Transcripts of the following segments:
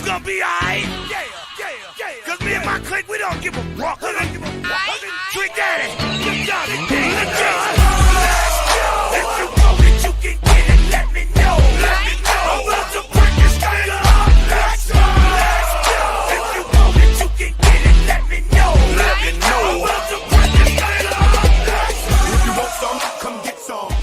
gonna be alright. Cause me and my clique, we don't give a fuck. Trick Daddy, good job, Big Daddy. Good job. If you know that you can get it, let me know. I'm about to break this thing up. Let's go. If you know that you can get it, let me know. I'm about to break this thing up. If you want some, come get some.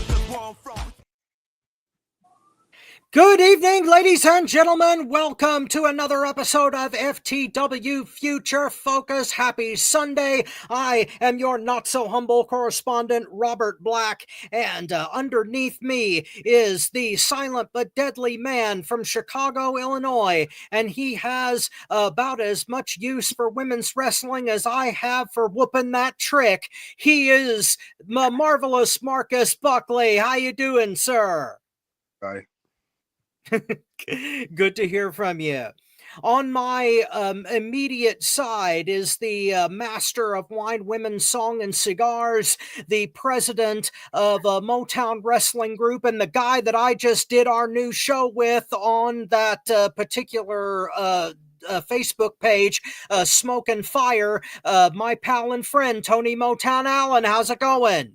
Good evening, ladies and gentlemen. Welcome to another episode of FTW Future Focus. Happy Sunday. I am your not-so-humble correspondent, Robert Black, and underneath me is the silent but deadly man from Chicago, Illinois, and he has about as much use for women's wrestling as I have for whooping that trick. He is marvelous Marcus Buckley. How you doing, sir? Hi. Good to hear from you. On my immediate side is the master of wine, women, song, and cigars, the president of Motown Wrestling Group, and the guy that I just did our new show with on that particular Facebook page, Smoke and Fire, my pal and friend, Tony Motown Allen. How's it going?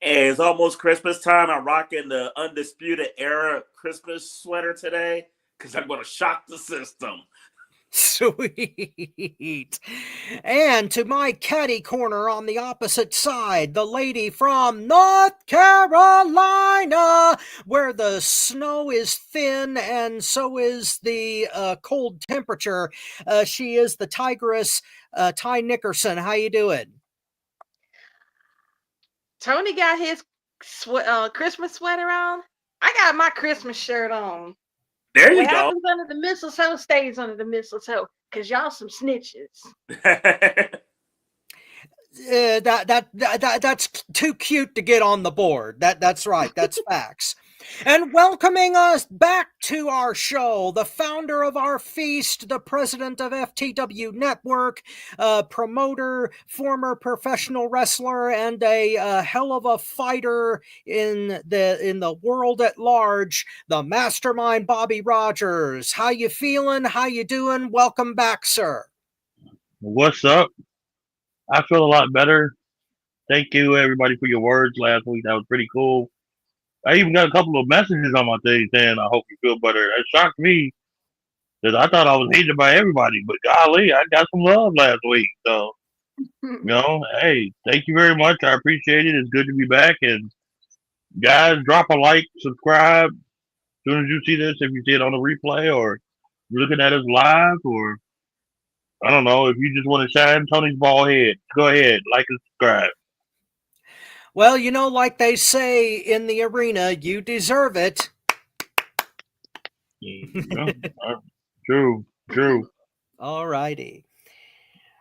Hey, it's almost Christmas time. I'm rocking the Undisputed Era Christmas sweater today because I'm going to shock the system. Sweet. And to my caddy corner on the opposite side, the lady from North Carolina, where the snow is thin and so is the cold temperature. She is the Tigress, Ty Nickerson. How you doing? Tony got his Christmas sweater on. I got my Christmas shirt on. There you what go. Happens under the mistletoe stays under the mistletoe, because y'all some snitches. That's too cute to get on the board. That's right. That's facts. And welcoming us back to our show, the founder of our feast, the president of FTW Network, promoter, former professional wrestler, and a hell of a fighter in the world at large, the Mastermind, Bobby Rogers. How you feeling? How you doing? Welcome back, sir. What's up? I feel a lot better. Thank you, everybody, for your words last week. That was pretty cool. I even got a couple of messages on my thing saying, I hope you feel better. It shocked me because I thought I was hated by everybody. But golly, I got some love last week. So, hey, thank you very much. I appreciate it. It's good to be back. And guys, drop a like, subscribe. As soon as you see this, if you see it on the replay or you're looking at us live, or I don't know, if you just want to shine Tony's bald head, go ahead, like and subscribe. Well, like they say in the arena, you deserve it. True. All righty.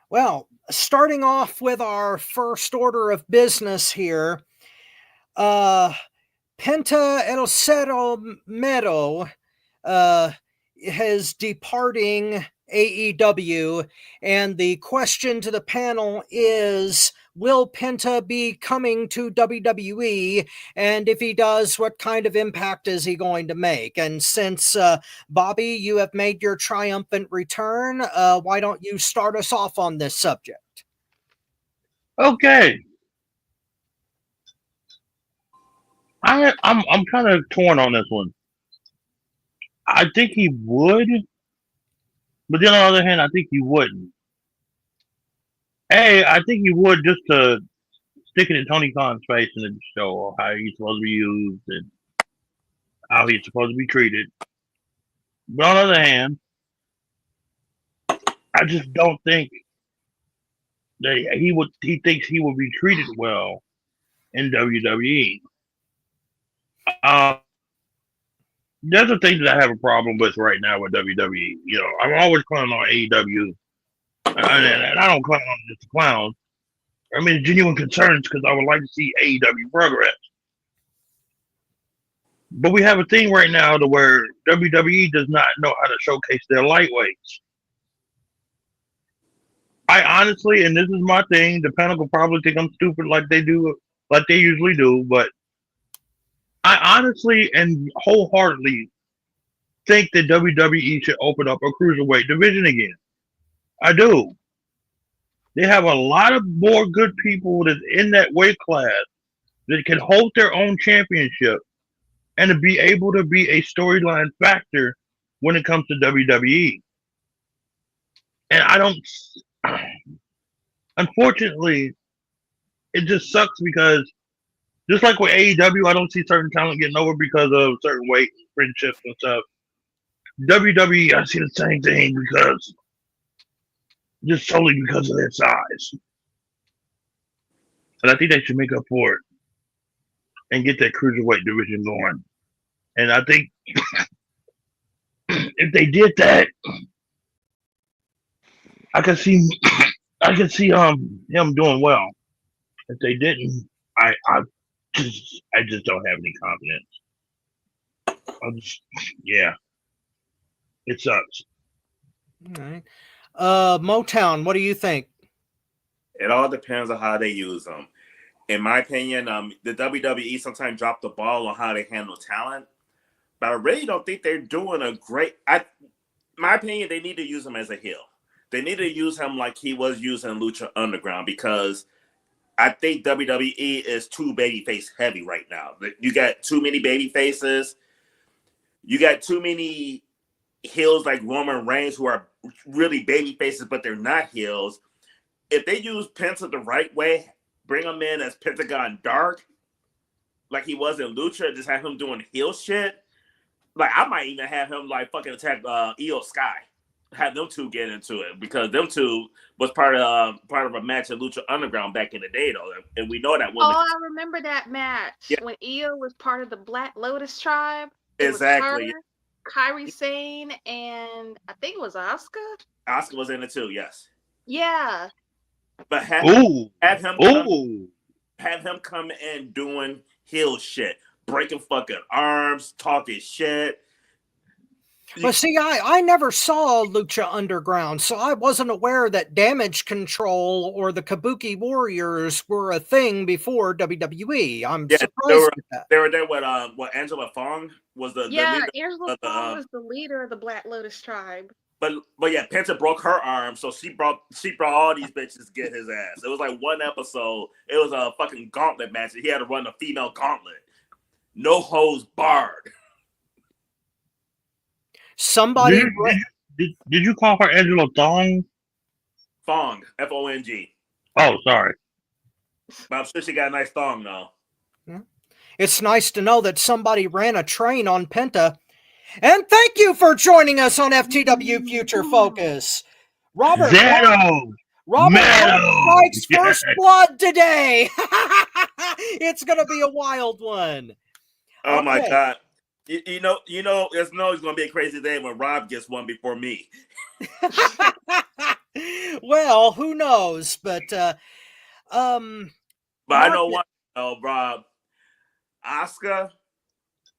Well, starting off with our first order of business here, Penta El Cero Mero is departing AEW, and the question to the panel is, will Penta be coming to WWE? And if he does, what kind of impact is he going to make? And since, Bobby, you have made your triumphant return, why don't you start us off on this subject? Okay. I'm kind of torn on this one. I think he would, but then on the other hand, I think he wouldn't. I think he would just to stick it in Tony Khan's face and then show how he's supposed to be used and how he's supposed to be treated. But on the other hand, I just don't think that he thinks he will be treated well in WWE. There's a thing that I have a problem with right now with WWE. I'm always clowning on AEW. And I don't clown on just clowns. I mean, genuine concerns because I would like to see AEW progress. But we have a thing right now to where WWE does not know how to showcase their lightweights. I honestly, and this is my thing, the panel will probably think I'm stupid like they usually do, but I honestly and wholeheartedly think that WWE should open up a cruiserweight division again. I do. They have a lot of more good people that's in that weight class that can hold their own championship and to be able to be a storyline factor when it comes to WWE. And I don't, unfortunately, it just sucks because just like with AEW, I don't see certain talent getting over because of certain weight friendships and stuff. WWE, I see the same thing because just solely because of their size. And I think they should make up for it and get that cruiserweight division going. And I think if they did that, I could see him doing well. If they didn't, I just don't have any confidence. It sucks. All right. Motown, what do you think? It all depends on how they use them. In my opinion, the WWE sometimes drop the ball on how they handle talent, but I really don't think they're doing a great. My opinion, they need to use him as a heel. They need to use him like he was using Lucha Underground because I think WWE is too babyface heavy right now. You got too many baby faces. You got too many heels like Roman Reigns who are really baby faces, but they're not heels. If they use Penta the right way, bring him in as Pentagon Dark, like he was in Lucha, just have him doing heel shit. Like I might even have him like fucking attack Io Sky, have them two get into it because them two was part of a match at Lucha Underground back in the day though, and we know that woman. Oh, I remember that match when Io was part of the Black Lotus tribe. Exactly. Kairi Sane and I think it was Asuka. Asuka was in it too. Yes. Yeah. But have him come in doing heel shit, breaking fucking arms, talking shit. Well, see, I never saw Lucha Underground, so I wasn't aware that Damage Control or the Kabuki Warriors were a thing before WWE. I'm surprised at that. They were there with Angela Fong was the leader. Angela Fong was the leader of the Black Lotus tribe. But yeah, Penta broke her arm, so she brought all these bitches to get his ass. It was like one episode. It was a fucking gauntlet match. He had to run a female gauntlet. No hose barred. Somebody did you call her Angela Thong? Fong, Fong. Oh, sorry. But I'm sure she got a nice thong now. It's nice to know that somebody ran a train on Penta. And thank you for joining us on FTW Future Focus. Robert strikes first blood today. It's going to be a wild one. Oh my God. You know, it's going to be a crazy day when Rob gets one before me. Well, who knows? But I know what, Rob. Asuka,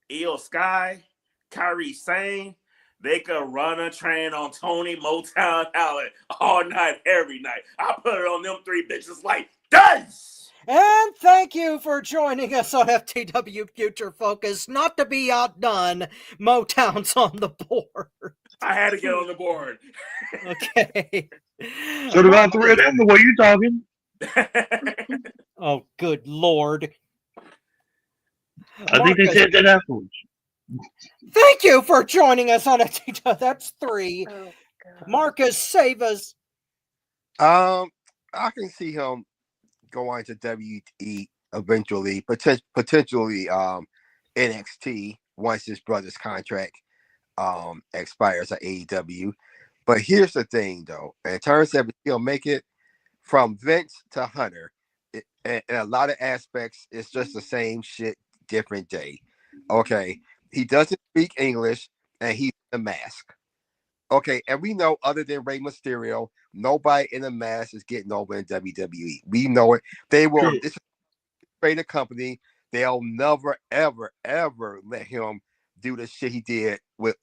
Io Sky, Kairi Sane, they could run a train on Tony Motown Allen all night, every night. I put it on them three bitches like dice. And thank you for joining us on FTW Future Focus. Not to be outdone, Motown's on the board. I had to get on the board. Okay. So about three of them, the way you talking. Oh, good Lord. I think they said that afterwards. Thank you for joining us on FTW. That's three. Oh, Marcus, save us. I can see him going to WWE eventually, potentially NXT once his brother's contract expires at AEW. But here's the thing, though. In terms of if he'll make it from Vince to Hunter, in a lot of aspects, it's just the same shit, different day. Okay, he doesn't speak English, and he's in a mask. Okay, and we know other than Rey Mysterio, nobody in a mask is getting over in WWE. We know it. They will. This is a creative company. They'll never, ever, ever let him do the shit he did with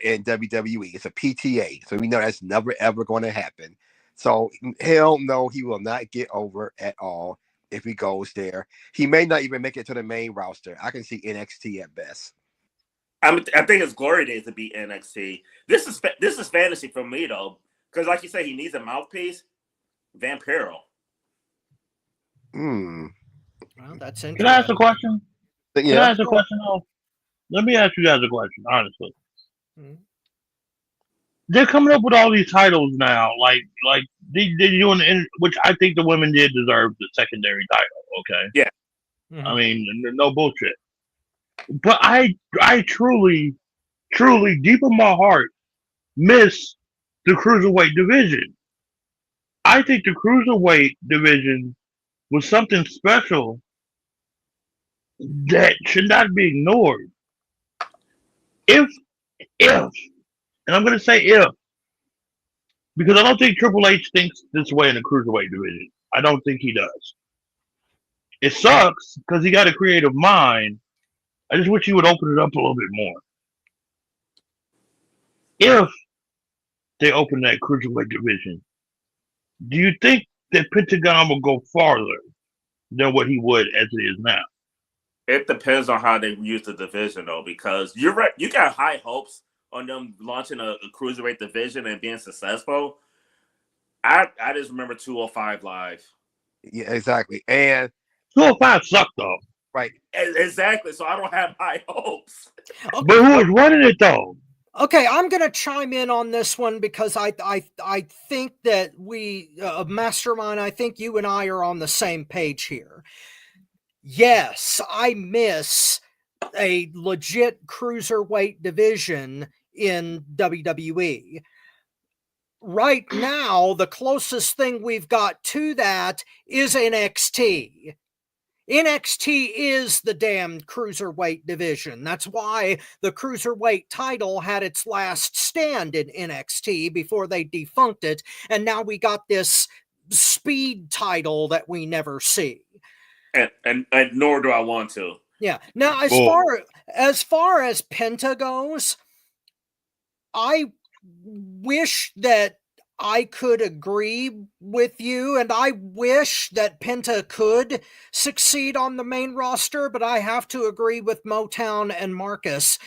in WWE. It's a PTA, so we know that's never, ever going to happen. So hell no, he will not get over at all if he goes there. He may not even make it to the main roster. I can see NXT at best. I think it's glory days to beat NXT. This is fantasy for me though, because like you say, he needs a mouthpiece. Vampiro. Well, that's interesting. Can I ask a question? Yeah. Can I ask a question? Though? Let me ask you guys a question, honestly. Mhm. They're coming up with all these titles now, like they doing, which I think the women did deserve the secondary title. Okay, Yeah. Mhm. I mean, no bullshit. But I truly, deep in my heart, miss the cruiserweight division. I think the cruiserweight division was something special that should not be ignored. If, and I'm going to say if, because I don't think Triple H thinks this way in the cruiserweight division. I don't think he does. It sucks because he got a creative mind. I just wish he would open it up a little bit more. If they open that cruiserweight division, do you think that Pentagon will go farther than what he would as it is now? It depends on how they use the division though, because you're right. You got high hopes on them launching a cruiserweight division and being successful. I just remember 205 Live. Yeah, exactly. And 205 sucked though. right. Exactly. So I don't have high hopes. Okay. But who was running it though? Okay, I'm going to chime in on this one because I think that we, Mastermind, I think you and I are on the same page here. Yes, I miss a legit cruiserweight division in WWE. Right now, the closest thing we've got to that is NXT. NXT is the damn cruiserweight division. That's why the cruiserweight title had its last stand in NXT before they defunct it. And now we got this speed title that we never see. And nor do I want to. Yeah. Now, as far as Penta goes, I wish that I could agree with you, and I wish that Penta could succeed on the main roster, but I have to agree with Motown and Marcus.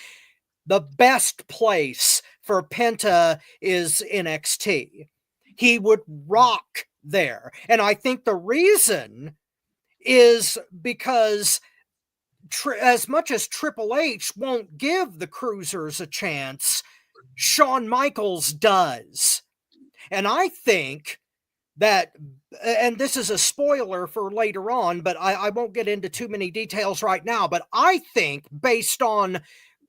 The best place for Penta is NXT. He would rock there. And I think the reason is because as much as Triple H won't give the Cruisers a chance, Shawn Michaels does. And I think that, and this is a spoiler for later on, but I won't get into too many details right now, but I think based on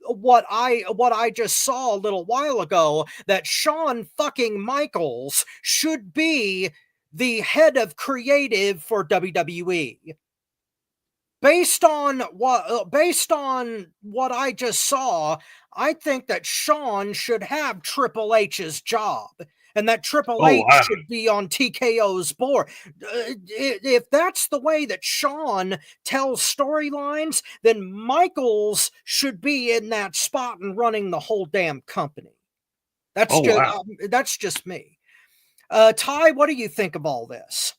what I just saw a little while ago, that Shawn fucking Michaels should be the head of creative for WWE. Based on what I just saw, I think that Shawn should have Triple H's job, and that Triple H should be on TKO's board. If that's the way that Shawn tells storylines, then Michaels should be in that spot and running the whole damn company. That's just me. Ty, what do you think of all this?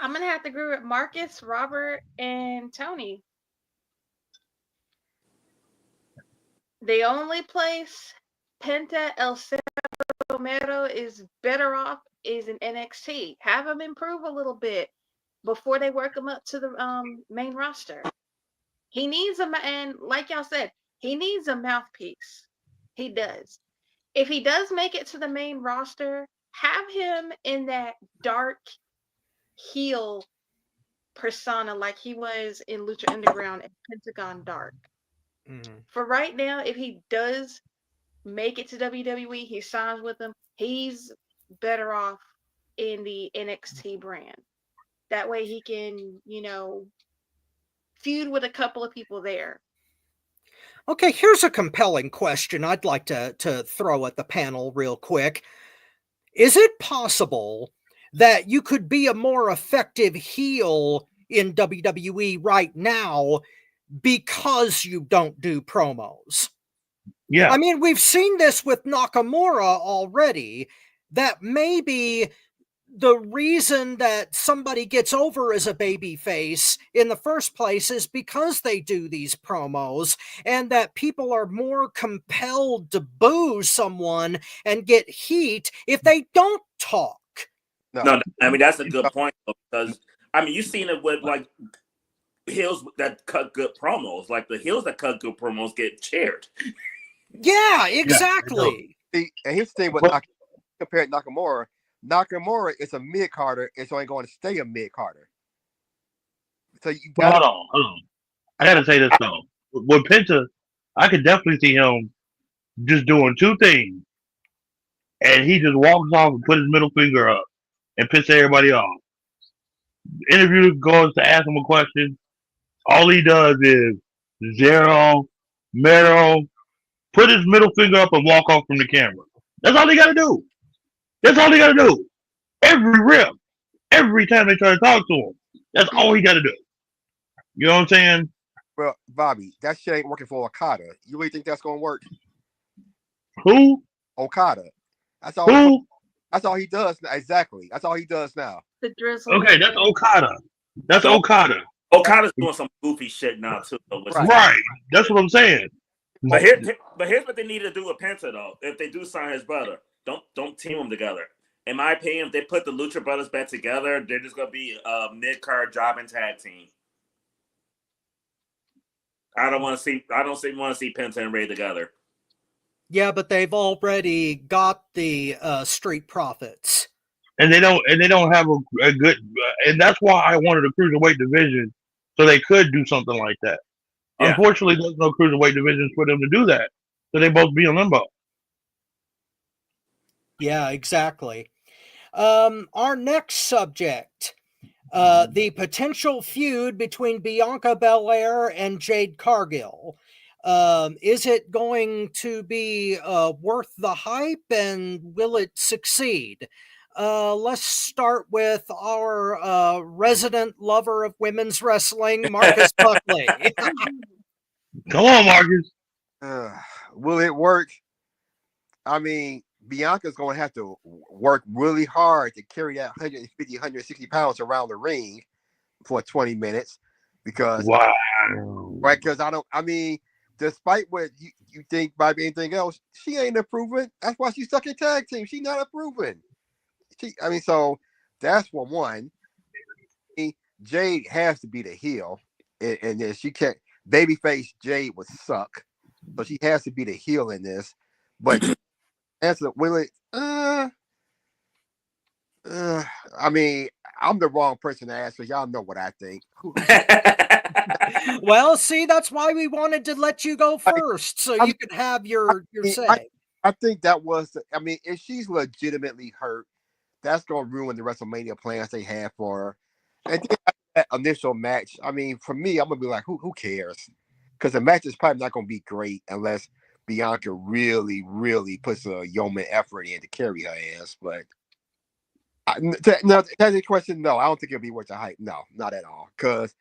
I'm going to have to agree with Marcus, Robert, and Tony. The only place Penta El Romero is better off is in NXT. Have him improve a little bit before they work him up to the main roster. He needs and like y'all said, he needs a mouthpiece. He does. If he does make it to the main roster, have him in that dark heel persona like he was in Lucha Underground and Pentagon Dark. Mm-hmm. For right now, if he does make it to WWE, he signs with them, he's better off in the NXT brand. That way he can, feud with a couple of people there. Okay, here's a compelling question I'd like to throw at the panel real quick. Is it possible that you could be a more effective heel in WWE right now because you don't do promos? Yeah. I mean, we've seen this with Nakamura already, that maybe the reason that somebody gets over as a baby face in the first place is because they do these promos, and that people are more compelled to boo someone and get heat if they don't talk. No, I mean that's a good point because I mean you've seen it with like heels that cut good promos. Like the heels that cut good promos get cheered. Yeah, exactly. See, and here's the thing with compared to Nakamura. Nakamura is a mid Carter. It's only going to stay a mid Carter. So you got hold on. I gotta say this though. With Penta, I could definitely see him just doing two things, and he just walks off and put his middle finger up and piss everybody off. Interviewer goes to ask him a question. All he does is zero, middle, put his middle finger up and walk off from the camera. That's all he got to do. That's all he got to do. Every rip, every time they try to talk to him, that's all he got to do. You know what I'm saying? well, Bobby, that shit ain't working for Okada. You really think that's gonna work? Who? Okada. That's all. Who? That's all he does. Exactly. That's all he does now. The drizzle. Okay, that's Okada. That's Okada. Okada's doing some goofy shit now too. Though, Right. That's what I'm saying. But here's what they need to do with Penta though. If they do sign his brother, don't team them together. In my opinion, if they put the Lucha Brothers back together, they're just gonna be a mid-card jobbing tag team. I don't want to see Penta and Ray together. Yeah, but they've already got the Street Profits. And they don't have a good, and that's why I wanted a cruiserweight division so they could do something like that. Yeah. Unfortunately, there's no cruiserweight divisions for them to do that, so they both be in limbo. Yeah, exactly. Our next subject, the potential feud between Bianca Belair and Jade Cargill. Is it going to be worth the hype, and will it succeed? Let's start with our resident lover of women's wrestling, Marcus Buckley. Come on, Marcus. Will it work? I mean, Bianca's going to have to work really hard to carry that 150, 160 pounds around the ring for 20 minutes because, wow. Right? Because despite what you think by anything else, she ain't improving. That's why she's stuck in tag team. She's not improving. So that's one. Jade has to be the heel, and then she can't. Babyface Jade would suck, so she has to be the heel in this. But answer, will it? I'm the wrong person to ask because y'all know what I think. Well, see, that's why we wanted to let you go first, so you could have your say. I think that was. If she's legitimately hurt, that's gonna ruin the WrestleMania plans they have for her. And that initial match, for me, I'm gonna be like, who cares? Because the match is probably not gonna be great unless Bianca really, really puts a yeoman effort in to carry her ass. But to answer the question, no, I don't think it'll be worth the hype. No, not at all. Because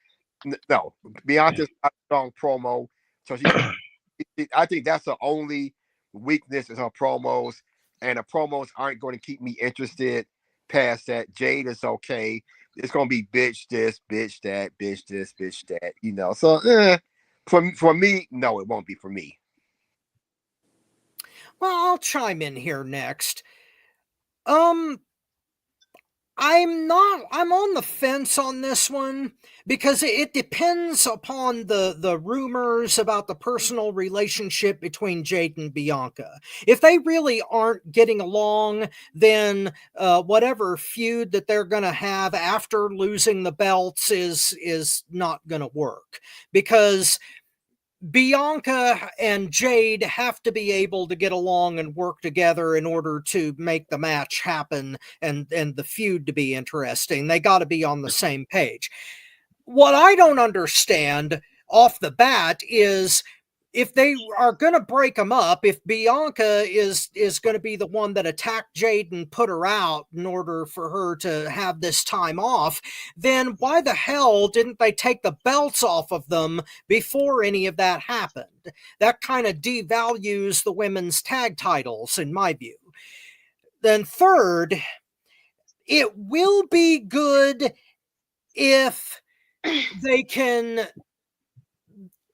no, Bianca's not a strong promo, so I think that's the only weakness is her promos, and the promos aren't going to keep me interested past that. Jade is okay. It's going to be bitch this, bitch that, bitch this, bitch that, So for me, no, it won't be for me. Well, I'll chime in here next. I'm on the fence on this one because it depends upon the rumors about the personal relationship between Jade and Bianca. If they really aren't getting along, then whatever feud that they're going to have after losing the belts is not going to work, because Bianca and Jade have to be able to get along and work together in order to make the match happen and the feud to be interesting. They got to be on the same page. What I don't understand off the bat is if they are going to break them up, if Bianca is going to be the one that attacked Jade and put her out in order for her to have this time off, then why the hell didn't they take the belts off of them before any of that happened? That kind of devalues the women's tag titles, in my view. Then third, it will be good if they can,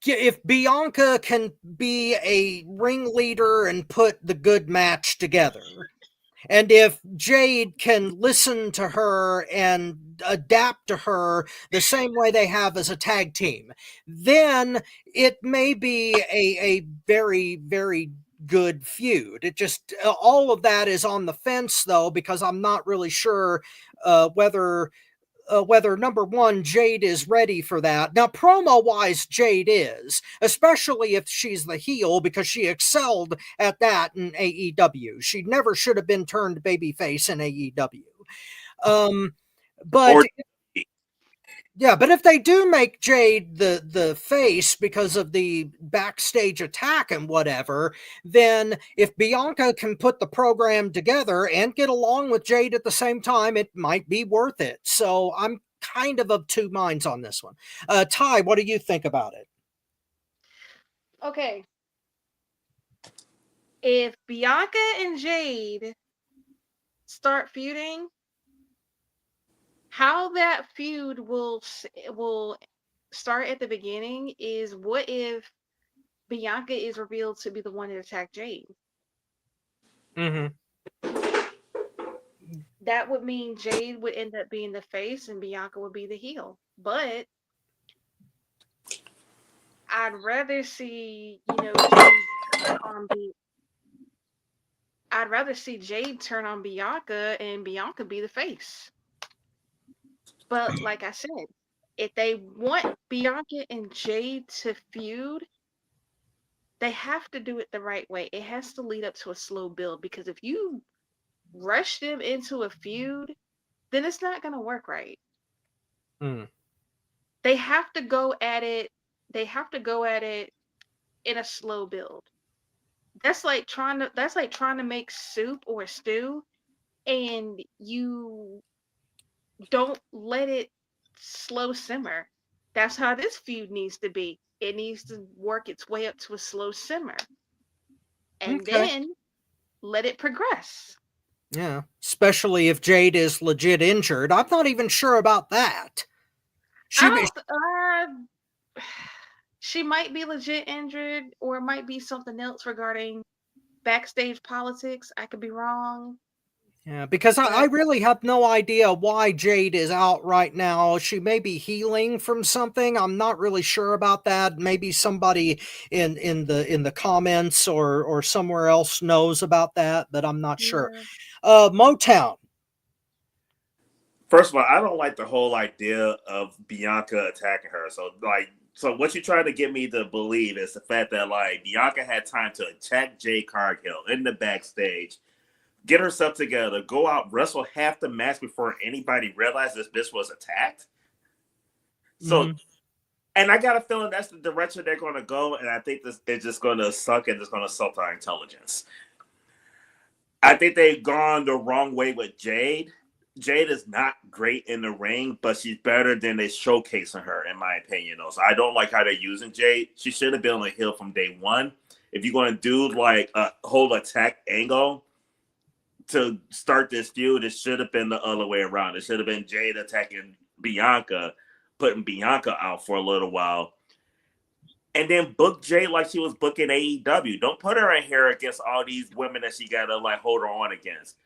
if Bianca can be a ringleader and put the good match together. And if Jade can listen to her and adapt to her the same way they have as a tag team, then it may be a very, very good feud. It just, all of that is on the fence, though, because I'm not really sure whether number one, Jade is ready for that. Now, promo wise, Jade is, especially if she's the heel, because she excelled at that in AEW. She never should have been turned babyface in AEW. But Or yeah, but if they do make Jade the face because of the backstage attack and whatever, then if Bianca can put the program together and get along with Jade at the same time, it might be worth it. So I'm kind of two minds on this one. Ty, what do you think about it? Okay. If Bianca and Jade start feuding, how that feud will start at the beginning is, what if Bianca is revealed to be the one that attacked Jade? Mm-hmm. That would mean Jade would end up being the face and Bianca would be the heel. But I'd rather see, I'd rather see Jade turn on Bianca and Bianca be the face. But like I said, if they want Bianca and Jade to feud, they have to do it the right way. It has to lead up to a slow build, because if you rush them into a feud, then it's not going to work right. Mm. They have to go at it. They have to go at it in a slow build. That's like trying to make soup or a stew, and you don't let it slow simmer. That's how this feud needs to be. It needs to work its way up to a slow simmer, and Okay. then let it progress. Yeah, especially if Jade is legit injured. I'm not even sure about that. I don't. She might be legit injured, or it might be something else regarding backstage politics. I could be wrong. Yeah, because I But really have no idea why Jade is out right now. She may be healing from something. I'm not really sure about that. Maybe somebody in the comments or somewhere else knows about that, but I'm not sure. yeah. Motown. first of all, I don't like the whole idea of Bianca attacking her. So what you're trying to get me to believe is the fact that like Bianca had time to attack Jade Cargill in the backstage, get herself together, go out, wrestle half the match before anybody realized this bitch was attacked. So, and I got a feeling that's the direction they're going to go, and I think this is just going to suck and it's going to insult our intelligence. I think they've gone the wrong way with Jade. Jade is not great in the ring, but she's better than they showcasing her, in my opinion. So I don't like how they're using Jade. She should have been on the heel from day one. If you're going to do like a whole attack angle to start this feud, it should have been the other way around. It should have been Jade attacking Bianca, putting Bianca out for a little while, and then book Jade like she was booking AEW. Don't put her in here against all these women that she got to like hold her on against.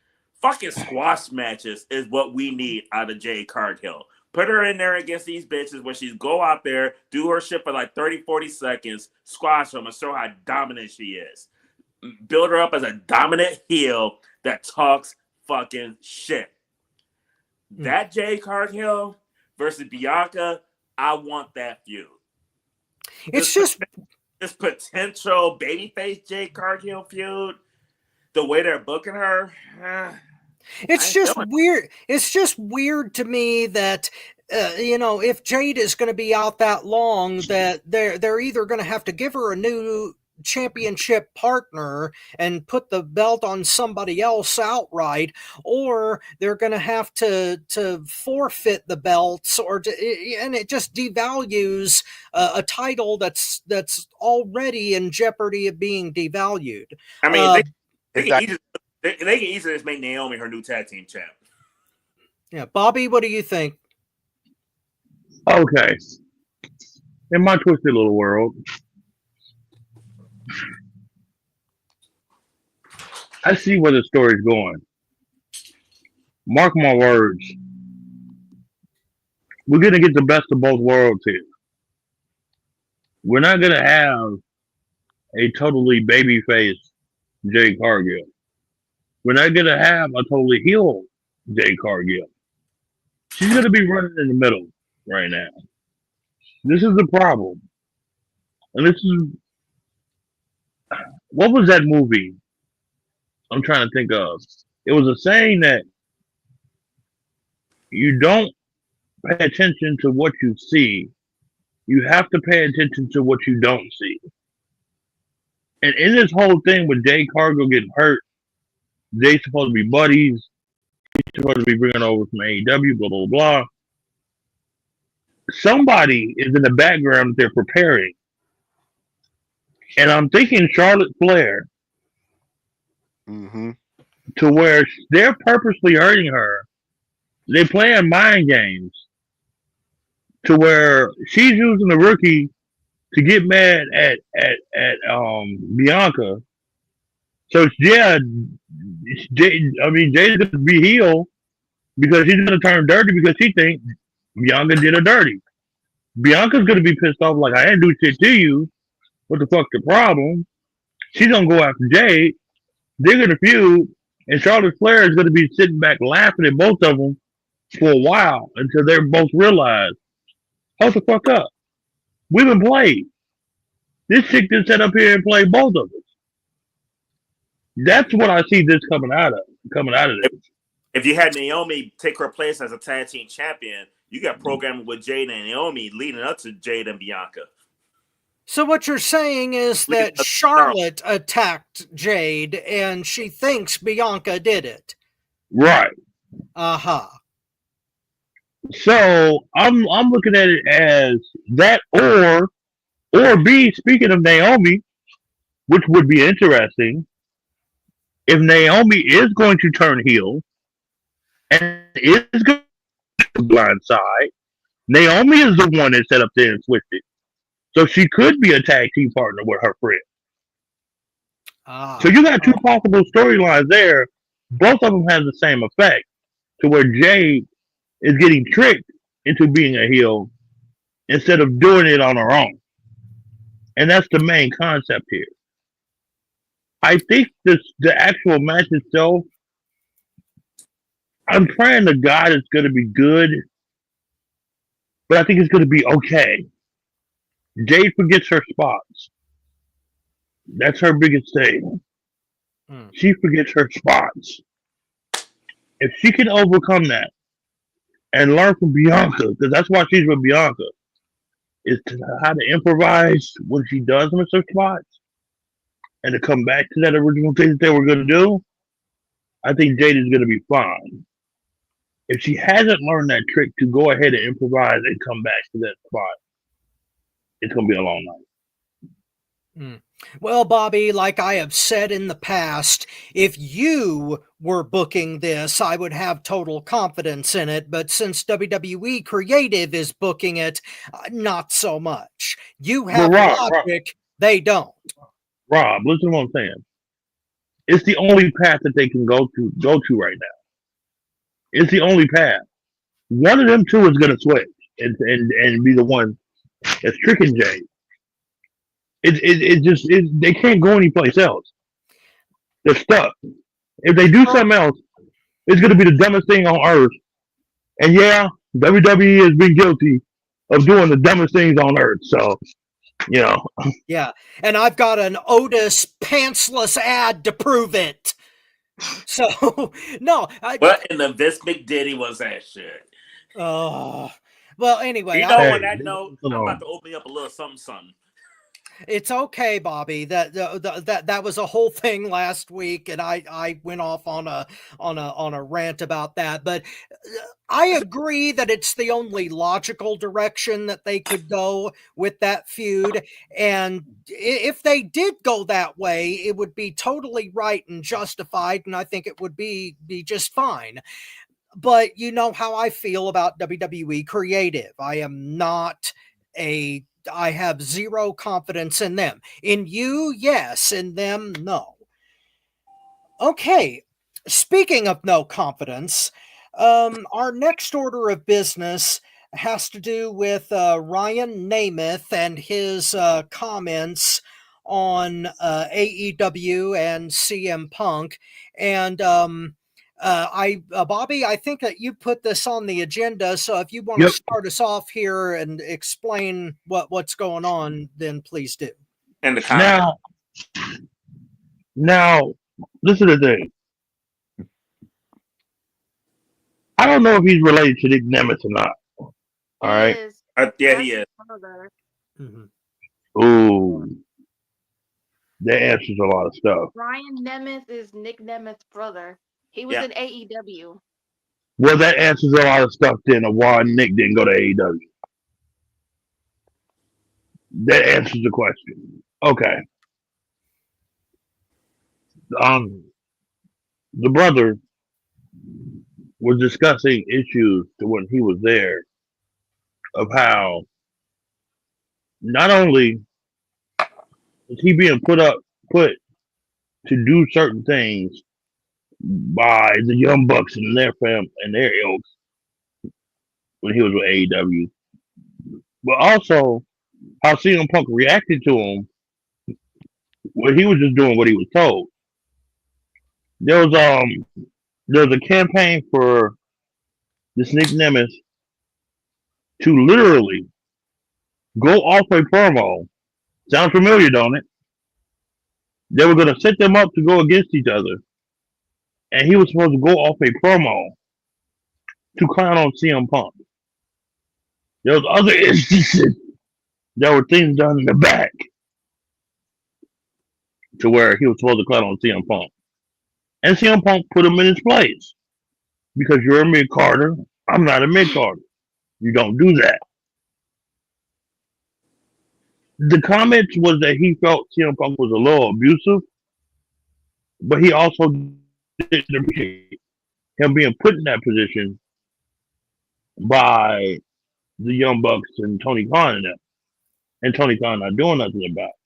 Fucking squash matches is what we need out of Jade Cargill. Put her in there against these bitches where she's go out there, do her shit for like 30, 40 seconds, squash them, and show how dominant she is. Build her up as a dominant heel that talks fucking shit. That Jade Cargill versus Bianca, I want that feud. It's just this potential babyface Jade Cargill feud, the way they're booking her. It's just weird. It's just weird to me that if Jade is going to be out that long, that they're either going to have to give her a new championship partner and put the belt on somebody else outright, or they're going to have to forfeit the belts, and it just devalues a title that's already in jeopardy of being devalued. I mean, they can easily just make Naomi her new tag team champ. Yeah, Bobby, what do you think? Okay. In my twisted little world, I see where the story's going. Mark my words. We're going to get the best of both worlds here. We're not going to have a totally babyface Jade Cargill. We're not going to have a totally heel Jade Cargill. She's going to be running in the middle right now. This is the problem. And this is. What was that movie? I'm trying to think of. It was a saying that you don't pay attention to what you see. You have to pay attention to what you don't see. And in this whole thing with Jade Cargill getting hurt, they're supposed to be buddies. He's supposed to be bringing over from AEW, blah, blah, blah. Somebody is in the background that they're preparing. And I'm thinking Charlotte Flair Mm-hmm. to where they're purposely hurting her. They're playing mind games to where she's using the rookie to get mad at Bianca. So yeah, Jade is gonna be heel because she's gonna turn dirty because she thinks Bianca did her dirty. Bianca's gonna be pissed off like I didn't do shit to you. What the fuck's the problem? She's gonna go after Jade. They're gonna feud, and Charlotte Flair is gonna be sitting back laughing at both of them for a while until they both realize, hold the fuck up. We've been played. This chick just sat up here and played both of us. That's what I see this coming out of this. If you had Naomi take her place as a tag team champion, you got programming with Jade and Naomi leading up to Jade and Bianca. So what you're saying is that Charlotte attacked Jade and she thinks Bianca did it. Right. Uh-huh. So I'm looking at it as that or B, speaking of Naomi, which would be interesting, if Naomi is going to turn heel and is going to blind side, Naomi is the one that set up there and switched it. So she could be a tag team partner with her friend. So you got two possible storylines there. Both of them have the same effect to where Jade is getting tricked into being a heel instead of doing it on her own. And that's the main concept here. I think the actual match itself, I'm praying to God it's going to be good, but I think it's going to be okay. Jade forgets her spots. That's her biggest thing. She forgets her spots. If she can overcome that and learn from Bianca, because that's why she's with Bianca, is how to improvise when she does miss her spots and to come back to that original thing that they were going to do, I think Jade is going to be fine. If she hasn't learned that trick to go ahead and improvise and come back to that spot, it's going to be a long night. Well, Bobby, like I have said in the past, if you were booking this, I would have total confidence in it. But since WWE Creative is booking it, not so much. You have logic, they don't. Rob, listen to what I'm saying. It's the only path that they can go to right now. It's the only path. One of them two is going to switch and be the one that's tricking Jade. They can't go anyplace else. They're stuck. If they do something else, it's going to be the dumbest thing on earth. And yeah, WWE has been guilty of doing the dumbest things on earth. So, you know. Yeah, and I've got an Otis pantsless ad to prove it. So, no. What in the Vince McDiddy was that shit? Oh, well, anyway. You know, on that note, I'm about to open up a little something. It's okay, Bobby. That was a whole thing last week, and I went off on a rant about that. But I agree that it's the only logical direction that they could go with that feud. And if they did go that way, it would be totally right and justified, and I think it would be just fine. but you know how I feel about WWE creative. I have zero confidence in them. In you, yes. In them, no. Okay. Speaking of no confidence, our next order of business has to do with Ryan Nemeth and his comments on AEW and CM Punk. And Bobby, I think that you put this on the agenda. So if you want to Yep. start us off here and explain what's going on, then please do. And the comment. Now, this is the thing. I don't know if he's related to Nick Nemeth or not. All right. Is. Yeah, he is. Mm-hmm. Ooh, that answers a lot of stuff. Ryan Nemeth is Nick Nemeth's brother. He was Yeah. in AEW. Well, that answers a lot of stuff then of why Nick didn't go to AEW. That answers the question. Okay. The brother was discussing issues to when he was there of how not only is he being put to do certain things by the Young Bucks and their family and their ilk when he was with AEW, but also how CM Punk reacted to him when he was just doing what he was told. There was a campaign for this Nick Nemeth to literally go off a promo. Sound familiar, don't it? They were going to set them up to go against each other, and he was supposed to go off a promo to clown on CM Punk. There was other instances. There were things done in the back to where he was supposed to clown on CM Punk, and CM Punk put him in his place because you're a mid Carter. I'm not a mid Carter. You don't do that. The comments was that he felt CM Punk was a little abusive, but he also didn't appreciate him being put in that position by the Young Bucks and Tony Khan and them, and Tony Khan not doing nothing about it.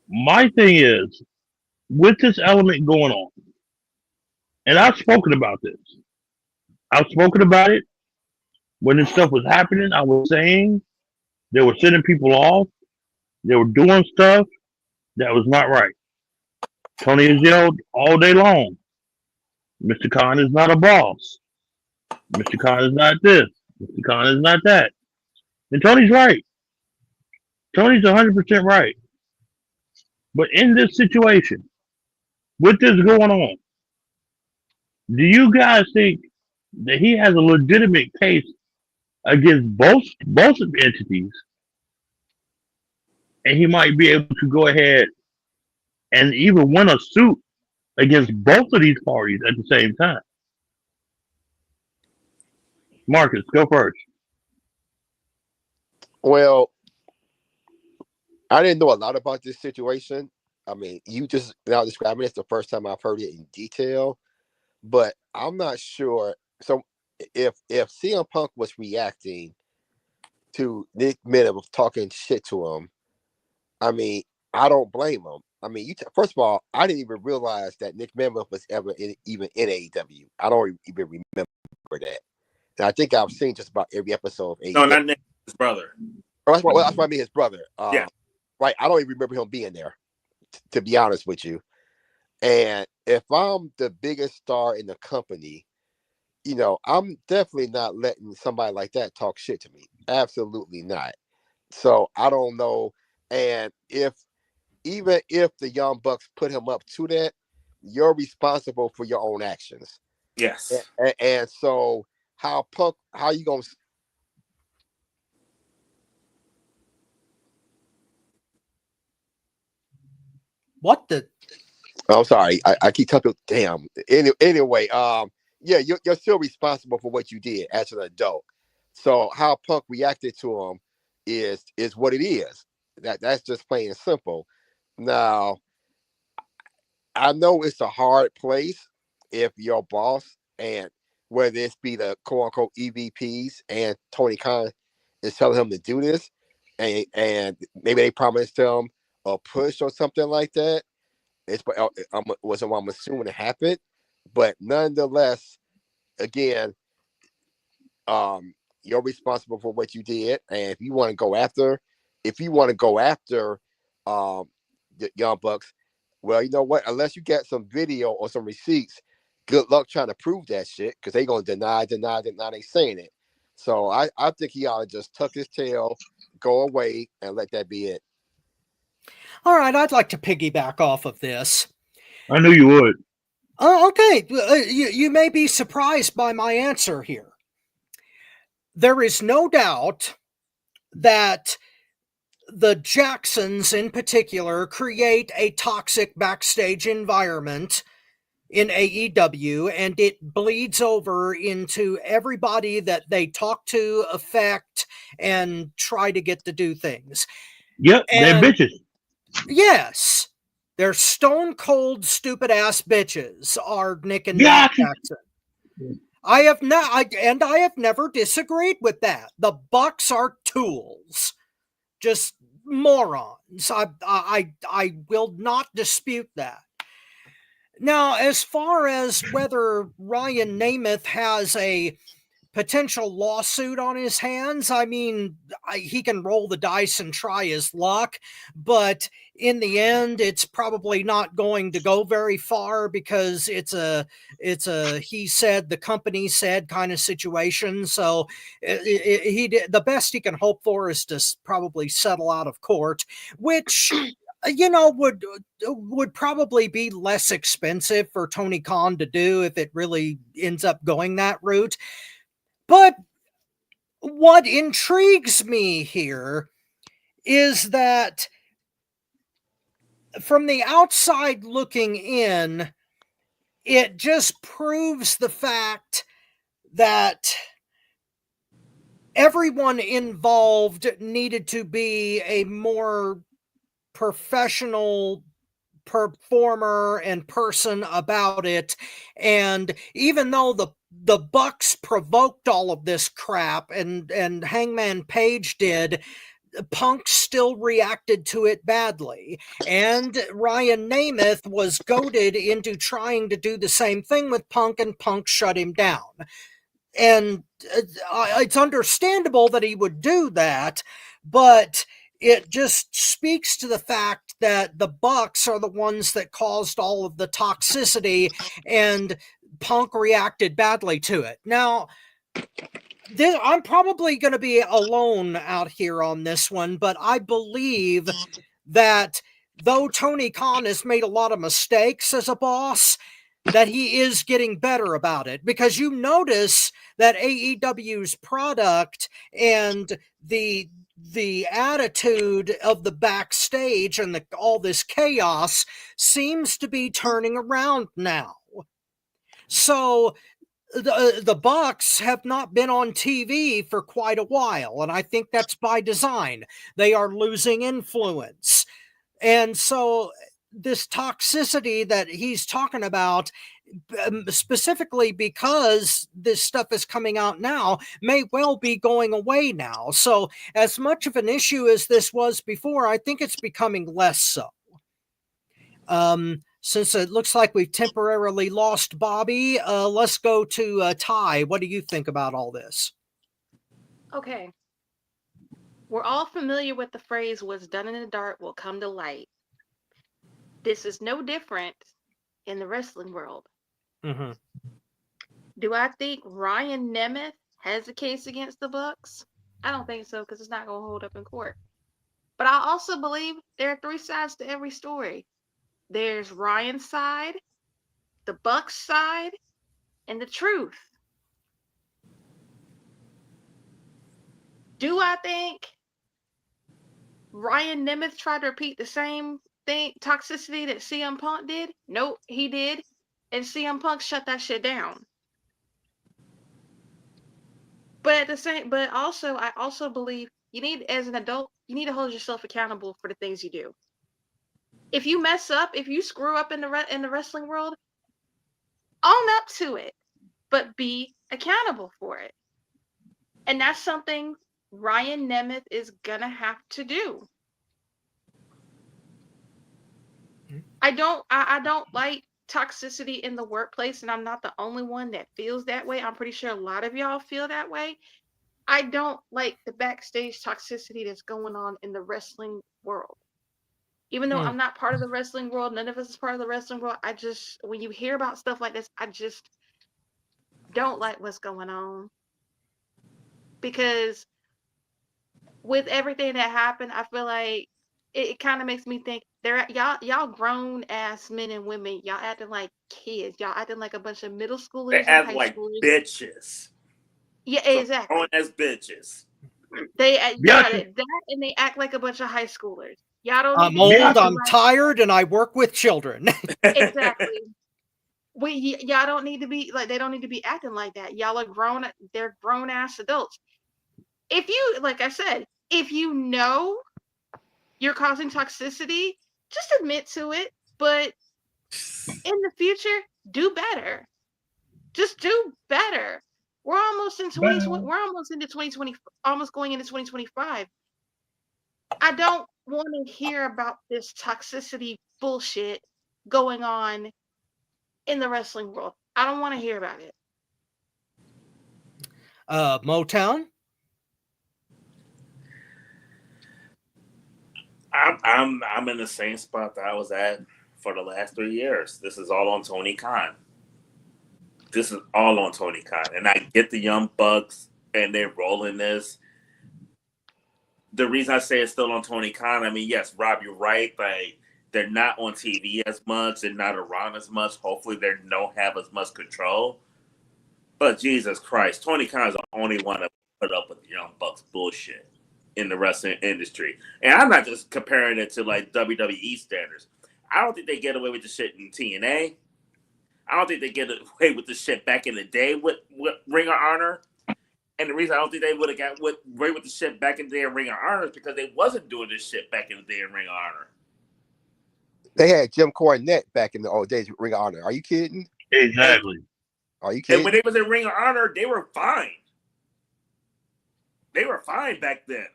My thing is, with this element going on, and I've spoken about this. I've spoken about it when this stuff was happening. I was saying they were sending people off. They were doing stuff that was not right. Tony has yelled all day long. Mr. Khan is not a boss. Mr. Khan is not this. Mr. Khan is not that. And Tony's right. Tony's 100% right. But in this situation, with this going on, do you guys think that he has a legitimate case against both entities, and he might be able to go ahead and even win a suit against both of these parties at the same time? Marcus, go first. Well, I didn't know a lot about this situation. I mean, you just now describing it. It's the first time I've heard it in detail, but I'm not sure. So if CM Punk was reacting to Nick Nemeth talking shit to him, I mean, I don't blame him. I mean, first of all, I didn't even realize that Nick Nemeth was ever even in AEW. I don't even remember that. And I think I've seen just about every episode of AEW. No, not Nick, his brother. Oh, that's what I mean, his brother. Yeah. Right. I don't even remember him being there, to be honest with you. And if I'm the biggest star in the company, you know, I'm definitely not letting somebody like that talk shit to me. Absolutely not. So I don't know. And even if the Young Bucks put him up to that, you're responsible for your own actions. Yes. And so how you gonna? What the? I'm sorry. I keep telling people, damn. Anyway, yeah, you're still responsible for what you did as an adult. So how Punk reacted to him is what it is. That's just plain and simple. Now, I know it's a hard place if your boss and whether this be the quote unquote EVPs and Tony Khan is telling him to do this, and maybe they promised him a push or something like that. It's what I'm assuming to happen, but nonetheless, again, you're responsible for what you did, and if you want to go after, the Young Bucks, well, you know what? Unless you get some video or some receipts, good luck trying to prove that shit because they gonna deny they saying it. So I think he ought to just tuck his tail, go away, and let that be it. All right, I'd like to piggyback off of this. I knew you would. Okay, you may be surprised by my answer here. There is no doubt that the Jacksons in particular create a toxic backstage environment in AEW, and it bleeds over into everybody that they talk to, affect, and try to get to do things. Yep, they're bitches. Yes, they're stone cold, stupid ass bitches are Nick and Matt Jackson. I have never disagreed with that. The Bucks are tools, just morons. I will not dispute that. Now, as far as whether Ryan Nemeth has a potential lawsuit on his hands, I mean, he can roll the dice and try his luck, but in the end, it's probably not going to go very far because it's a he said, the company said kind of situation. So the best he can hope for is to probably settle out of court, which would probably be less expensive for Tony Khan to do if it really ends up going that route. But what intrigues me here is that from the outside looking in, it just proves the fact that everyone involved needed to be a more professional performer and person about it. And even though the Bucks provoked all of this crap and Hangman Page did, Punk still reacted to it badly. And Ryan Nemeth was goaded into trying to do the same thing with Punk, and Punk shut him down. And it's understandable that he would do that, but it just speaks to the fact that the Bucks are the ones that caused all of the toxicity, and Punk reacted badly to it. Now, I'm probably going to be alone out here on this one, but I believe that though Tony Khan has made a lot of mistakes as a boss, that he is getting better about it, because you notice that AEW's product and the attitude of the backstage and all this chaos seems to be turning around now. So the Bucks have not been on TV for quite a while, and I think that's by design. They are losing influence. And so this toxicity that he's talking about, specifically because this stuff is coming out now, may well be going away now. So as much of an issue as this was before, I think it's becoming less so. Since it looks like we've temporarily lost Bobby, let's go to Ty. What do you think about all this? Okay. We're all familiar with the phrase, what's done in the dark will come to light. This is no different in the wrestling world. Mm-hmm. Do I think Ryan Nemeth has a case against the Bucks? I don't think so, because it's not going to hold up in court. But I also believe there are three sides to every story. There's Ryan's side, the Bucks side, and the truth. Do I think Ryan Nemeth tried to repeat the same thing, toxicity that CM Punk did? Nope, he did. And CM Punk shut that shit down. But I also believe you need, as an adult, you need to hold yourself accountable for the things you do. If you mess up, if you screw up in the wrestling world, own up to it. but be accountable for it. And that's something Ryan Nemeth is gonna have to do. I don't like toxicity in the workplace, and I'm not the only one that feels that way. I'm pretty sure a lot of y'all feel that way. I don't like the backstage toxicity that's going on in the wrestling world. Even though I'm not part of the wrestling world, none of us is part of the wrestling world. I just, when you hear about stuff like this, I just don't like what's going on. Because with everything that happened, I feel like it kind of makes me think y'all grown ass men and women, y'all acting like kids, y'all acting like a bunch of middle schoolers They and act high like schoolers. bitches. Yeah, So exactly. grown as bitches. They Bianca, that and they act like a bunch of high schoolers. Y'all don't I'm need to be old, acting I'm like tired, and I work with children. exactly. Y'all don't need to be like, they don't need to be acting like that. Y'all are grown, they're grown ass adults. If you, like I said, if you know you're causing toxicity, just admit to it. But in the future, do better. Just do better. We're almost in 2020. We're almost into 2020. Almost going into 2025. I don't want to hear about this toxicity bullshit going on in the wrestling world. I don't want to hear about it. Motown? I'm in the same spot that I was at for the last 3 years. This is all on Tony Khan. This is all on Tony Khan. And I get the Young Bucks and they're rolling this. The reason I say it's still on Tony Khan, I mean, yes, Rob, you're right. Like, they're not on TV as much. They're not around as much. Hopefully they don't have as much control. But Jesus Christ, Tony Khan's the only one that put up with the Young Bucks bullshit in the wrestling industry. And I'm not just comparing it to like WWE standards. I don't think they get away with the shit in TNA. I don't think they get away with the shit back in the day with Ring of Honor. And the reason I don't think they would have got away with the shit back in the day in Ring of Honor is because they wasn't doing this shit back in the day in Ring of Honor. They had Jim Cornette back in the old days with Ring of Honor. Are you kidding? exactly. Are you And kidding? when they was in Ring of Honor, they were fine. They were fine back then.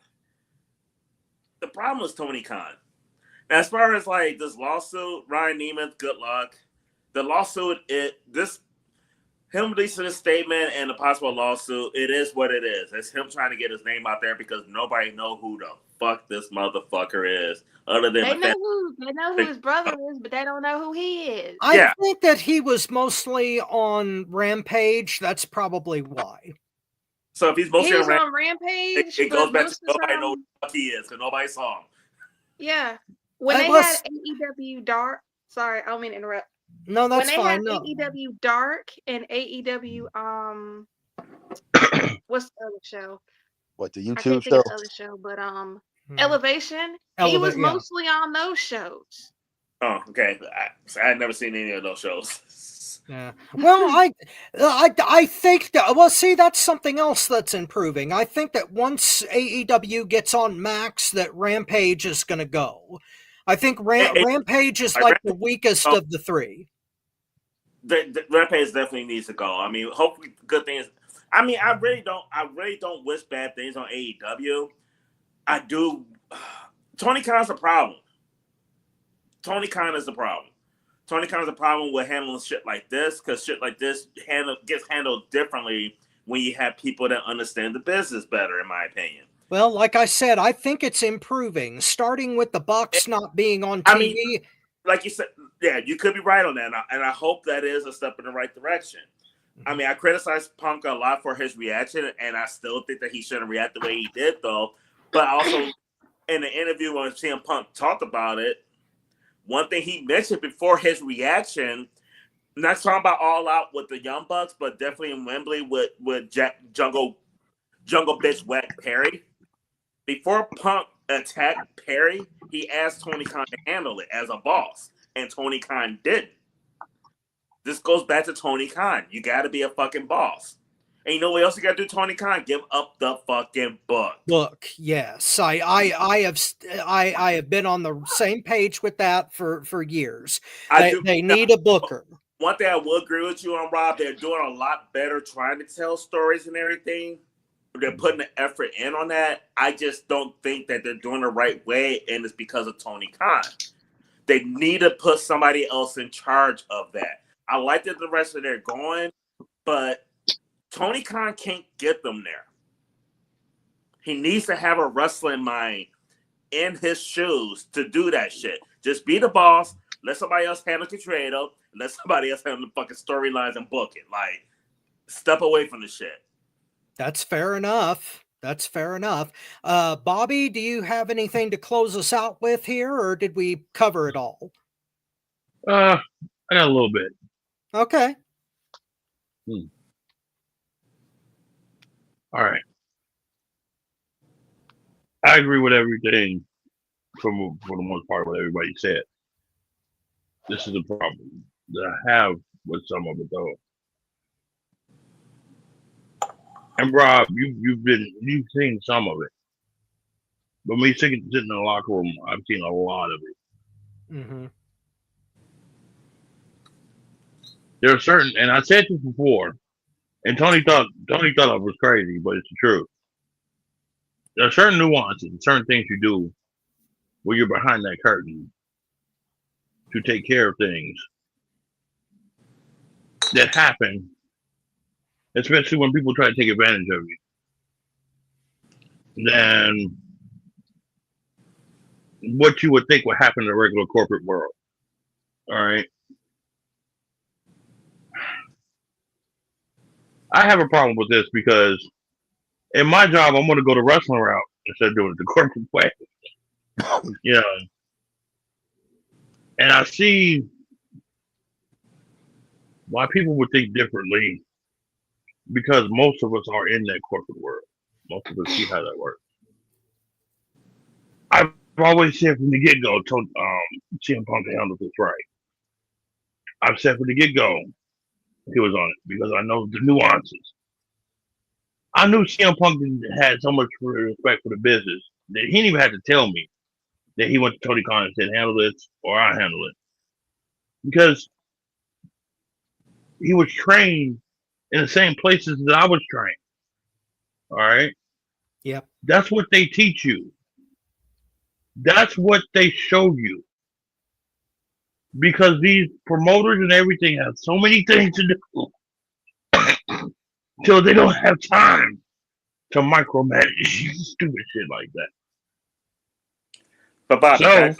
The problem was Tony Khan. Now, as far as like this lawsuit, Ryan Nemeth, good luck. The lawsuit, him releasing a statement and a possible lawsuit, it is what it is. It's him trying to get his name out there because nobody know who the fuck this motherfucker is. Other than They know who his brother is, but they don't know who he is. I think that he was mostly on Rampage. That's probably why. So if he's mostly he was on Rampage, it goes back to most of the nobody time, knows who the fuck he is because nobody saw him. Yeah. When they was- had AEW Dark, sorry, I don't mean to interrupt. No, that's when they fine. had No. AEW Dark and AEW what's the other show? What, the I YouTube can't think show? of the other show, but Elevation. He was yeah. mostly on those shows. Oh, okay. I had never seen any of those shows. Yeah. Well, I think that, well, see, that's something else that's improving. I think that once AEW gets on Max, that Rampage is going to go. I think Rampage is like the weakest of the three. The Rampage definitely needs to go. I mean, hopefully, good things. I mean, I really don't wish bad things on AEW. I do. Tony Khan's a problem. Tony Khan is the problem. Tony Khan's a problem with handling shit like this because shit like this gets handled differently when you have people that understand the business better, in my opinion. Well, like I said, I think it's improving, starting with the Bucks not being on TV. I mean, like you said, yeah, you could be right on that, and I hope that is a step in the right direction. I mean, I criticize Punk a lot for his reaction, and I still think that he shouldn't react the way he did, though. But also, in the interview when CM Punk talked about it, one thing he mentioned before his reaction, not talking about All Out with the Young Bucks, but definitely in Wembley with Jungle Bitch Whack Perry. Before Punk attacked Perry, he asked Tony Khan to handle it as a boss, and Tony Khan didn't. This goes back to Tony Khan. You got to be a fucking boss. And you know what else you got to do, Tony Khan? Give up the fucking book. Look, yes, I have been on the same page with that for years. They need a booker. One thing I will agree with you on, Rob, they're doing a lot better trying to tell stories and everything. They're putting the effort in on that. I just don't think that they're doing the right way, and it's because of Tony Khan. They need to put somebody else in charge of that. I like that the rest of they're going, but Tony Khan can't get them there. He needs to have a wrestling mind in his shoes to do that shit. Just be the boss. Let somebody else handle the creative. Let somebody else handle the fucking storylines and book it. Like, step away from the shit. That's fair enough. That's fair enough. Bobby, do you have anything to close us out with here, or did we cover it all? I got a little bit. Okay. All right. I agree with everything for the most part what everybody said. This is a problem that I have with some of it though. And Rob, you've seen some of it. But me sitting in the locker room, I've seen a lot of it. Mm-hmm. There are certain, and I said this before, and Tony thought I was crazy, but it's the truth. There are certain nuances, certain things you do where you're behind that curtain to take care of things that happen, especially when people try to take advantage of you, than what you would think would happen in the regular corporate world. All right. I have a problem with this because in my job, I'm going to go the wrestling route instead of doing it the corporate way. Yeah. And I see why people would think differently because most of us are in that corporate world. Most of us see how that works. I've always said from the get-go, CM Punk handled this right. I've said from the get-go, he was on it because I know the nuances. I knew CM Punk had so much respect for the business that he didn't even have to tell me that he went to Tony Khan and said, handle this or I handle it. Because he was trained in the same places that I was trained. All right? Yep. That's what they teach you. That's what they show you. Because these promoters and everything have so many things to do till they don't have time to micromanage stupid shit like that. But Bobby, So,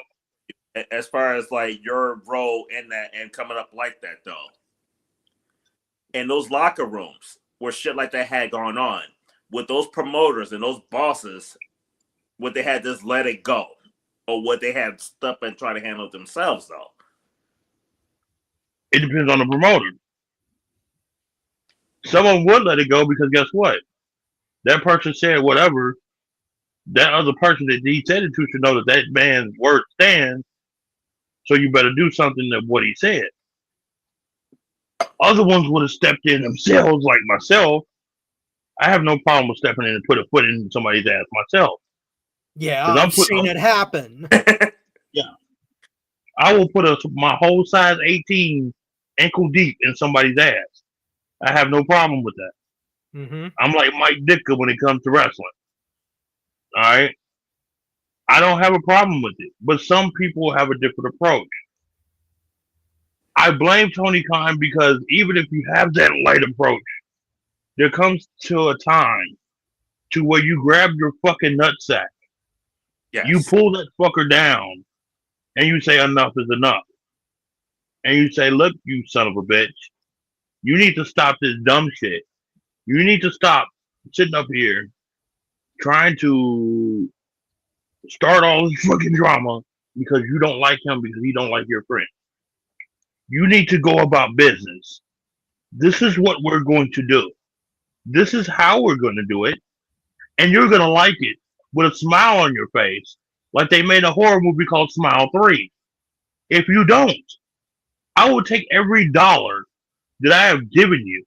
as far as like your role in that and coming up like that though, in those locker rooms where shit like that had gone on, with those promoters and those bosses, would they had just let it go? Or would they have step and try to handle it themselves though? it depends on the promoter. Some of them would let it go because guess what? That person said whatever. That other person that he said it to should know that that man's word stands. So you better do something to what he said. Other ones would have stepped in themselves, like myself. I have no problem with stepping in and put a foot in somebody's ass myself. Yeah, I've seen it happen. Yeah. I will put my whole size 18 ankle deep in somebody's ass. I have no problem with that. Mm-hmm. I'm like Mike Ditka when it comes to wrestling. All right? I don't have a problem with it, but some people have a different approach. I blame Tony Khan because even if you have that light approach, there comes to a time to where you grab your fucking nutsack, Yes. you pull that fucker down, and you say enough is enough. And you say, look, you son of a bitch, you need to stop this dumb shit. You need to stop sitting up here trying to start all this fucking drama because you don't like him because he don't like your friend. You need to go about business. This is what we're going to do. This is how we're going to do it. And you're going to like it with a smile on your face, like they made a horror movie called Smile 3. If you don't, I will take every dollar that I have given you.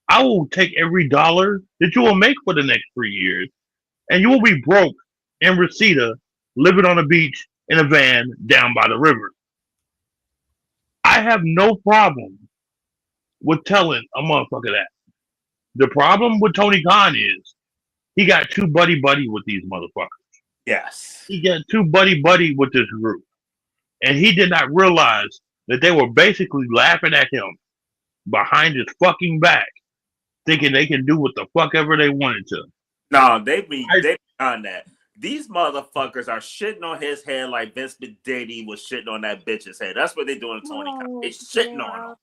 I will take every dollar that you will make for the next 3 years, and you will be broke in Reseda, living on a beach in a van down by the river. I have no problem with telling a motherfucker that. The problem with Tony Khan is he got too buddy with these motherfuckers. Yes. He got too buddy with this group. And he did not realize that they were basically laughing at him behind his fucking back, thinking they can do what the fuck ever they wanted to. No, they beyond that. These motherfuckers are shitting on his head like Vince McDaddy was shitting on that bitch's head. That's what they doing to Tony Khan. They shitting on him.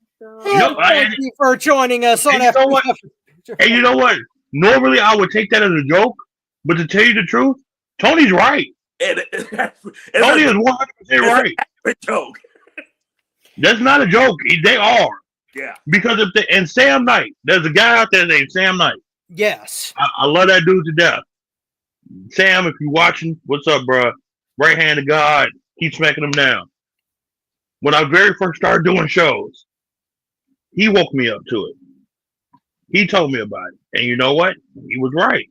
Thank you for joining us on FTW. And you know what? Normally I would take that as a joke, but to tell you the truth, Tony's right. Tony is 100% right. A joke. That's not a joke. They are. Yeah. Because and Sam Knight, there's a guy out there named Sam Knight. Yes. I love that dude to death. Sam, if you're watching, what's up, bro? Right hand of God, keep smacking him down. When I very first started doing shows, he woke me up to it. He told me about it. And you know what? He was right.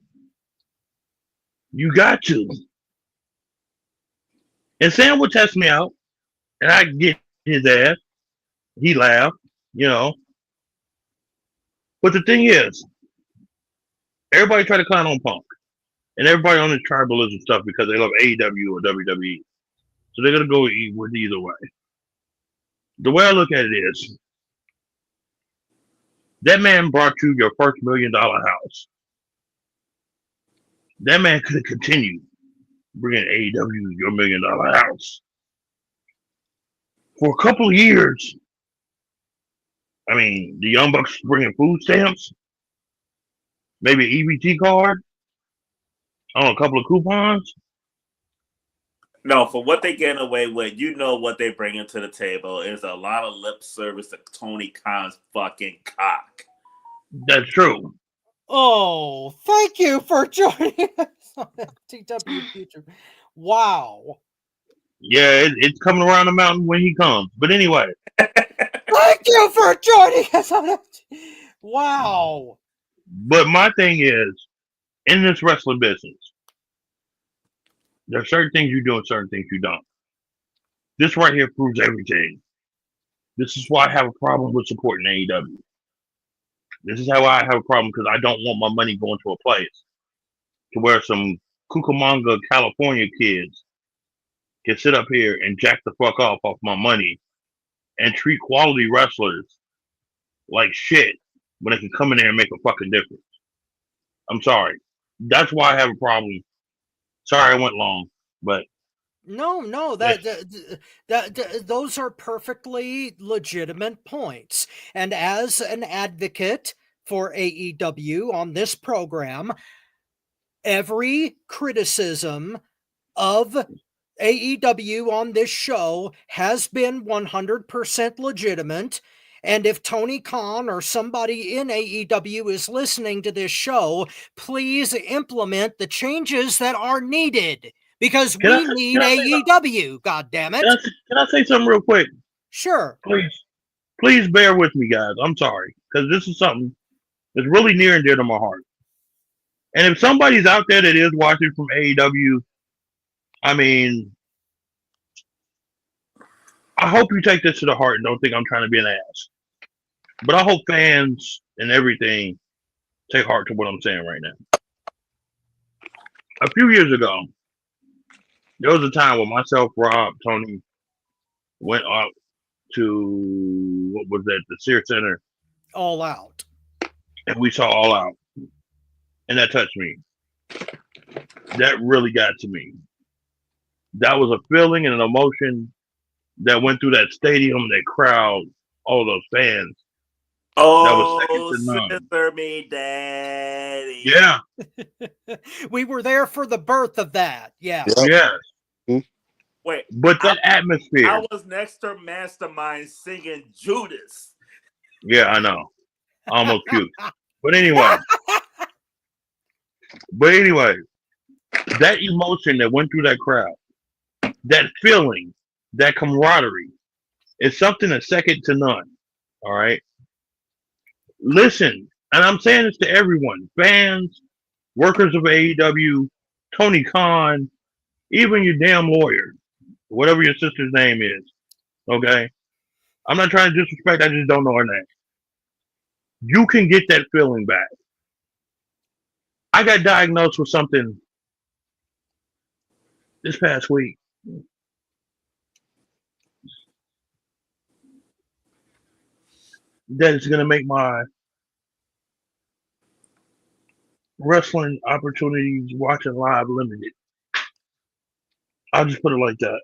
You got to. And Sam would test me out, and I'd get his ass. He laughed, you know. But the thing is, everybody try to clown on Punk. And everybody on this tribalism stuff because they love AEW or WWE. So they're going to go with either way. The way I look at it is, that man brought you your first $1 million house. That man could have continued bringing AEW your $1 million house. For a couple of years, I mean, the Young Bucks bringing food stamps, maybe an EBT card, a couple of coupons. No, for what they getting away with, you know what they bringing to the table is a lot of lip service to Tony Khan's fucking cock. That's true. Oh, thank you for joining us on FTW Future. Wow. Yeah, it's coming around the mountain when he comes. But anyway. Thank you for joining us on FTW. Wow. But my thing is, in this wrestling business, there are certain things you do and certain things you don't. This right here proves everything. This is why I have a problem with supporting AEW. This is how I have a problem because I don't want my money going to a place to where some Cucamonga, California kids can sit up here and jack the fuck off my money and treat quality wrestlers like shit when they can come in there and make a fucking difference. I'm sorry. That's why I have a problem. Sorry I went long, but no, those are perfectly legitimate points. And as an advocate for AEW on this program, every criticism of AEW on this show has been 100% legitimate. And if Tony Khan or somebody in AEW is listening to this show, please implement the changes that are needed because we need AEW. God damn it! Can I say something real quick? Sure. Please bear with me, guys. I'm sorry because this is something that's really near and dear to my heart. And if somebody's out there that is watching from AEW, I mean, I hope you take this to the heart and don't think I'm trying to be an ass. But I hope fans and everything take heart to what I'm saying right now. A few years ago, there was a time when myself, Rob, Tony went up to, what was that, the Sears Center. All Out. And we saw All Out. And that touched me. That really got to me. That was a feeling and an emotion that went through that stadium, that crowd, all those fans. Oh, Sister Me Daddy. Yeah. We were there for the birth of that. Yeah. Yes. Wait. But that atmosphere. I was next to Mastermind singing Judas. Yeah, I know. I almost puked. But anyway. That emotion that went through that crowd, that feeling, that camaraderie, is something that's second to none. All right. Listen, and I'm saying this to everyone, fans, workers of AEW, Tony Khan, even your damn lawyer, whatever your sister's name is. Okay. I'm not trying to disrespect, I just don't know her name. You can get that feeling back. I got diagnosed with something this past week. That is going to make my wrestling opportunities watching live limited. I'll just put it like that.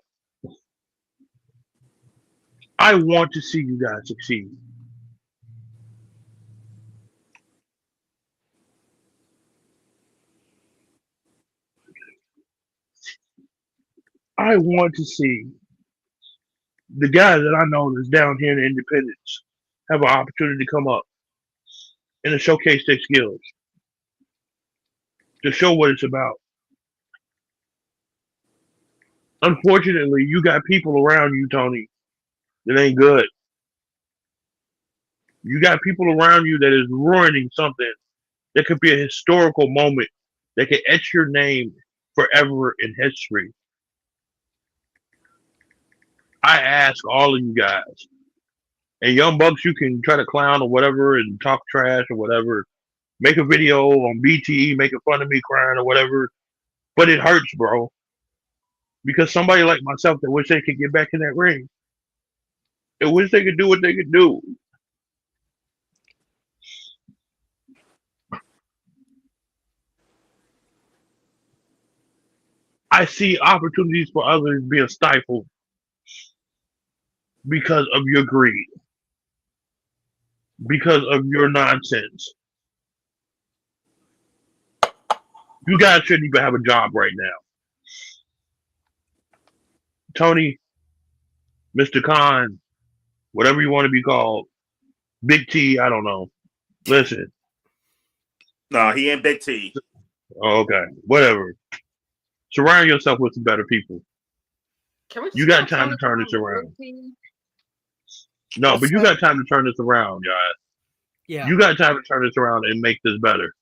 I want to see you guys succeed. I want to see the guys that I know that's down here in the independents have an opportunity to come up and to showcase their skills, to show what it's about. Unfortunately, you got people around you, Tony, that ain't good. You got people around you that is ruining something that could be a historical moment that can etch your name forever in history. I ask all of you guys, and Young Bucks, you can try to clown or whatever and talk trash or whatever. Make a video on BTE making fun of me crying or whatever. But it hurts, bro. Because somebody like myself that wish they could get back in that ring. They wish they could do what they could do. I see opportunities for others being stifled because of your greed, because of your nonsense. You guys shouldn't even have a job right now. Tony, Mr. Khan, whatever you want to be called, Big T, I don't know. Listen. No, he ain't Big T. Oh, okay, whatever. Surround yourself with some better people. You got time to turn this around. No, but you got time to turn this around, guys. Yeah. You got time to turn this around and make this better.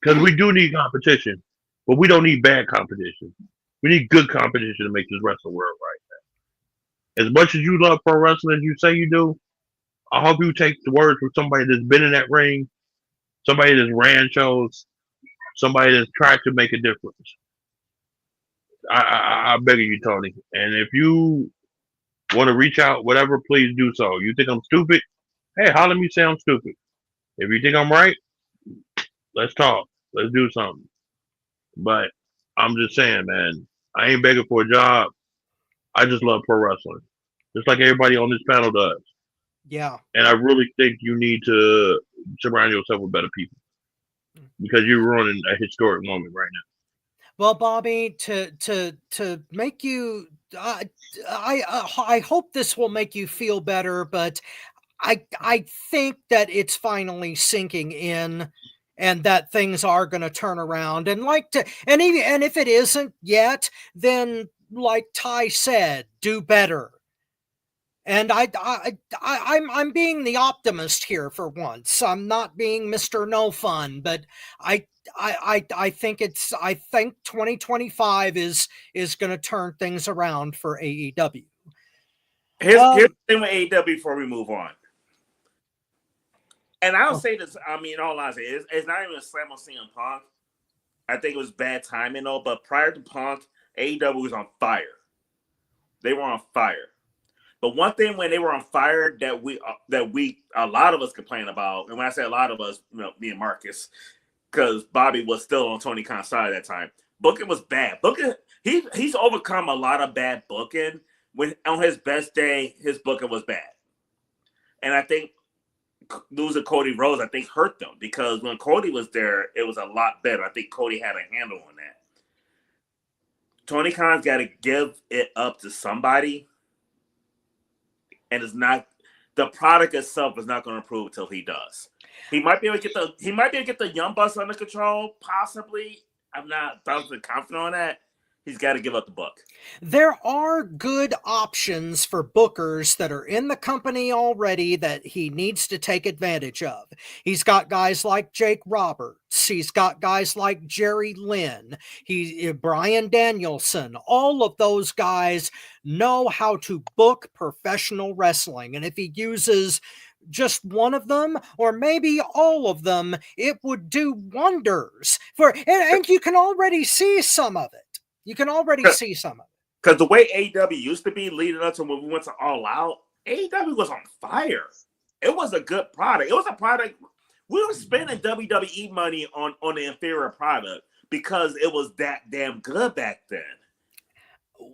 Because we do need competition, but we don't need bad competition. We need good competition to make this wrestling world right now. As much as you love pro wrestling as you say you do, I hope you take the words from somebody that's been in that ring, somebody that's ran shows, somebody that's tried to make a difference. I beg you, Tony. And if you want to reach out, whatever, please do so. You think I'm stupid? Hey, holler at me, say I'm stupid. If you think I'm right, let's talk. Let's do something. But I'm just saying, man, I ain't begging for a job. I just love pro wrestling. Just like everybody on this panel does. Yeah. And I really think you need to surround yourself with better people. Because you're ruining a historic moment right now. Well, Bobby, to make you, I hope this will make you feel better, but I think that it's finally sinking in, and that things are going to turn around. And and if it isn't yet, then like Ty said, do better. And I'm being the optimist here for once. I'm not being Mr. No Fun, but I think 2025 is going to turn things around for AEW. Here's the thing with AEW before we move on. And I'll say this, I mean, in all honesty, it's not even a slam on CM Punk. I think it was bad timing, though. But prior to Punk, AEW was on fire. They were on fire. But one thing when they were on fire that we a lot of us complain about, and when I say a lot of us, me and Marcus, because Bobby was still on Tony Khan's side at that time. Booking was bad. Booking, he's overcome a lot of bad booking. When on his best day, his booking was bad. And I think losing Cody Rhodes, I think, hurt them, because when Cody was there, it was a lot better. I think Cody had a handle on that. Tony Khan's got to give it up to somebody. And it's not, the product itself is not going to improve until he does. He might be able to get the Young Bucks under control, possibly. I'm not 1,000% confident on that. He's got to give up the book. There are good options for bookers that are in the company already that he needs to take advantage of. He's got guys like Jake Roberts. He's got guys like Jerry Lynn. Brian Danielson. All of those guys know how to book professional wrestling. And if he uses just one of them or maybe all of them, it would do wonders for, and you can already see some of it. You can already see some of it. Because the way AEW used to be leading up to when we went to All Out, AEW was on fire. It was a good product. It was a product. We were spending WWE money on the inferior product because it was that damn good back then.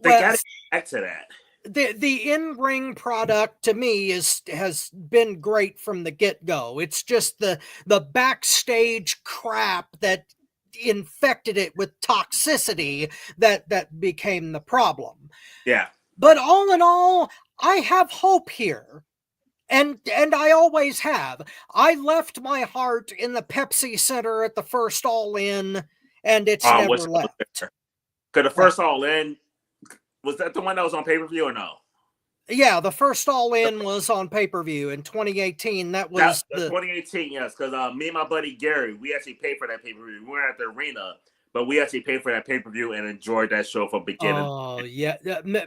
They got to get back to that. The in-ring product to me has been great from the get-go. It's just the backstage crap that infected it with toxicity that became the problem. Yeah. But all in all, I have hope here. And I always have. I left my heart in the Pepsi Center at the first All In, and it's never left. Because the first All In, was that the one that was on pay-per-view or no? Yeah, the first All In was on pay-per-view in 2018. That was the 2018, yes. Because me and my buddy Gary, we actually paid for that pay-per-view. We were at the arena, but we actually paid for that pay-per-view and enjoyed that show from beginning. Oh yeah,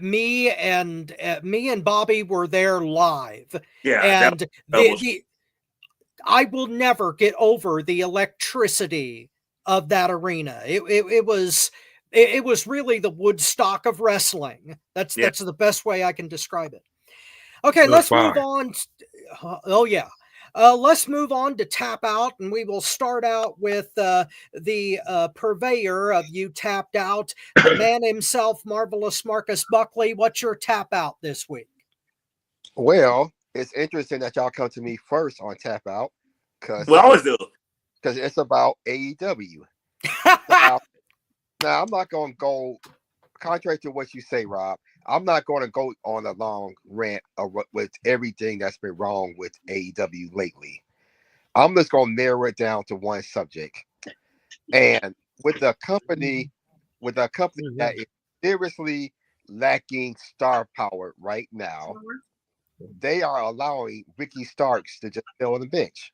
me and Bobby were there live. Yeah, and I will never get over the electricity of that arena. It was really the Woodstock of wrestling. That's the best way I can describe it. Okay, let's move on. Let's move on to Tap Out, and we will start out with the purveyor of You Tapped Out, the man himself, Marvelous Marcus Buckley. What's your Tap Out this week? Well, it's interesting that y'all come to me first on Tap Out, because we always do. Because it's about AEW. Now, I'm not going to go, contrary to what you say, Rob, I'm not going to go on a long rant with everything that's been wrong with AEW lately. I'm just going to narrow it down to one subject. And with a company that is seriously lacking star power right now, they are allowing Ricky Starks to just sit on the bench.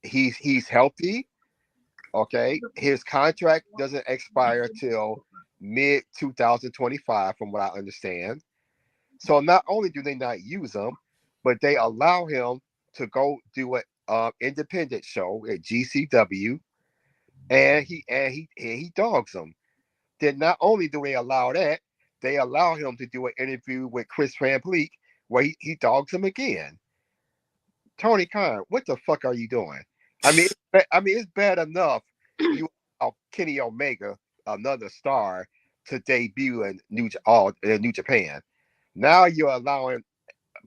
He's healthy. Okay, his contract doesn't expire till mid 2025, from what I understand. So not only do they not use him, but they allow him to go do an independent show at GCW, and he dogs them. Then not only do they allow that, they allow him to do an interview with Chris Van Vliet where he dogs him again. Tony Khan, what the fuck are you doing? I mean, it's bad enough you Kenny Omega, another star, to debut in New Japan. Now you're allowing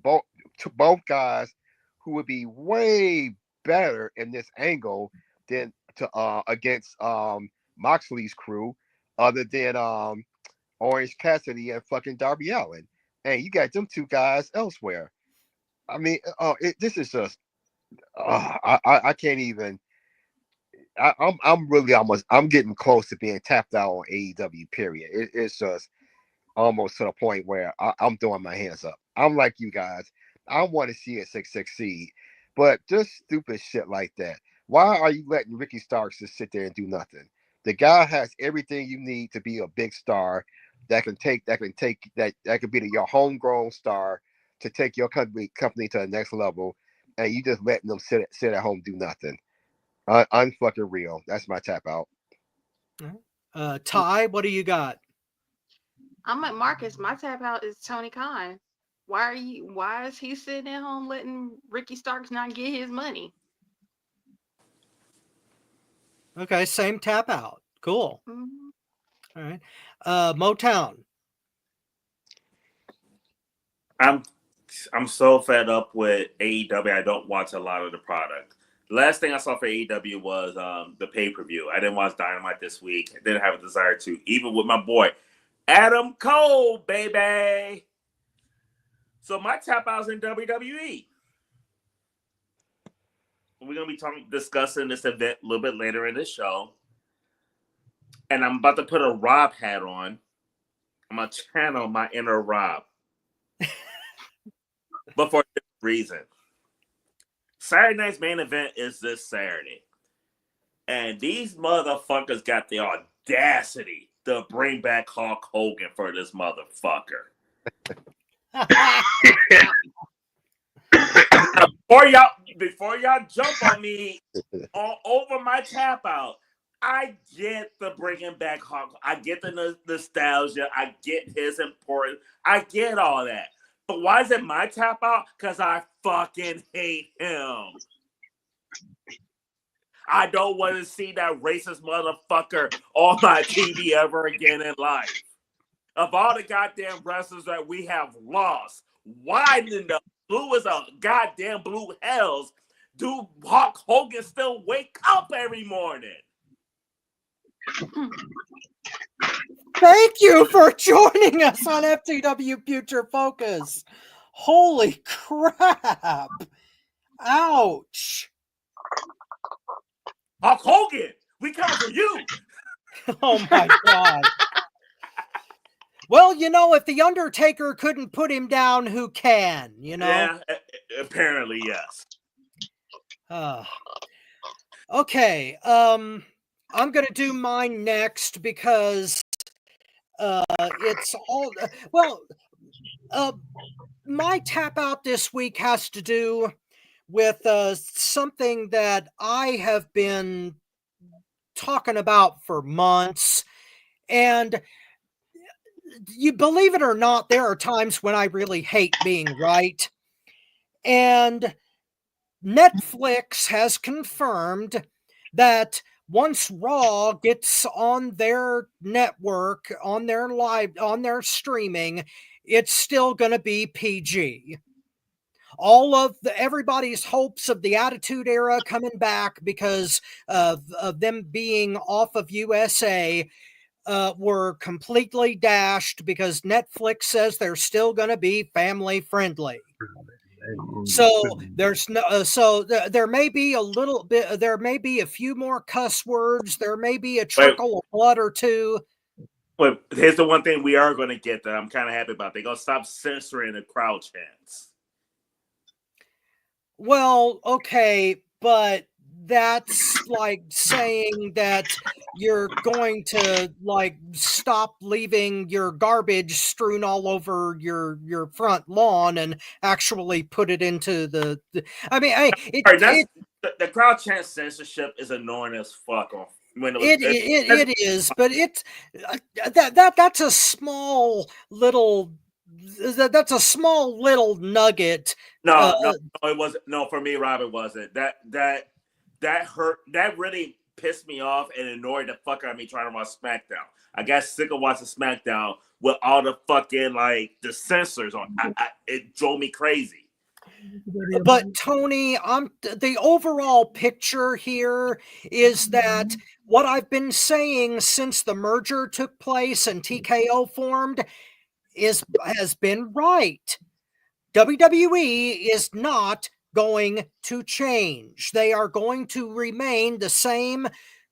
both guys who would be way better in this angle than against Moxley's crew, other than Orange Cassidy and fucking Darby Allin, and you got them two guys elsewhere. I mean, this is just. I can't even. I'm getting close to being tapped out on AEW. Period. It's just almost to the point where I'm throwing my hands up. I'm like you guys. I want to see it succeed, but just stupid shit like that. Why are you letting Ricky Starks just sit there and do nothing? The guy has everything you need to be a big star. That can be your homegrown star to take your company to the next level. And you just letting them sit at home, do nothing. Unfucking real. That's my tap out. Ty, what do you got? I'm at Marcus. My tap out is Tony Khan. Why is he sitting at home letting Ricky Starks not get his money? Okay, same tap out. Cool. Mm-hmm. All right. Motown. I'm so fed up with AEW. I don't watch a lot of the product. The last thing I saw for AEW was the pay-per-view. I didn't watch Dynamite this week. I didn't have a desire to, even with my boy Adam Cole, baby. So my tap out's in WWE. We're gonna be discussing this event a little bit later in this show, and I'm about to put a Rob hat on. I'm gonna channel my inner Rob. But for a different reason. Saturday night's main event is this Saturday. And these motherfuckers got the audacity to bring back Hulk Hogan for this motherfucker. Before y'all jump on me over my tap out, I get the bringing back Hawk. I get the nostalgia. I get his importance. I get all that. But why is it my tap out? Because I fucking hate him. I don't want to see that racist motherfucker on my TV ever again in life. Of all the goddamn wrestlers that we have lost, why in the blue is a goddamn blue hells do Hulk Hogan still wake up every morning? Thank you for joining us on FTW Future Focus. Holy crap. Ouch. Hulk Hogan, we come for you. Oh my God. Well, you know, if The Undertaker couldn't put him down, who can, you know? Yeah, apparently, yes. Okay, I'm going to do mine next because it's all... my tap out this week has to do with something that I have been talking about for months. And you believe it or not, there are times when I really hate being right. And Netflix has confirmed that once Raw gets on their network, on their live, on their streaming, it's still going to be PG. All of everybody's hopes of the Attitude Era coming back because of them being off of USA were completely dashed because Netflix says they're still going to be family friendly. So there's no, there may be a little bit, there may be a few more cuss words, there may be a trickle of blood or two. But here's the one thing we are going to get that I'm kind of happy about. They're going to stop censoring the crowd chants. Well, okay, but that's like saying that you're going to like stop leaving your garbage strewn all over your front lawn and actually put it into the I mean, the crowd chant censorship is annoying as fuck. It is, but it's that's a small little. That's a small little nugget. No, it wasn't. No, for me, Rob, it wasn't. That hurt. That really pissed me off and annoyed the fuck out of me trying to watch SmackDown. I got sick of watching SmackDown with all the fucking like the censors on. It drove me crazy. But Tony, the overall picture here is that what I've been saying since the merger took place and TKO formed has been right. WWE is not going to change. They are going to remain the same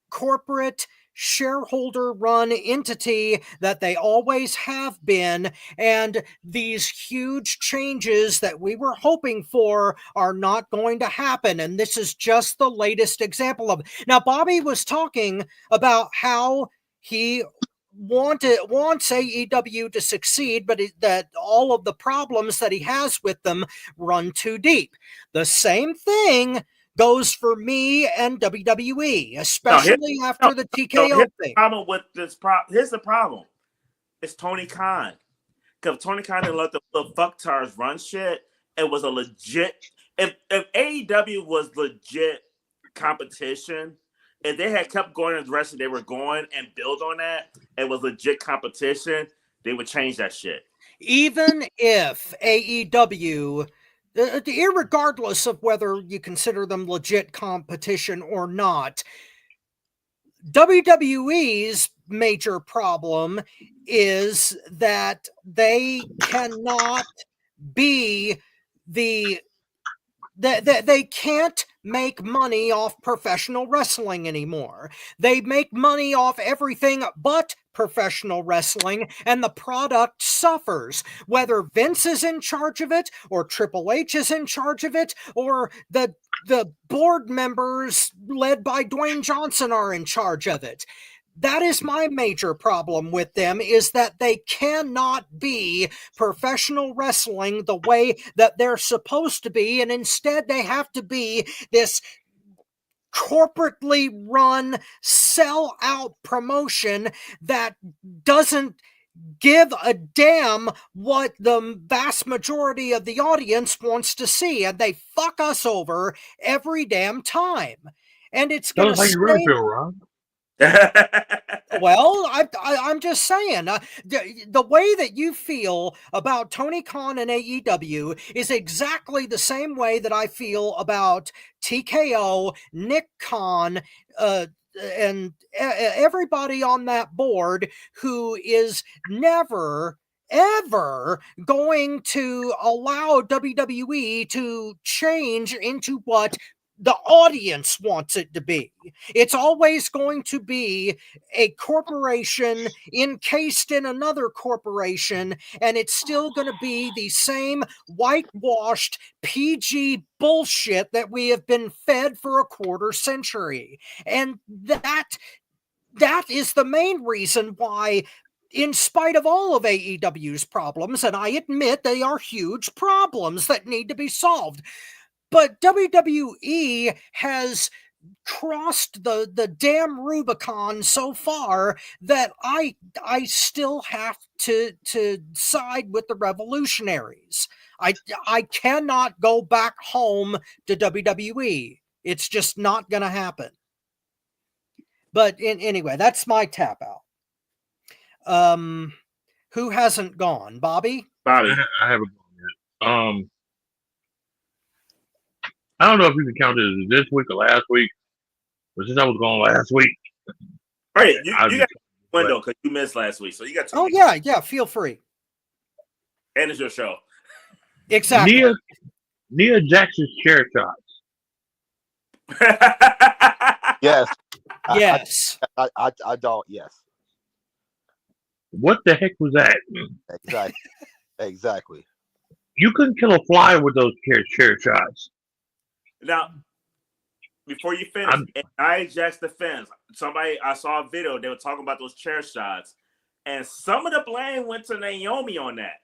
corporate shareholder run entity that they always have been, and these huge changes that we were hoping for are not going to happen, and this is just the latest example of it. Now Bobby was talking about how he wants AEW to succeed, but that all of the problems that he has with them run too deep. The same thing goes for me and WWE, especially after the TKO thing. Here's the problem. It's Tony Khan. Because Tony Khan didn't let the fucktards run shit. It was a legit... If AEW was legit competition, if they had kept going in the direction they were going and build on that, it was legit competition, they would change that shit. Even if AEW... irregardless of whether you consider them legit competition or not, WWE's major problem is that they cannot be they can't make money off professional wrestling anymore. They make money off everything but professional wrestling, and the product suffers. Whether Vince is in charge of it, or Triple H is in charge of it, or the board members led by Dwayne Johnson are in charge of it. That is my major problem with them, is that they cannot be professional wrestling the way that they're supposed to be, and instead they have to be this corporately run sell-out promotion that doesn't give a damn what the vast majority of the audience wants to see, and they fuck us over every damn time. And it's Tell going us to how you really stay. feel, Ron. Well, I'm just saying, the way that you feel about Tony Khan and AEW is exactly the same way that I feel about TKO, Nick Khan, and everybody on that board who is never ever going to allow WWE to change into what the audience wants it to be. It's always going to be a corporation encased in another corporation, and it's still going to be the same whitewashed PG bullshit that we have been fed for a quarter century. And that is the main reason why, in spite of all of AEW's problems, and I admit they are huge problems that need to be solved, but WWE has crossed the damn Rubicon so far that I still have to side with the revolutionaries. I cannot go back home to WWE. It's just not going to happen. But anyway, that's my tap out. Who hasn't gone? Bobby? Bobby. I haven't gone yet. I don't know if you can count it as this week or last week, but since I was gone last week. All right, you got a window because you missed last week, so you got 2 weeks. Yeah, feel free. And it's your show. Exactly. Nia Jackson's chair shots. Yes. Yes. I don't. Yes. What the heck was that? Exactly. You couldn't kill a fly with those chair shots. Now, before you finish, in Nia Jax's defense, I saw a video, they were talking about those chair shots, and some of the blame went to Naomi on that.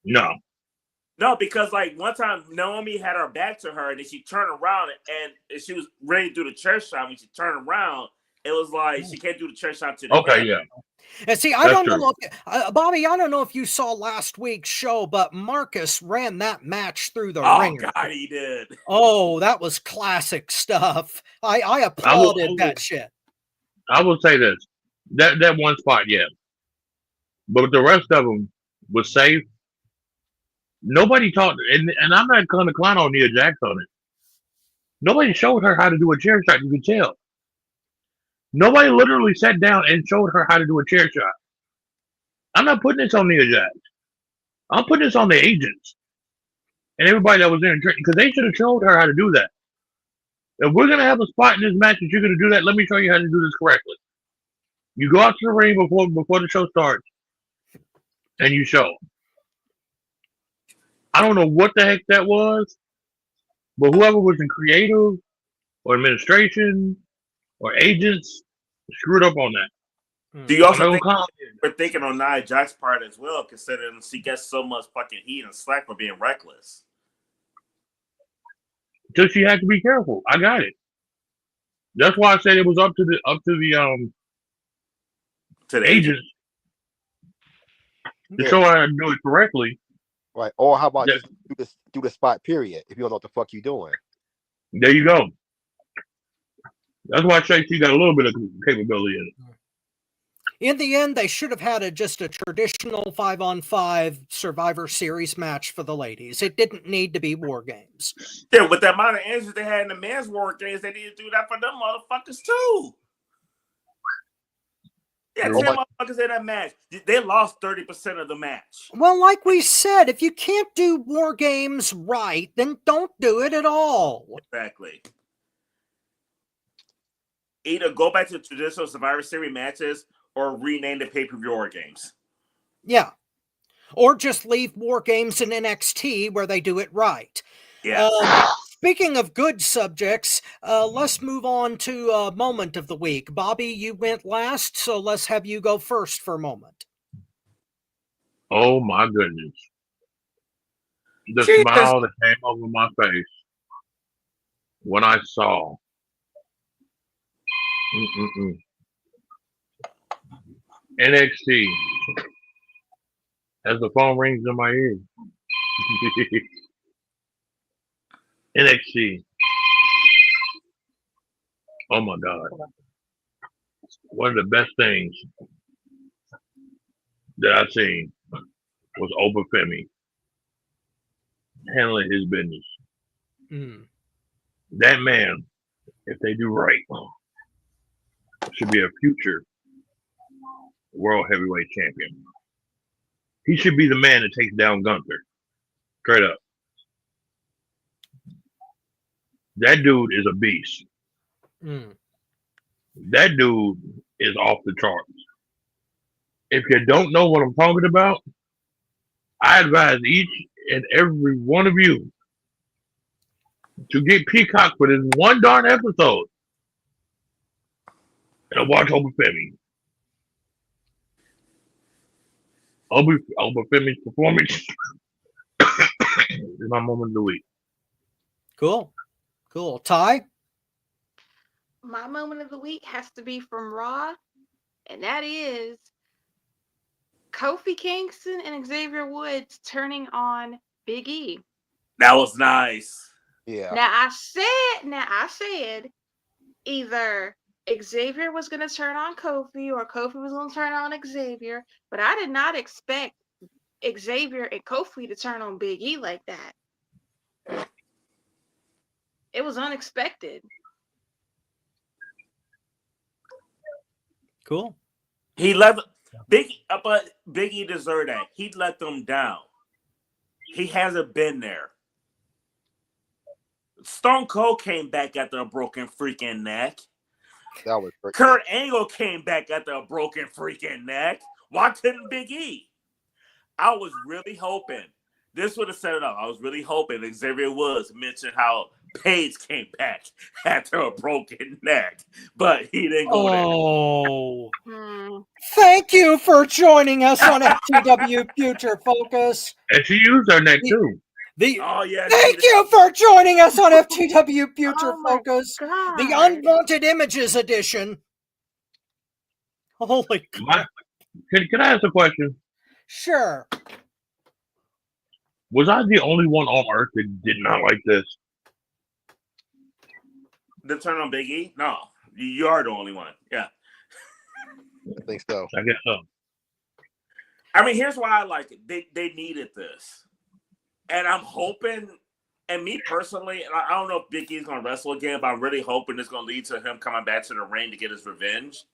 No, because like one time Naomi had her back to her, and then she turned around and she was ready to do the chair shot. When she turned around, it was like she can't do the chair shot to the Okay, head. yeah. And see, I don't know, Bobby, I don't know if you saw last week's show, but Marcus ran that match through the ringer. Oh, God, he did. Oh, that was classic stuff. I applauded that shit. I will say this. That one spot, yeah. But the rest of them was safe. Nobody talked, and I'm not going to clown on Nia Jax on it. Nobody showed her how to do a chair shot, you can tell. Nobody literally sat down and showed her how to do a chair shot. I'm not putting this on Nia Jax. I'm putting this on the agents and everybody that was there because they should have showed her how to do that. If we're going to have a spot in this match that you're going to do that, let me show you how to do this correctly. You go out to the ring before the show starts and you show. I don't know what the heck that was, but whoever was in creative or administration or agents screwed up on that. Do you also think we're thinking on Nia Jax's part as well, considering she gets so much fucking heat and slack for being reckless? So she had to be careful. I got it. That's why I said it was up to the agents to show her how to do it correctly. Right. Or how about just do the spot period if you don't know what the fuck you doing? There you go. That's why I say she got a little bit of capability in it. In the end, they should have had just a traditional 5-on-5 Survivor Series match for the ladies. It didn't need to be War Games. Yeah, with the amount of answers they had in the men's War Games, they need to do that for them motherfuckers too. Yeah, 10 motherfuckers in that match. They lost 30% of the match. Well, like we said, if you can't do War Games right, then don't do it at all. Exactly. Either go back to traditional Survivor Series matches or rename the pay-per-view War Games. Yeah. Or just leave War Games in NXT where they do it right. Yeah. Speaking of good subjects, let's move on to moment of the week. Bobby, you went last, so let's have you go first for a moment. Oh my goodness. The Jesus. smile that came over my face when I saw NXT as the phone rings in my ear. NXT. Oh my God. One of the best things that I've seen was Oba Femi handling his business. That man, if they do right, should be a future world heavyweight champion. He should be the man that takes down Gunther. Straight up. That dude is a beast. That dude is off the charts. If you don't know what I'm talking about, I advise each and every one of you to get Peacock for this one darn episode and watch Oba Femi. Oba Femi's performance is my moment of the week. Cool. Ty? My moment of the week has to be from Raw, and that is Kofi Kingston and Xavier Woods turning on Big E. That was nice. Yeah. Now I said either Xavier was going to turn on Kofi or Kofi was going to turn on Xavier, but I did not expect Xavier and Kofi to turn on Big E like that. It was unexpected. Cool. He let Big E deserved that. He let them down. He hasn't been there. Stone Cold came back after a broken freaking neck. That was great. Kurt Angle came back after a broken freaking neck. Why couldn't Big E? I was really hoping this would have set it up. I was really hoping Xavier Woods mentioned how Paige came back after a broken neck, but he didn't go there. Thank you for joining us on FTW Future Focus. And she used her neck too. Thank you for joining us on FTW Future Focus, God. the Unwanted Images edition. Holy crap. Can I ask a question? Sure. Was I the only one on Earth that did not like this? The turn on Big E? No, you are the only one. Yeah, I think so. I guess so. I mean, here's why I like it. They needed this, and I'm hoping. And me personally, I don't know if Big E's gonna wrestle again, but I'm really hoping it's gonna lead to him coming back to the ring to get his revenge.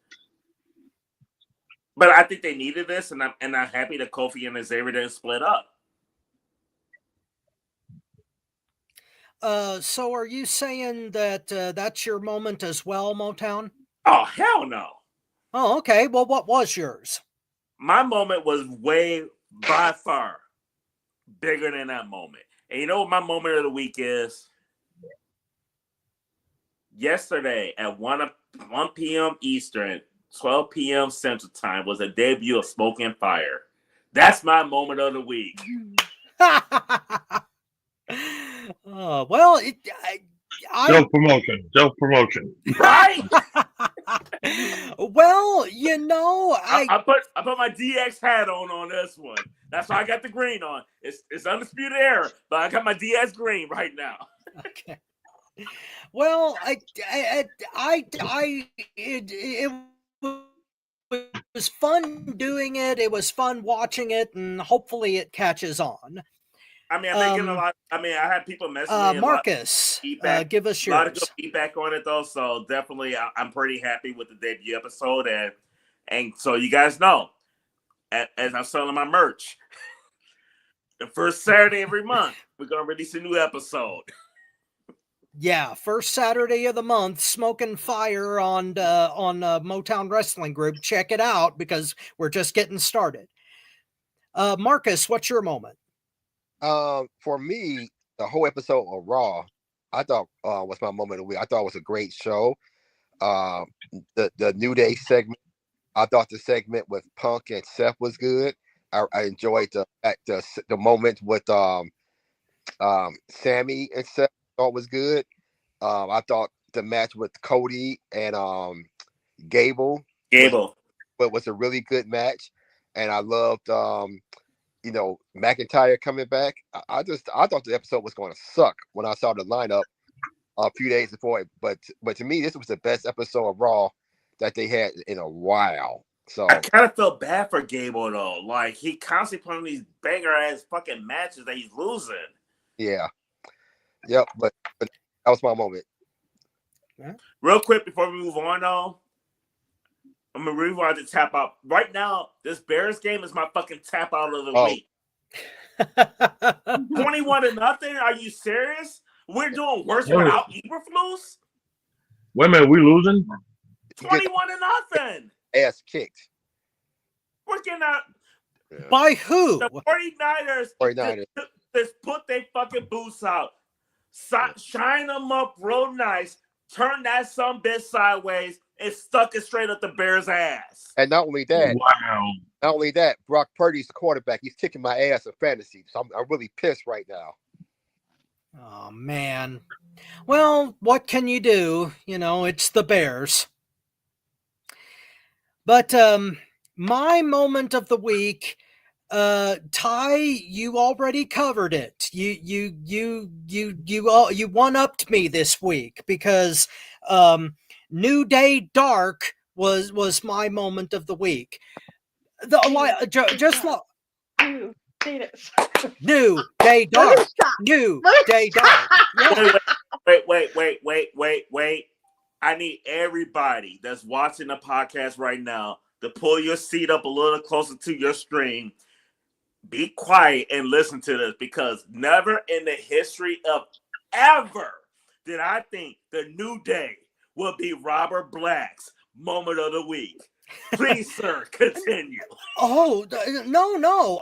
But I think they needed this, and I'm happy that Kofi and Xavier didn't split up. So are you saying that that's your moment as well, Motown? Oh, hell no. Oh, okay. Well, what was yours? My moment was way, by far, bigger than that moment. And you know what my moment of the week is? Yesterday at 1 p.m. Eastern, 12 p.m. Central Time was a debut of Smoke and Fire. That's my moment of the week. Well, self-promotion. Right? Well, you know, I put my DX hat on this one. That's why I got the green on. It's Undisputed Era, but I got my DX green right now. Okay. Well, it was fun doing it. It was fun watching it, and hopefully it catches on. I mean, I'm making a lot. I mean, I had people message me. Marcus, give us yours. A lot of good feedback on it, though. So definitely, I'm pretty happy with the debut episode, and so you guys know, as I'm selling my merch, the first Saturday every month, we're gonna release a new episode. Yeah, first Saturday of the month, Smoke and Fire on Motown Wrestling Group. Check it out because we're just getting started. Marcus, what's your moment? For me, the whole episode of Raw was my moment of the week. I thought it was a great show. The New Day segment. I thought the segment with Punk and Seth was good. I enjoyed the moment with Sammy and Seth. I thought was good. I thought the match with Cody and Gable was a really good match, and I loved McIntyre coming back. I thought the episode was going to suck when I saw the lineup a few days before, but to me this was the best episode of Raw that they had in a while. So I kind of felt bad for Gable though. Like he constantly putting these banger ass fucking matches that he's losing. Yeah. Yep. But that was my moment. Real quick before we move on though, I'm gonna rewind to tap out. Right now, this Bears game is my fucking tap out of the week. 21-0. Are you serious? We're doing worse without Eberflus? Wait a minute, we losing? 21-0. Ass kicked. We're getting out. By who? The 49ers just put their fucking boots out. Shine them up real nice. Turn that sumbitch sideways and stuck it straight up the Bears' ass. And not only that, Brock Purdy's the quarterback. He's kicking my ass in fantasy. So I'm really pissed right now. Oh, man. Well, what can you do? It's the Bears. But my moment of the week, Ty, you already covered it. You one-upped me this week because New Day Dark was my moment of the week. New Day Dark. New Day Dark. Wait. I need everybody that's watching the podcast right now to pull your seat up a little closer to your stream. Be quiet and listen to this because never in the history of ever did I think the New Day will be Robert Black's moment of the week. Please, sir, continue. Oh, no.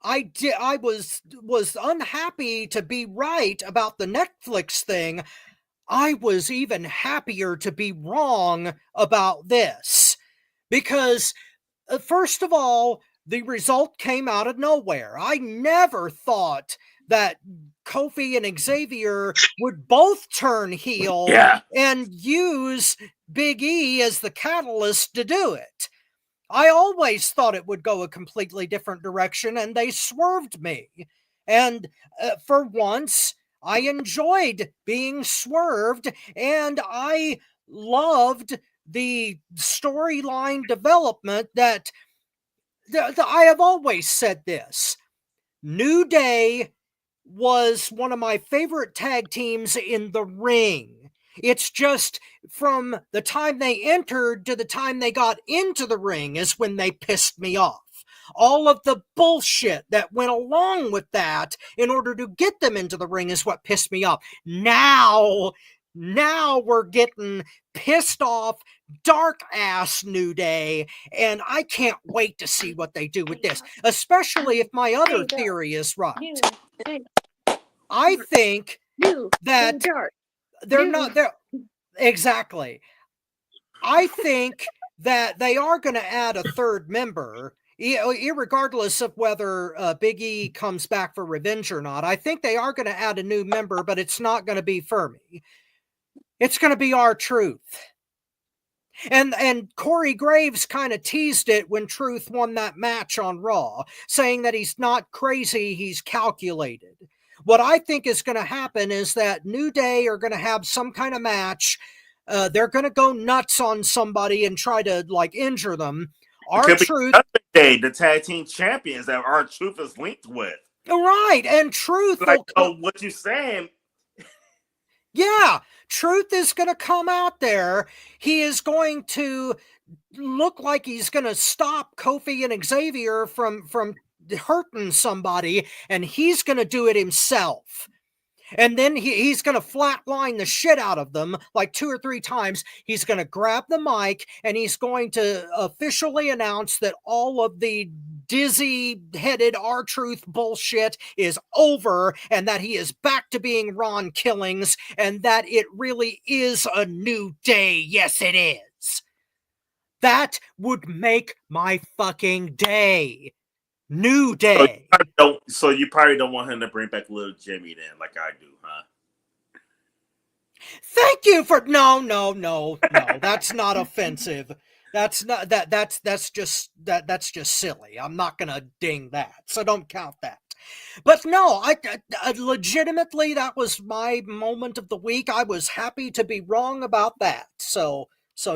I was unhappy to be right about the Netflix thing. I was even happier to be wrong about this because first of all, the result came out of nowhere. I never thought that Kofi and Xavier would both turn heel and use Big E as the catalyst to do it. I always thought it would go a completely different direction, and they swerved me. And for once, I enjoyed being swerved, and I loved the storyline development that I have always said this. New Day was one of my favorite tag teams in the ring. It's just from the time they entered to the time they got into the ring is when they pissed me off. All of the bullshit that went along with that in order to get them into the ring is what pissed me off. Now we're getting pissed off, dark ass New Day, and I can't wait to see what they do with this, especially if my other theory is right. I think that they're not there. Exactly. I think that they are going to add a third member, irregardless of whether Big E comes back for revenge or not. I think they are going to add a new member, but it's not going to be Fermi. It's going to be R-Truth. And Corey Graves kind of teased it when Truth won that match on Raw, saying that he's not crazy, he's calculated. What I think is going to happen is that New Day are going to have some kind of match. They're going to go nuts on somebody and try to injure them. R-Truth, the tag team champions that R-Truth is linked with. Right, and Truth. What you saying? Yeah, Truth is going to come out there. He is going to look like he's going to stop Kofi and Xavier from hurting somebody, and he's going to do it himself. And then he's going to flatline the shit out of them like 2 or 3 times. He's going to grab the mic and he's going to officially announce that all of the dizzy-headed R-Truth bullshit is over, and that he is back to being Ron Killings, and that it really is a new day. Yes, it is. That would make my fucking day. New day. So you probably don't want him to bring back little Jimmy then, like I do, huh? Thank you for no. That's not offensive. That's just silly. I'm not gonna ding that, so don't count that. But no, I legitimately, that was my moment of the week. I was happy to be wrong about that. So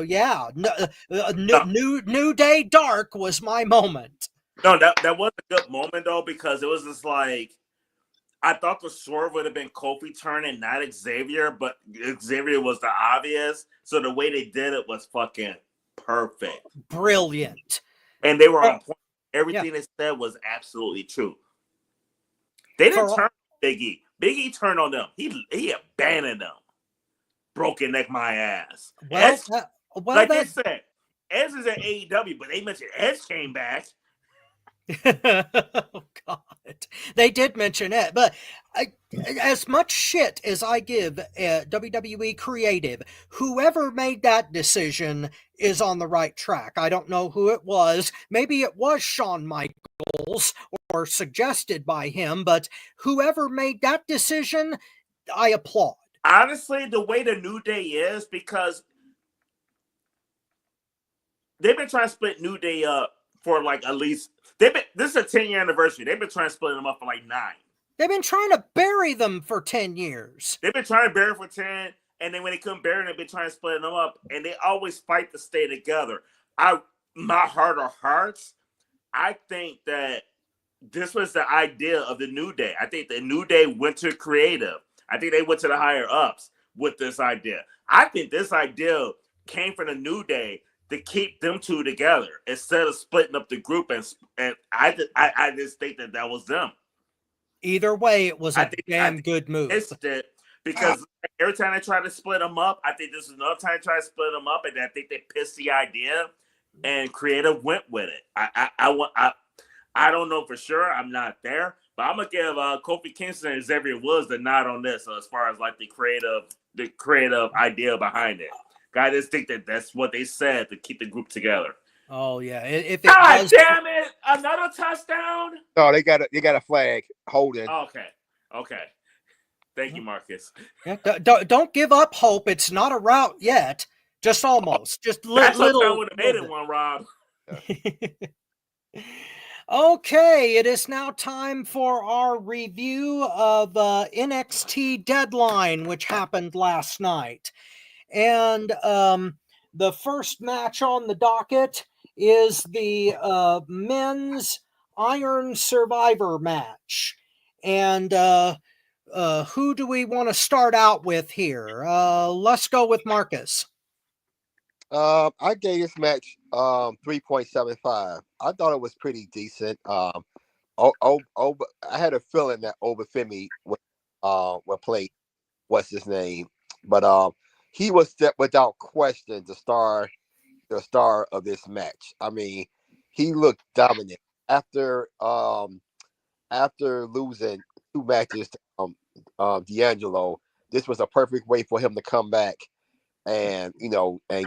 yeah, New Day Dark was my moment. No, that was a good moment though, because it was just like, I thought the swerve would have been Kofi turning, not Xavier, but Xavier was the obvious. So the way they did it was fucking perfect. Brilliant. And they were on point. Everything they said was absolutely true. They didn't turn on Big E. Big E turned on them. He abandoned them. Broken neck my ass. Well, they said, Edge is at AEW, but they mentioned Edge came back. Oh God, they did mention it, but as much shit as I give WWE creative, whoever made that decision is on the right track. I don't know who it was. Maybe it was Shawn Michaels or suggested by him, but whoever made that decision, I applaud. Honestly, the way the New Day is, because they've been trying to split New Day up for like at least this is a 10-year anniversary. They've been trying to split them up for like 9. They've been trying to bury them for 10 years. They've been trying to bury them for 10, and then when they couldn't bury them, they've been trying to split them up, and they always fight to stay together. My heart of hearts, I think that this was the idea of the New Day. I think the New Day went to creative. I think they went to the higher ups with this idea. I think this idea came from the New Day to keep them two together instead of splitting up the group. And I just think that was them. Either way, it was a damn good move. Because every time they try to split them up, I think this is another time they try to split them up, and I think they pissed the idea, and creative went with it. I don't know for sure. I'm not there, but I'm gonna give Kofi Kingston and Xavier Woods the nod on this, as far as like the creative idea behind it. I just think that that's what they said to keep the group together. Oh yeah! God damn it! Another touchdown? No, they got a flag holding. Okay. Thank you, Marcus. Yeah, don't give up hope. It's not a route yet. Just almost. Just little. I would have made it one, Rob. Okay, it is now time for our review of NXT Deadline, which happened last night. And the first match on the docket is the men's Iron Survivor match. And who do we want to start out with here? Let's go with Marcus. I gave this match 3.75. I thought it was pretty decent. I had a feeling that Obafemi would play what's his name, but he was without question the star of this match. I mean, he looked dominant after losing 2 matches to D'Angelo. This was a perfect way for him to come back and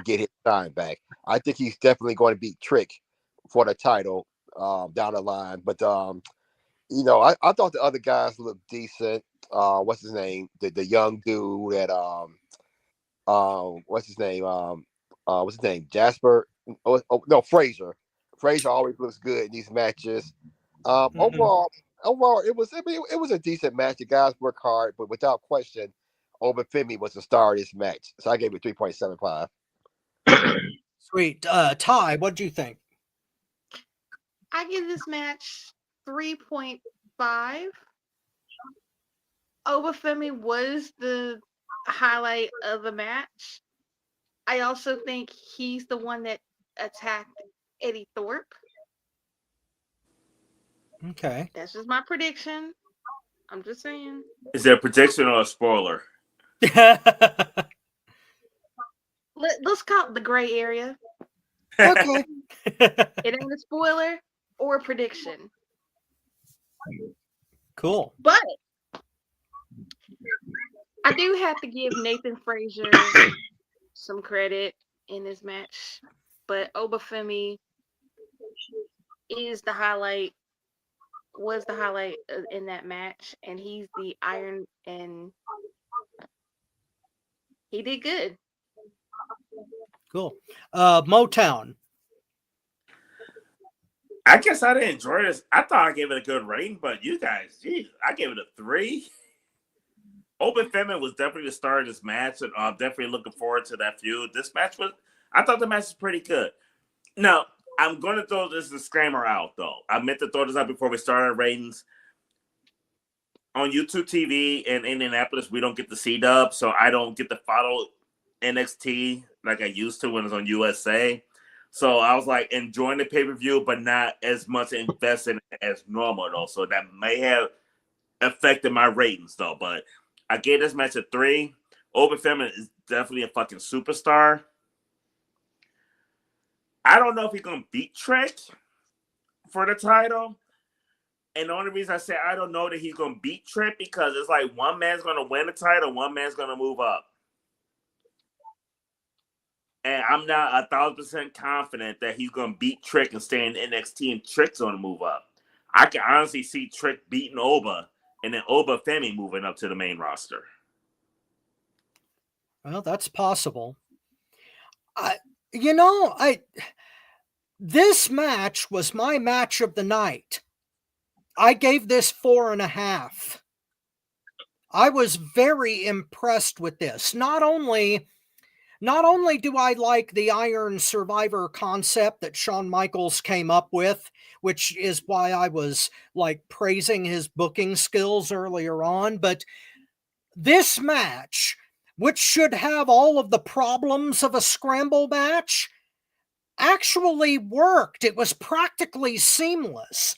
get his shine back. I think he's definitely going to beat Trick for the title down the line. But I thought the other guys looked decent. What's his name? The young dude that what's his name? Jasper? No, Frazier. Frazier always looks good in these matches. Overall, it was a decent match. The guys work hard, but without question, Obafemi was the star of this match. So I gave it 3.75. Sweet. Ty, what do you think? I give this match 3.5. Obafemi was the highlight of the match. I also think he's the one that attacked Eddie Thorpe. Okay. That's just my prediction. I'm just saying. Is it a prediction or a spoiler? Let's call it the gray area. Okay. It ain't a spoiler, or prediction. Cool. But I do have to give Nathan Frazier some credit in this match. But Obafemi is the highlight, was the highlight in that match, and he's the iron, and he did good. Cool. Motown. I guess I didn't enjoy this. I thought I gave it a good rating, but you guys, geez, I gave it a 3. Open Femin was definitely the star of this match, and I'm definitely looking forward to that feud. I thought the match was pretty good. Now, I'm going to throw this disclaimer out, though. I meant to throw this out before we started ratings. On YouTube TV in Indianapolis, we don't get the C-dub, so I don't get to follow NXT like I used to when it was on USA. So I was like enjoying the pay-per-view, but not as much invested as normal, though. So that may have affected my ratings, though. But I gave this match a 3. Open Feminine is definitely a fucking superstar. I don't know if he's going to beat Trick for the title. And the only reason I say I don't know that he's going to beat Trick because it's like one man's going to win the title, one man's going to move up. And I'm not 1,000% confident that he's going to beat Trick and stay in NXT and Trick's going to move up. I can honestly see Trick beating Oba and then Oba Femi moving up to the main roster. Well, that's possible. This match was my match of the night. I gave this 4.5. I was very impressed with this. Not only do I like the Iron Survivor concept that Shawn Michaels came up with, which is why I was like praising his booking skills earlier on, but this match, which should have all of the problems of a scramble match, actually worked. It was practically seamless.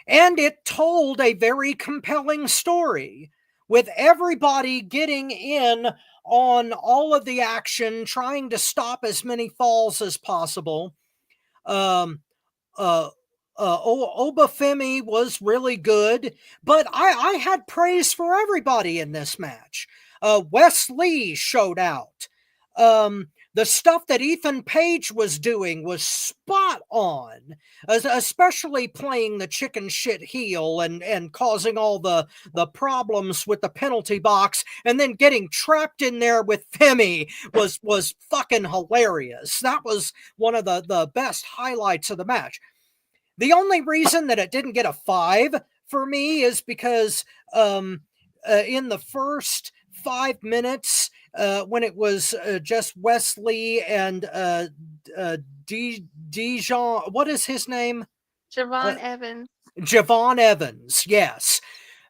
And it told a very compelling story with everybody getting in on all of the action, trying to stop as many falls as possible. Obafemi was really good, but I had praise for everybody in this match. Wes Lee showed out. The stuff that Ethan Page was doing was spot on, especially playing the chicken shit heel and causing all the problems with the penalty box, and then getting trapped in there with Femi was fucking hilarious. That was one of the best highlights of the match. The only reason that it didn't get a 5 for me is because in the first 5 minutes, when it was just Wesley and Dijon, what is his name? Javon Evans. Javon Evans, yes.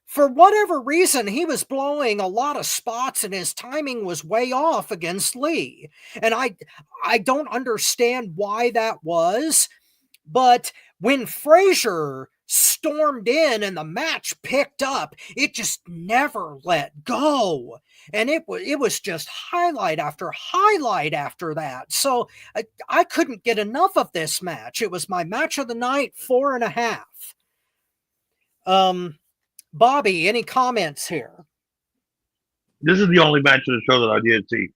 For whatever reason, he was blowing a lot of spots and his timing was way off against Lee. And I don't understand why that was, but when Frazier stormed in and the match picked up, it just never let go. And it was just highlight after highlight after that. So I couldn't get enough of this match. It was my match of the night, 4.5. Bobby, any comments here? This is the only match of the show that I did see.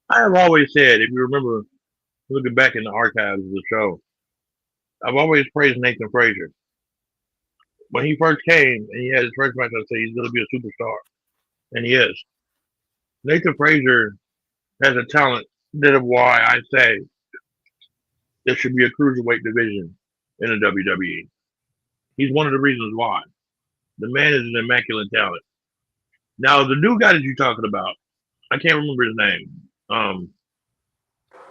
I have always said, if you remember looking back in the archives of the show, I've always praised Nathan Frazier. When he first came and he had his first match, I said he's going to be a superstar. And he is. Nathan Frazier has a talent that is why I say there should be a cruiserweight division in the WWE. He's one of the reasons why. The man is an immaculate talent. Now, the new guy that you're talking about, I can't remember his name.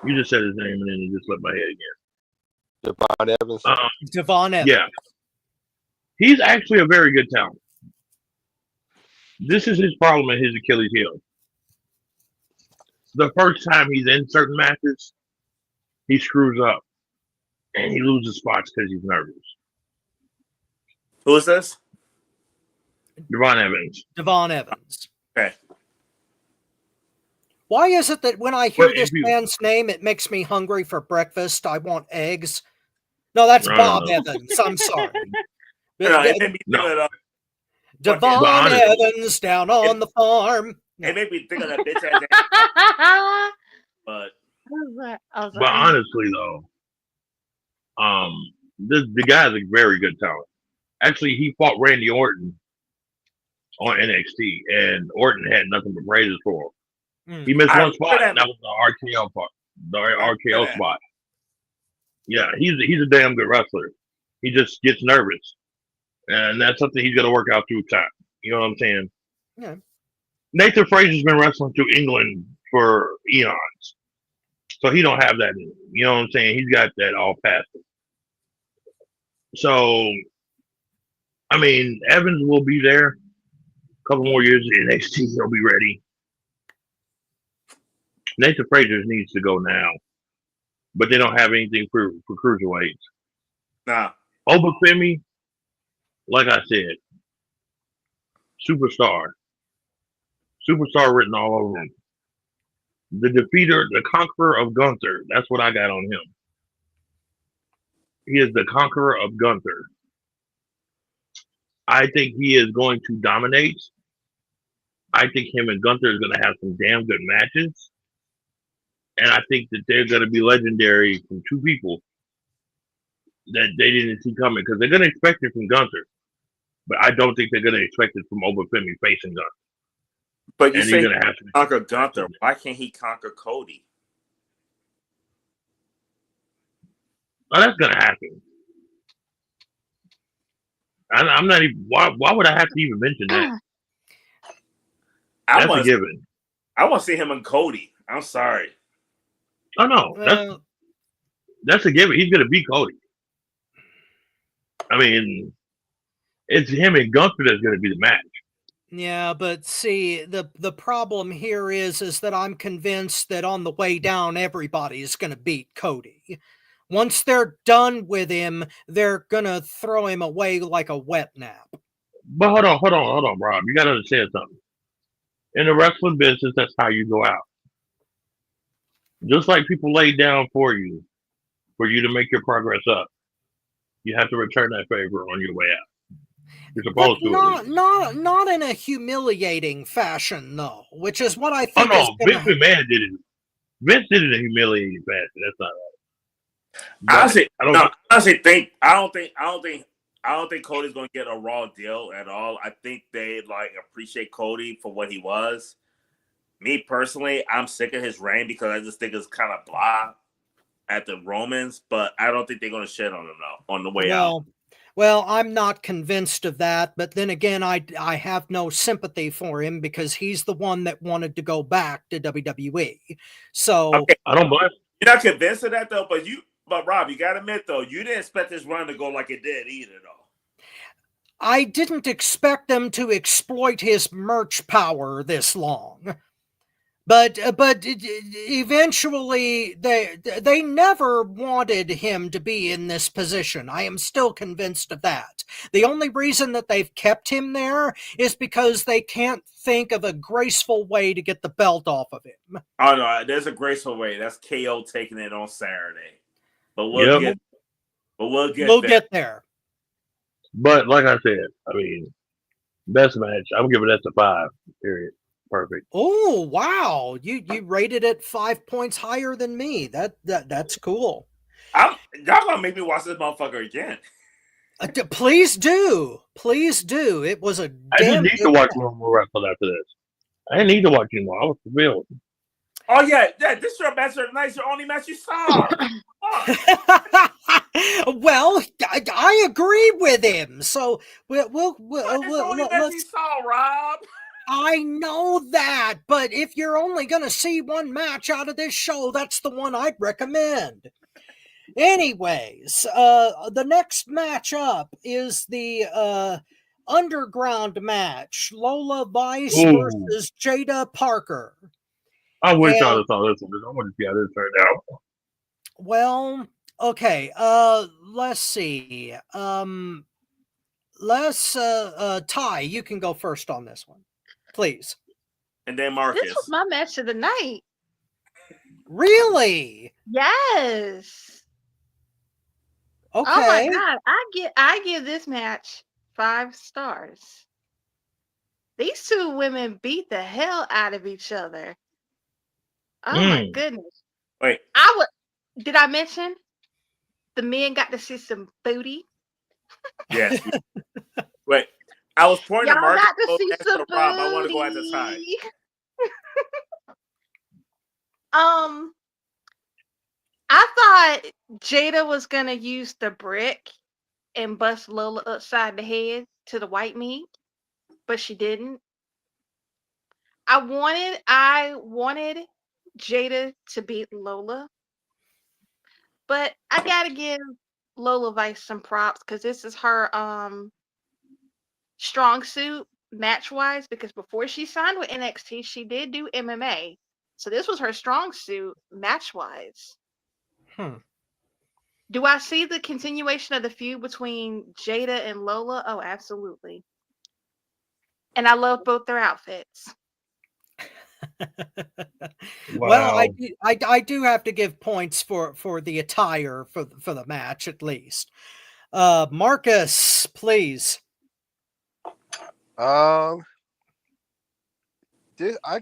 You just said his name and then it just left my head again. Devon Evans. Devon Evans. Yeah. He's actually a very good talent. This is his problem and his Achilles heel. The first time he's in certain matches, he screws up and he loses spots because he's nervous. Who is this? Devon Evans. Devon Evans. Okay. Why is it that when I hear But this if you, man's name, it makes me hungry for breakfast? I want eggs. No, that's I don't Bob know. Evans. I'm sorry. It made me think No. of But Devon honestly, Evans down on the farm. it made me think of that bitch ass. But but honestly though, the guy is a very good talent. Actually, he fought Randy Orton on NXT, and Orton had nothing but praises for him. Mm. He missed I one spot, remember and that was the RKO part, the I remember RKO that. spot. Yeah, he's a damn good wrestler. He just gets nervous, and that's something he's got to work out through time. You know what I'm saying? Yeah. Nathan Frazier's been wrestling through England for eons, so he don't have that in him. You know what I'm saying? He's got that all past him. So, I mean, Evans will be there. A couple more years in NXT, he'll be ready. Nathan Frazier needs to go now, but they don't have anything for cruiserweights. Nah. Obafemi, like I said, superstar written all over him. The defeater, the conqueror of Gunther. That's what I got on him. He is the conqueror of Gunther. I think he is going to dominate. I think him and Gunther is going to have some damn good matches. And I think that they're going to be legendary from two people that they didn't see coming, because they're going to expect it from Gunther. But I don't think they're going to expect it from Obafemi facing Gunther. But you And say he's going to have to conquer Gunther. Why can't he conquer Cody? Oh, that's going to happen. I'm not even. Why would I have to even mention that? That's a given. I want to see him and Cody. I'm sorry. Oh no, that's a given. He's going to beat Cody. I mean, it's him and Gunther that's going to be the match. Yeah, but see, the problem here is that I'm convinced that on the way down, everybody is going to beat Cody. Once they're done with him, they're going to throw him away like a wet nap. But hold on, Rob. You got to understand something. In the wrestling business, that's how you go out. Just like people lay down for you to make your progress up, you have to return that favor on your way out. You're supposed but to. Not in a humiliating fashion, though, which is what I Oh think. no, Vince McMahon did it. Vince did it in a humiliating fashion. That's not right. I don't think Cody's going to get a raw deal at all. I think they appreciate Cody for what he was. Me personally, I'm sick of his reign because I just think it's kind of blah at the Romans, but I don't think they're going to shit on him though on the way out. Well, I'm not convinced of that, but then again, I have no sympathy for him because he's the one that wanted to go back to WWE. So okay. I don't blame. You're not convinced of that though, but Rob, you got to admit though, you didn't expect this run to go like it did either though. I didn't expect them to exploit his merch power this long. But eventually they never wanted him to be in this position. I am still convinced of that. The only reason that they've kept him there is because they can't think of a graceful way to get the belt off of him. Oh no, there's a graceful way. That's KO taking it on Saturday. But we'll get there. But like I said, I mean, best match, I'm giving that a 5. Period. Perfect. Oh wow, you rated it 5 points higher than me. That's cool. Y'all gonna make me watch this motherfucker again. Please do. It was a. I didn't need to watch more wrestling after this. I didn't need to watch anymore. I was fulfilled. Oh yeah. This is your match of the night. Your only match you saw. Well, I agree with him. So we'll let's. You saw, Rob. I know that, but if you're only going to see one match out of this show, that's the one I'd recommend. Anyways, the next match up is the underground match, Lola Vice versus Jada Parker. I wish I saw this one because I want to see how this turned out. Well, okay. Let's see. Ty, you can go first on this one, please. And then This Marcus. was my match of the night. Really? Yes. Okay. Oh my god. I give this match 5 stars. These two women beat the hell out of each other. Oh my goodness. Wait. Did I mention the men got to see some booty? Yes. Wait. I was pointing Y'all to Marcus. got to see some booty. Rob. I want to go at the side. I thought Jada was gonna use the brick and bust Lola upside the head to the white meat, but she didn't. I wanted Jada to beat Lola, but I gotta give Lola Vice some props because this is her strong suit match wise. Because before she signed with NXT, she did do MMA, so this was her strong suit match wise. Do I see the continuation of the feud between Jada and Lola? Oh, absolutely. And I love both their outfits. Well, Wow. I do have to give points for the attire for the match at least. Marcus, please. I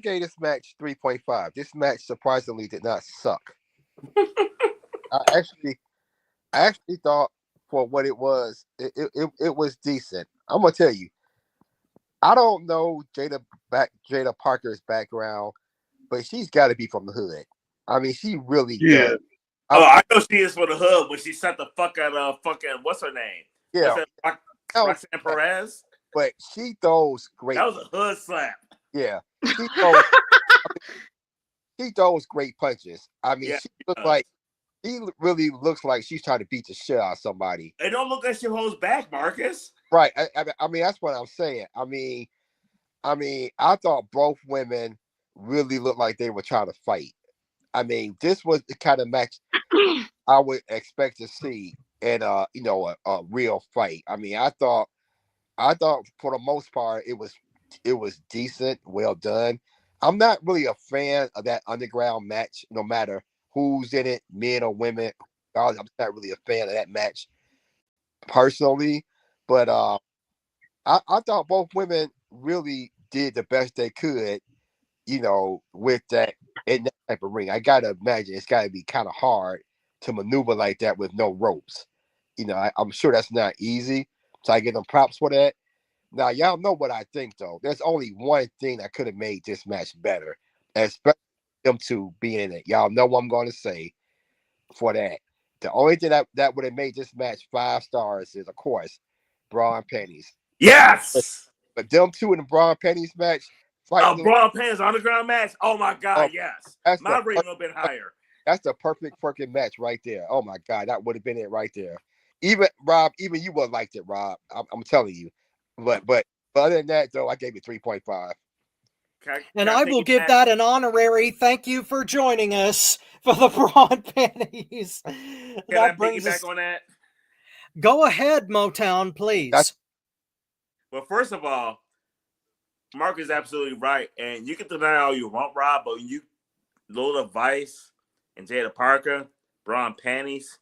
gave this match 3.5. This match surprisingly did not suck. I actually thought for what it was, it was decent. I'm gonna tell you, I don't know Jada Parker's background, but she's got to be from the hood. I mean, she really does. I know she is for the hood when she set the fuck out of fucking what's her name? Yeah, Roxanne Perez. But she throws great. That was a hood slap. Yeah, she throws great punches. I mean, she looks like she really looks like she's trying to beat the shit out of somebody. It don't look like she holds back, Marcus. Right. I mean, that's what I'm saying. I mean, I thought both women really looked like they were trying to fight. I mean, this was the kind of match I would expect to see in a real fight. I mean, I thought for the most part it was decent, well done. I'm not really a fan of that underground match, no matter who's in it, men or women. I'm not really a fan of that match personally, but I thought both women really did the best they could, with that in that type of ring. I gotta imagine it's gotta be kind of hard to maneuver like that with no ropes. I'm sure that's not easy. So I give them props for that. Now, y'all know what I think, though. There's only one thing that could have made this match better, especially them two being in it. Y'all know what I'm going to say for that. The only thing that would have made this match 5 stars is, of course, bra and panties. Yes! But them two in the bra and panties match. Bra and panties underground match? Oh, my God, yes. My rating would have been higher. That's the perfect fucking match right there. Oh, my God, that would have been it right there. Even, Rob, you would have liked it, Rob. I'm telling you. But other than that, though, I gave it 3.5. And I will give that an honorary thank you for joining us for the bra and panties. Can I piggyback on that? Go ahead, Motown, please. Well, first of all, Mark is absolutely right. And you can deny all you want, Rob, but you Lola Vice and Jada Parker, bra and panties,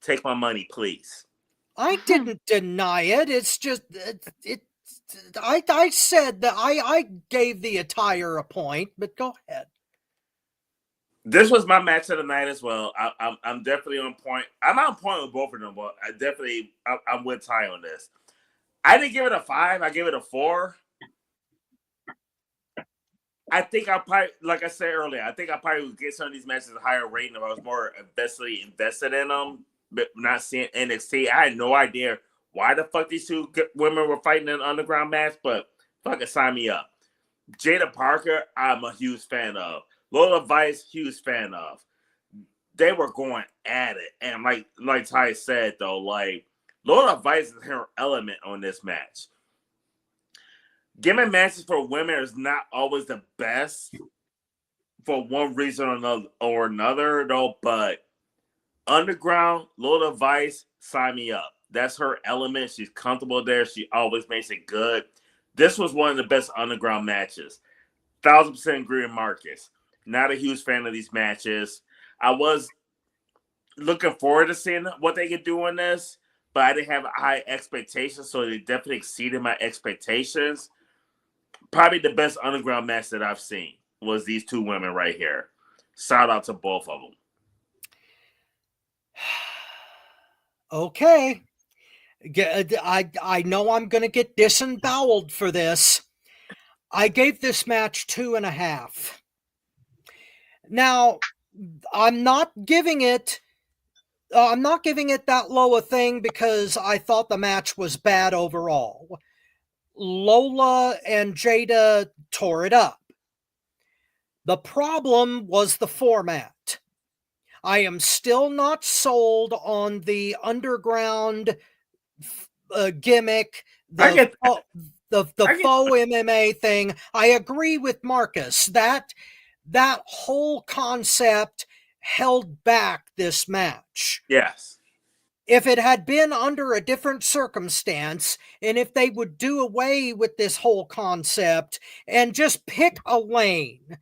take my money, please. I didn't deny it. It's just I said that I gave the attire a point, but go ahead. This was my match of the night as well. I'm definitely on point. I'm on point with both of them, but I'm with Ty on this. I didn't give it a 5. I gave it a 4. I think I probably, like I said earlier, I think I probably would get some of these matches a higher rating if I was more invested in them. But not seeing NXT, I had no idea why the fuck these two women were fighting in an underground match, but fucking sign me up. Jada Parker, I'm a huge fan of. Lola Vice, huge fan of. They were going at it. And like Ty said, though, like, Lola Vice is her element on this match. Giving matches for women is not always the best for one reason or another, though, but underground, Lola Vice, sign me up. That's her element. She's comfortable there. She always makes it good. This was one of the best underground matches. 1,000% agree with Marcus. Not a huge fan of these matches. I was looking forward to seeing what they could do on this, but I didn't have high expectations, so they definitely exceeded my expectations. Probably the best underground match that I've seen was these two women right here. Shout out to both of them. Okay. I know I'm going to get disemboweled for this. I gave this match 2.5. Now, I'm not giving it that low a thing because I thought the match was bad overall. Lola and Jada tore it up. The problem was the format. I am still not sold on the underground gimmick, the faux MMA thing. I agree with Marcus. That whole concept held back this match. Yes. If it had been under a different circumstance, and if they would do away with this whole concept and just pick a lane,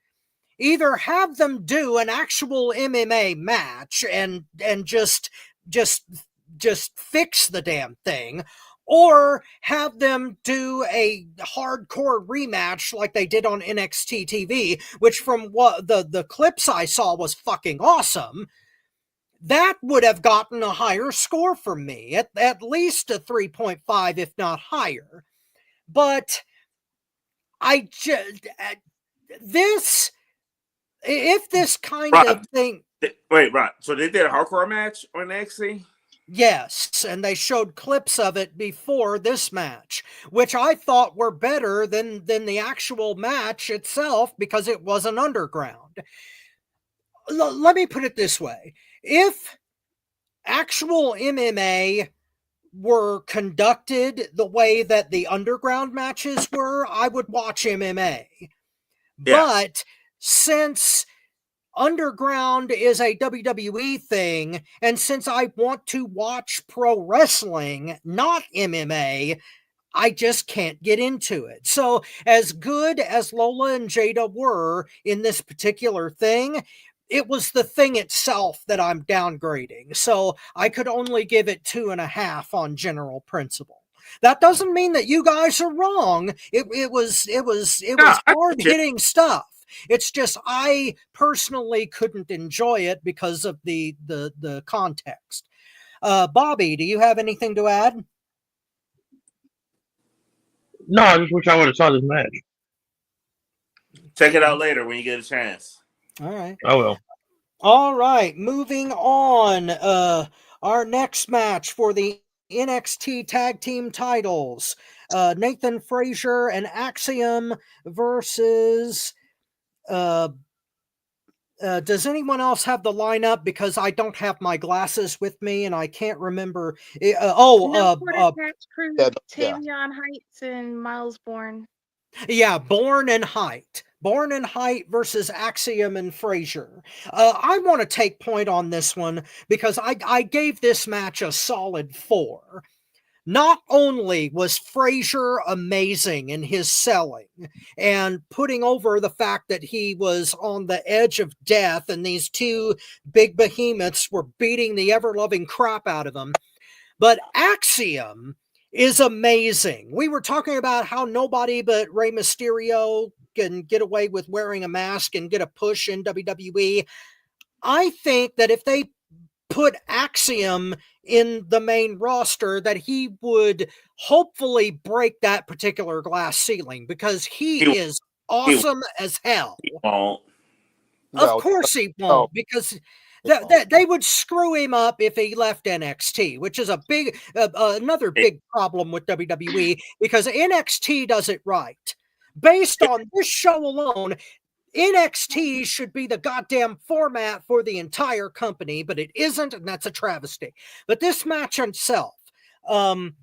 either have them do an actual MMA match and just fix the damn thing, or have them do a hardcore rematch like they did on NXT TV, which from what the clips I saw was fucking awesome. That would have gotten a higher score from me, at least a 3.5, if not higher. But I just if this kind of thing. Wait, right. So they did a hardcore match on NXT? Yes, and they showed clips of it before this match, which I thought were better than the actual match itself because it wasn't underground. Let me put it this way. If actual MMA were conducted the way that the underground matches were, I would watch MMA. Yeah. But since underground is a WWE thing, and since I want to watch pro wrestling, not MMA, I just can't get into it. So as good as Lola and Jada were in this particular thing, it was the thing itself that I'm downgrading. So I could only give it 2.5 on general principle. That doesn't mean that you guys are wrong. It was hard hitting stuff. It's just I personally couldn't enjoy it because of the context. Bobby, do you have anything to add? No, I just wish I would have saw this match. Check it out later when you get a chance. All right. I will. All right. Moving on. Our next match for the NXT Tag Team titles. Nathan Frazier and Axiom versus... does anyone else have the lineup? Because I don't have my glasses with me and I can't remember. Tavion Heights and Miles Bourne. Yeah, Bourne and Height. Bourne and Height versus Axiom and Frazier. I want to take point on this one because I gave this match a solid 4. Not only was Frazier amazing in his selling and putting over the fact that he was on the edge of death and these two big behemoths were beating the ever-loving crap out of him, but Axiom is amazing. We were talking about how nobody but Rey Mysterio can get away with wearing a mask and get a push in WWE. I think that if they put Axiom in the main roster, that he would hopefully break that particular glass ceiling because he is awesome as hell. He won't. Of course he won't, because they would screw him up if he left NXT, which is a big another big problem with WWE because NXT does it right. Based on this show alone, NXT should be the goddamn format for the entire company, but it isn't, and that's a travesty. But this match itself, Height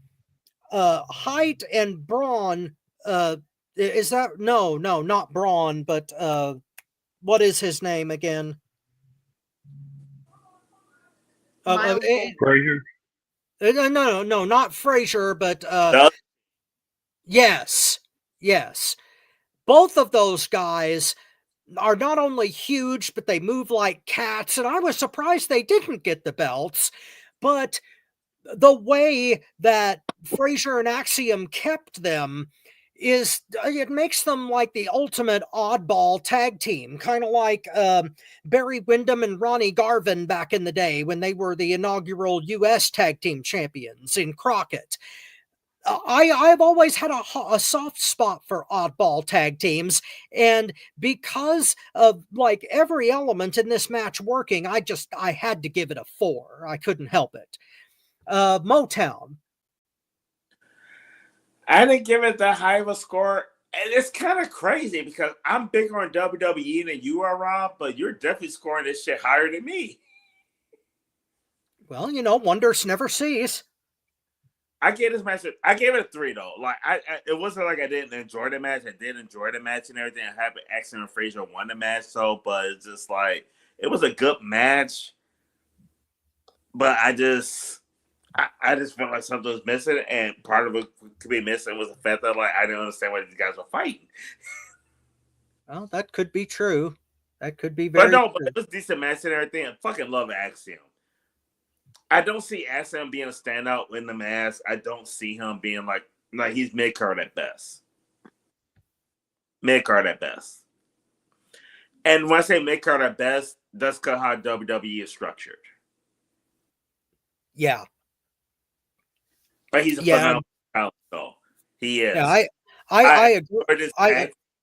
and Braun, is that no, not Braun, but what is his name again? Frazier? No, not Frazier, but yes. both of those guys are not only huge, but they move like cats. And I was surprised they didn't get the belts. But the way that Frazier and Axiom kept them it makes them like the ultimate oddball tag team, kind of like Barry Windham and Ronnie Garvin back in the day when they were the inaugural U.S. tag team champions in Crockett. I've always had a soft spot for oddball tag teams, and because of like every element in this match working, I had to give it a 4. I couldn't help it. Motown. I didn't give it that high of a score, and it's kind of crazy because I'm bigger on WWE than you are, Rob, but you're definitely scoring this shit higher than me. Well, wonders never cease. I gave this match. I gave it a 3 though. Like it wasn't like I didn't enjoy the match. I did enjoy the match and everything. I had Axiom and Frazier won the match, but it's just like it was a good match. But I just felt like something was missing, and part of it could be missing was the fact that like I didn't understand why these guys were fighting. Well, that could be true. That could be very. But it was a decent match and everything. I fucking love Axiom. I don't see Axiom being a standout in the mask. I don't see him being like he's mid card at best. Mid card at best. And when I say mid card at best, that's how WWE is structured. Yeah. But he's a phenomenal talent, though. He is. Yeah, I agree.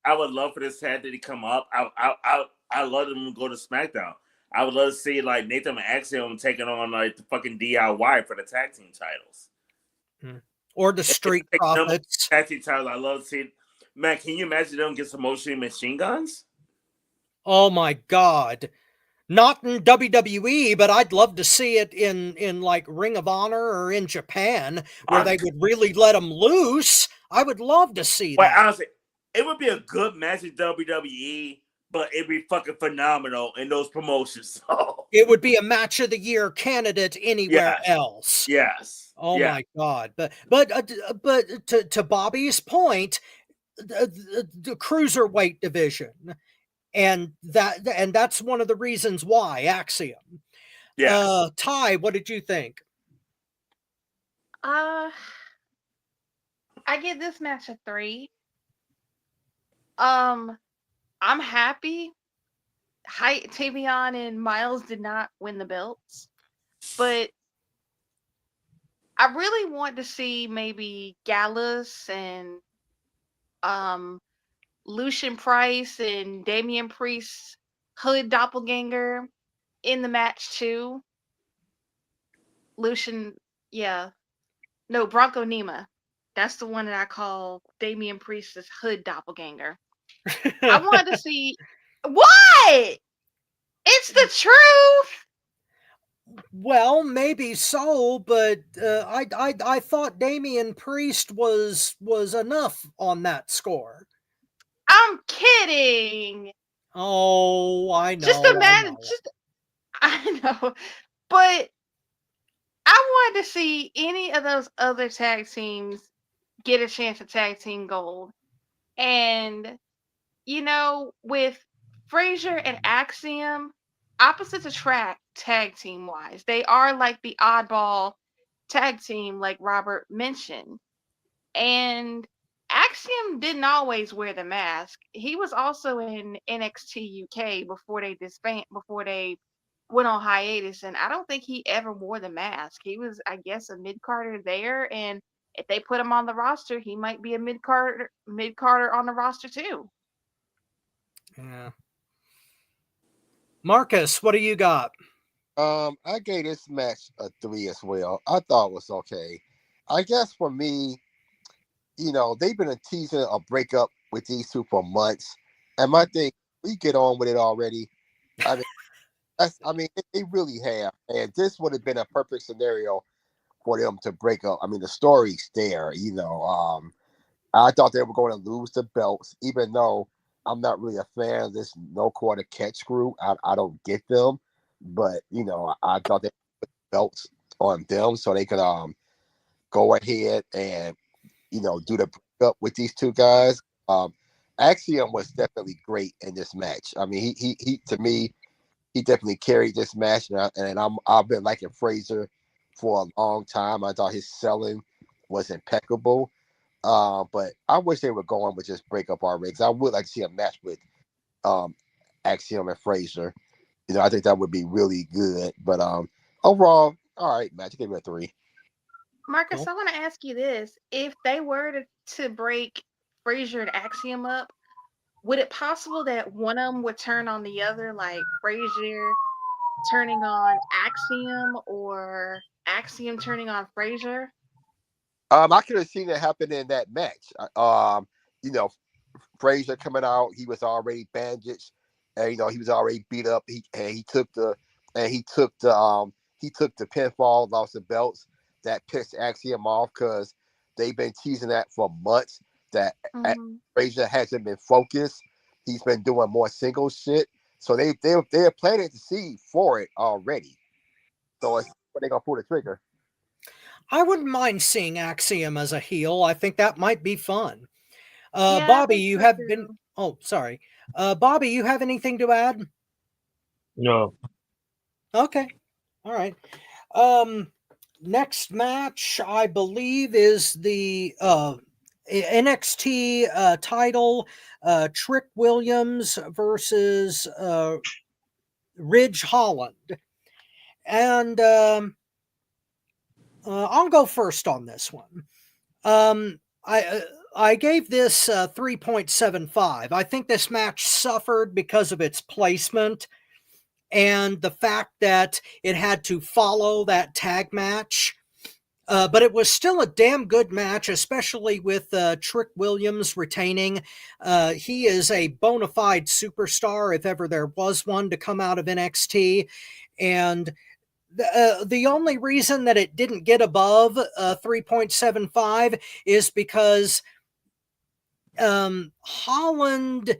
I would love for this tag to come up. I love him to go to SmackDown. I would love to see like Nathan and Axiom taking on like the fucking DIY for the tag team titles. Or the Street Profits. Tag team titles. I love to see. Man, can you imagine them get some machine guns? Oh my God. Not in WWE, but I'd love to see it in like Ring of Honor or in Japan where they would really let them loose. I would love to see that. Honestly, it would be a good match in WWE, but it'd be fucking phenomenal in those promotions. So. It would be a match of the year candidate anywhere else. Yes. Oh my God. But to Bobby's point, the cruiserweight division. And that's one of the reasons why Axiom. Yeah. Ty, what did you think? I give this match a 3. I'm happy. Tavion and Miles did not win the belts, but I really want to see maybe Gallus and Lucian Price and Damian Priest's Hood doppelganger in the match too. Bronco Nima. That's the one that I call Damian Priest's Hood doppelganger. I wanted to see what? It's the truth. Well, maybe so, but I thought Damian Priest was enough on that score. I'm kidding. Oh, I know. Just imagine. I know, but I wanted to see any of those other tag teams get a chance at tag team gold, and with Frazier and Axiom, opposites attract tag team wise. They are like the oddball tag team, like Robert mentioned, and Axiom didn't always wear the mask. He was also in NXT UK before they went on hiatus, and I don't think he ever wore the mask. He was, I guess, a mid-carder there, and if they put him on the roster, he might be a mid-carder on the roster too. Yeah. Marcus, what do you got? I gave this match a 3 as well. I thought it was okay. I guess for me, they've been teasing a breakup with these two for months, and my thing, we get on with it already. They really have, and this would have been a perfect scenario for them to break up. I mean, the story's there. I thought they were going to lose the belts, even though I'm not really a fan of this no quarter catch crew. I don't get them, but I thought they put the belts on them so they could go ahead and do the breakup with these two guys. Axiom was definitely great in this match. I mean, he to me, he definitely carried this match, and I've been liking Fraser for a long time. I thought his selling was impeccable. But I wish they would go on with just break up our rigs. I would like to see a match with Axiom and Fraser. You know, I think that would be really good. But overall, all right, match. I gave it a 3. Marcus, Cool. I want to ask you this. If they were to break Frazier and Axiom up, would it possible that one of them would turn on the other, like Frazier turning on Axiom or Axiom turning on Frazier? I could have seen it happen in that match. You know, Frazier coming out, he was already bandaged, and he was already beat up. He took the pinfall, lost the belts. That pissed Axiom off because they've been teasing that for months. That Mm-hmm. Frazier hasn't been focused. He's been doing more single shit. So they're planting the seed for it already. So it's when they gonna pull the trigger. I wouldn't mind seeing Axiom as a heel. I think that might be fun. Yeah, I Bobby, think you so have been. too. Oh, sorry. Bobby, you have anything to add? No. Okay. All right. Next match, I believe, is the NXT title. Trick Williams versus Ridge Holland. And I'll go first on this one. I gave this 3.75. I think this match suffered because of its placement and the fact that it had to follow that tag match. But it was still a damn good match, especially with Trick Williams retaining. He is a bona fide superstar, if ever there was one to come out of NXT. And the only reason that it didn't get above 3.75 is because Holland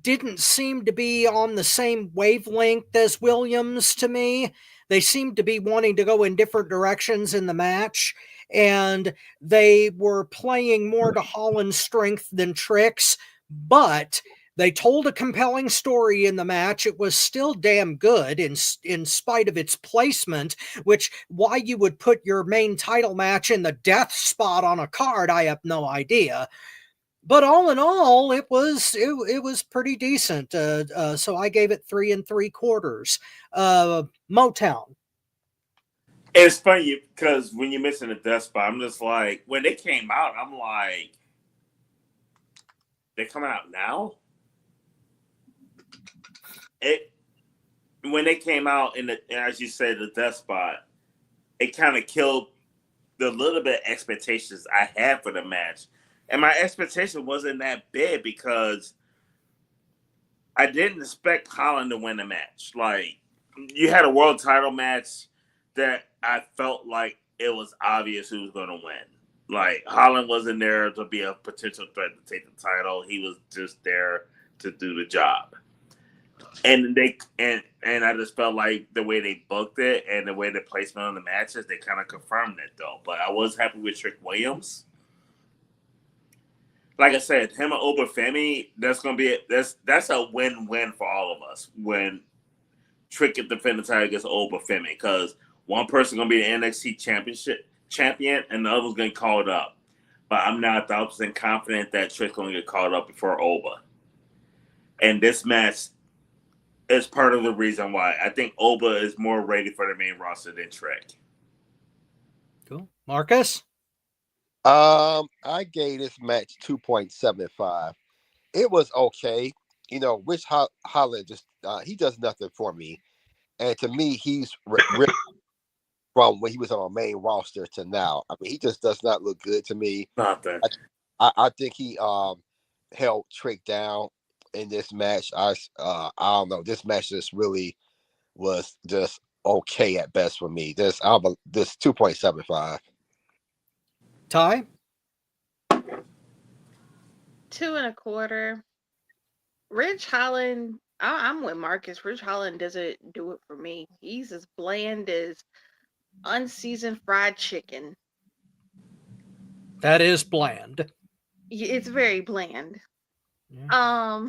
didn't seem to be on the same wavelength as Williams to me. They seemed to be wanting to go in different directions in the match, and they were playing more to Holland's strength than Trick's, but they told a compelling story in the match. It was still damn good in spite of its placement, which why you would put your main title match in the death spot on a card, I have no idea. But all in all, it was pretty decent. So I gave it 3 3/4. Motown. It's funny because when you mention the death spot, I'm just like, when they came out, I'm like, they're coming out now? When they came out as you said, the death spot, it kind of killed the little bit of expectations I had for the match. And my expectation wasn't that big because I didn't expect Holland to win the match. Like, you had a world title match that I felt like it was obvious who was going to win. Like, Holland wasn't there to be a potential threat to take the title. He was just there to do the job. And I just felt like the way they booked it and the way the placement on the matches, they kind of confirmed it though. But I was happy with Trick Williams. Like I said, him and Obafemi, that's a win-win for all of us when Trick get defend the title against Obafemi, because one person gonna be the NXT champion and the other's gonna get called up. But I'm not 1,000% confident that Trick's gonna get called up before Oba. And this match is part of the reason why I think Oba is more ready for the main roster than Trick. Cool. Marcus? I gave this match 2.75. It was okay. Rich Holland just he does nothing for me, and to me, he's from when he was on our main roster to now. I mean, he just does not look good to me. Nothing. I think he held Trick down in this match. I don't know. This match just really was just okay at best for me. This 2.75. Ty? 2 1/4. Ridge Holland, I'm with Marcus. Ridge Holland doesn't do it for me. He's as bland as unseasoned fried chicken. That is bland. It's very bland. Yeah.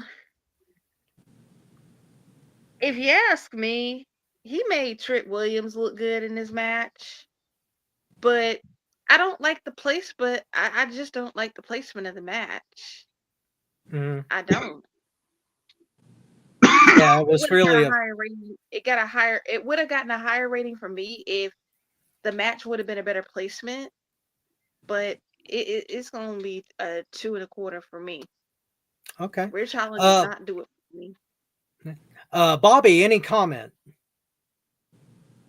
If you ask me, he made Trick Williams look good in this match, but I don't like the place. But I just don't like the placement of the match. Mhm. I don't. Yeah, it It was would have got really a higher rating. It would have gotten a higher rating from me if the match would have been a better placement. But it's gonna be a 2.25 for me. okay. Rich Holland did not do it for me. Bobby, any comment?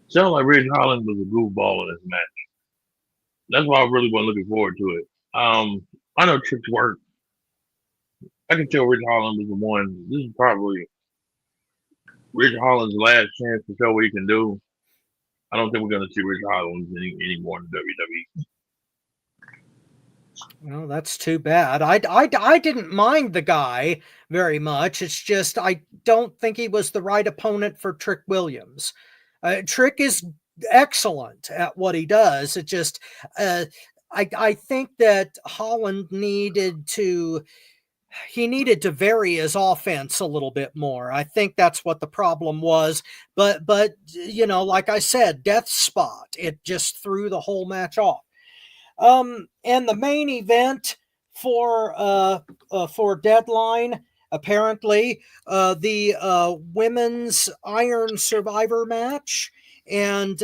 Sounds like Ridge Holland was a goofball in this match. That's why I really wasn't looking forward to it. I know tricks work. I can tell Ridge Holland was the one. This is probably Ridge Holland's last chance to show what he can do. I don't think we're going to see Ridge Holland anymore in WWE. Well, that's too bad. I didn't mind the guy very much. It's just I don't think he was the right opponent for Trick Williams. Trick is excellent at what he does. It just I think that Holland needed to vary his offense a little bit more. I think that's what the problem was. But like I said, death spot. It just threw the whole match off. And the main event for Deadline, apparently, the women's Iron Survivor match, and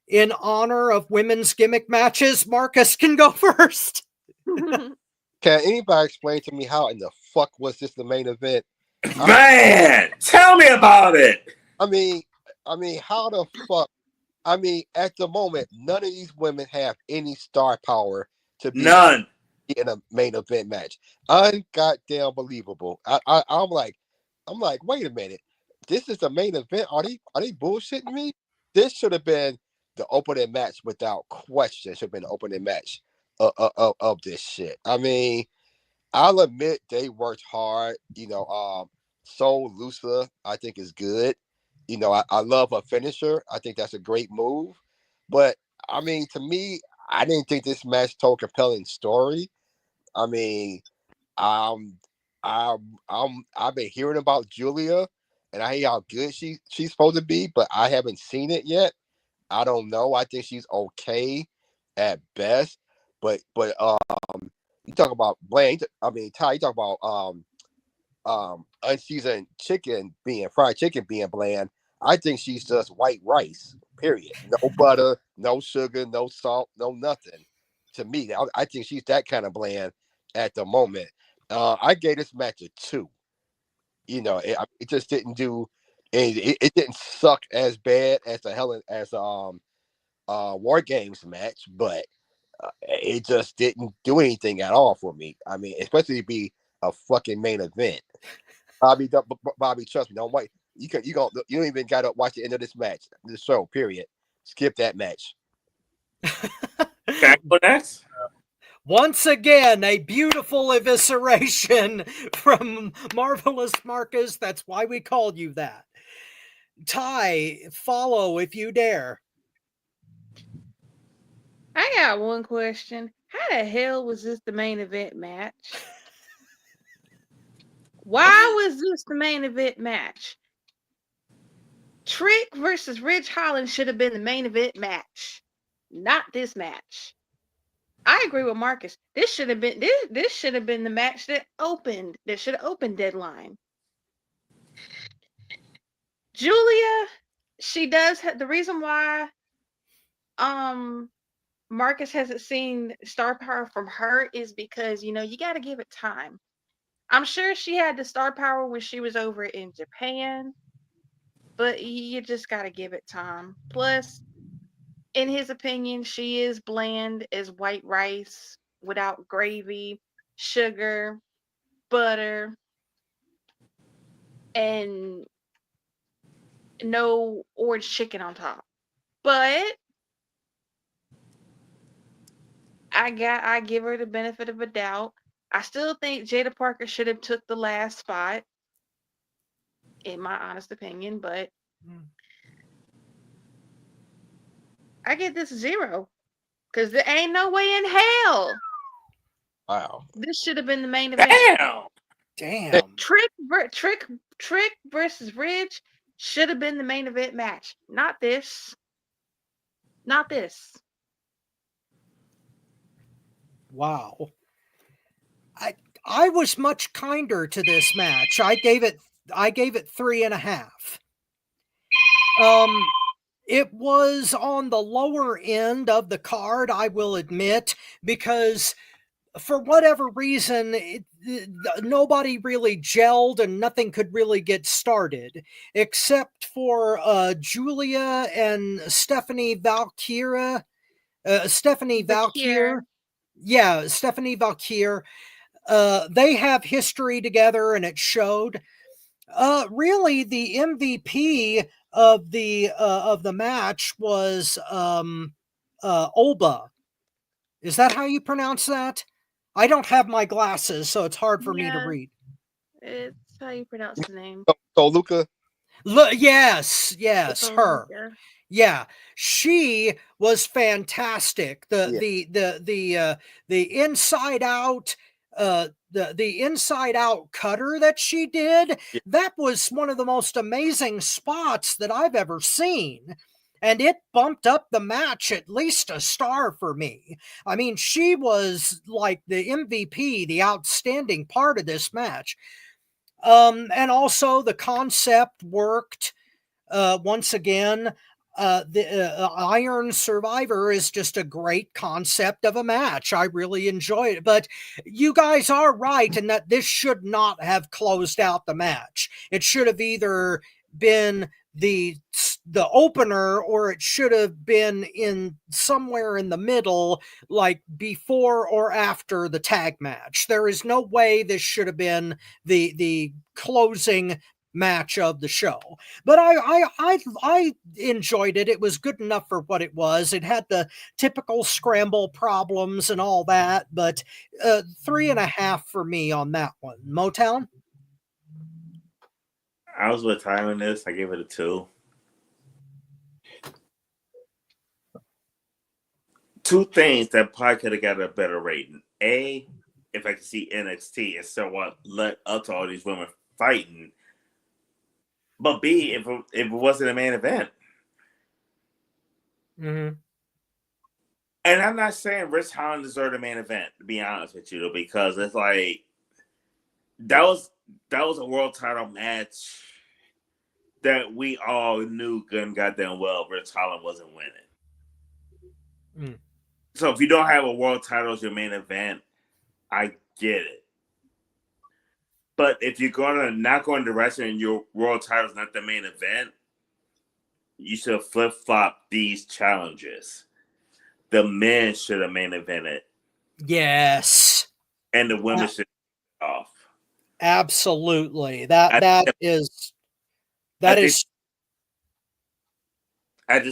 in honor of women's gimmick matches, Marcus can go first. Can anybody explain to me how in the fuck was this the main event? Man, tell me about it. I mean, how the fuck? I mean, at the moment, none of these women have any star power to be None. in a main event match. Ungoddamn believable. I'm like, wait a minute. This is the main event. Are they bullshitting me? This should have been the opening match without question. Should have been the opening match of this shit. I mean, I'll admit they worked hard. Soul Lusa, I think, is good. I love her finisher. I think that's a great move. But I mean, to me, I didn't think this match told a compelling story. I mean, um, I've been hearing about Julia, and I hear how good she's supposed to be, but I haven't seen it yet. I don't know. I think she's okay at best. But you talk about Blaine. I mean, Ty, you talk about unseasoned fried chicken being bland. I think she's just white rice. Period. No butter, no sugar, no salt, no nothing. To me, I think she's that kind of bland at the moment. I gave this match a 2. It just didn't do. It didn't suck as bad as War Games match, but it just didn't do anything at all for me. I mean, especially to be a fucking main event. Bobby, trust me. Don't wait. You don't even gotta watch the end of this match, this show. Period. Skip that match. Can I go next? Once again, a beautiful evisceration from Marvelous Marcus. That's why we called you that. Ty, follow if you dare. I got one question. How the hell was this the main event match? Why was this the main event match? Trick versus Ridge Holland should have been the main event match, not this match. I agree with Marcus. This should have been the match that should have opened Deadline. Julia, she does have the reason why Marcus hasn't seen star power from her is because you got to give it time. I'm sure she had the star power when she was over in Japan, but you just got to give it time. Plus, in his opinion, she is bland as white rice without gravy, sugar, butter, and no orange chicken on top. But I give her the benefit of a doubt. I still think Jada Parker should have took the last spot, in my honest opinion, but I get this 0 because there ain't no way in hell Wow. this should have been the main event. Damn. Damn. Trick versus Ridge should have been the main event match. Not this. Not this. Wow. I was much kinder to this match. I gave it 3.5. It was on the lower end of the card, I will admit, because for whatever reason, nobody really gelled and nothing could really get started, except for Julia and Stephanie Valkyrie. Stephanie Valkyrie. Yeah, Stephanie Valkyrie. They have history together, and it showed. Really, the MVP of the match was Olba. Is that how you pronounce that? I don't have my glasses, so it's hard for me to read. It's how you pronounce the name. So Luca. Yes, her. Yeah. Yeah, she was fantastic. The inside out the inside out cutter that she did, that was one of the most amazing spots that I've ever seen. And it bumped up the match at least a star for me. I mean, she was like the MVP, the outstanding part of this match. And also the concept worked once again. The Iron Survivor is just a great concept of a match. I really enjoyed it. But you guys are right in that this should not have closed out the match. It should have either been the opener, or it should have been in somewhere in the middle, like before or after the tag match. There is no way this should have been the closing match of the show. But I enjoyed it. It was good enough for what it was. It had the typical scramble problems and all that, but 3.5 for me on that one. Motown? I was with Ty on this. I gave it a 2. Two things that probably could have got a better rating. A, if I could see NXT and somewhat let up to all these women fighting. But B, if it wasn't a main event. Mm-hmm. And I'm not saying Rich Holland deserved a main event, to be honest with you, because it's like that was a world title match that we all knew good and goddamn well Rich Holland wasn't winning. Mm. So if you don't have a world title as your main event, I get it. But if you're gonna not go in the direction and your world title is not the main event, you should flip flop these challenges. The men should have main evented. Yes. And the women should off. Absolutely. I just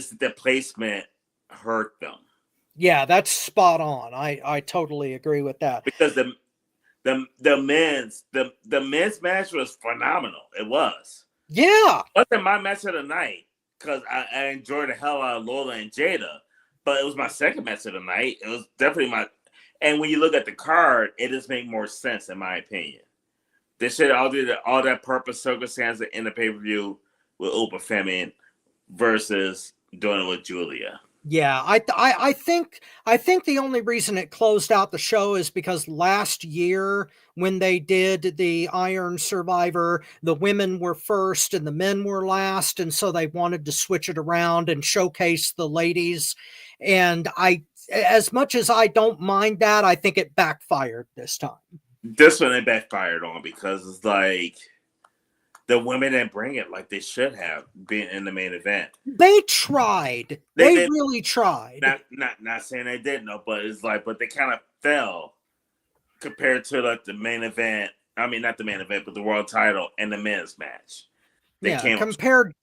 think the placement hurt them. Yeah, that's spot on. I totally agree with that. Because the men's match was phenomenal. It was. Yeah. It wasn't my match of the night because I enjoyed the hell out of Lola and Jada, but it was my second match of the night. It was definitely my. And when you look at the card, it just makes more sense in my opinion. They should all do all that purpose circumstance in the pay-per-view with Uber Femin versus doing it with Julia. Yeah, I think the only reason it closed out the show is because last year when they did the Iron Survivor, the women were first and the men were last, and so they wanted to switch it around and showcase the ladies. And as much as I don't mind that, I think it backfired this time. This one it backfired on because it's like the women didn't bring it like they should have been in the main event. They tried. They really tried. Not saying they didn't, no, but it's like, but they kind of fell compared to like the main event. I mean, not the main event, but the world title and the men's match. Compared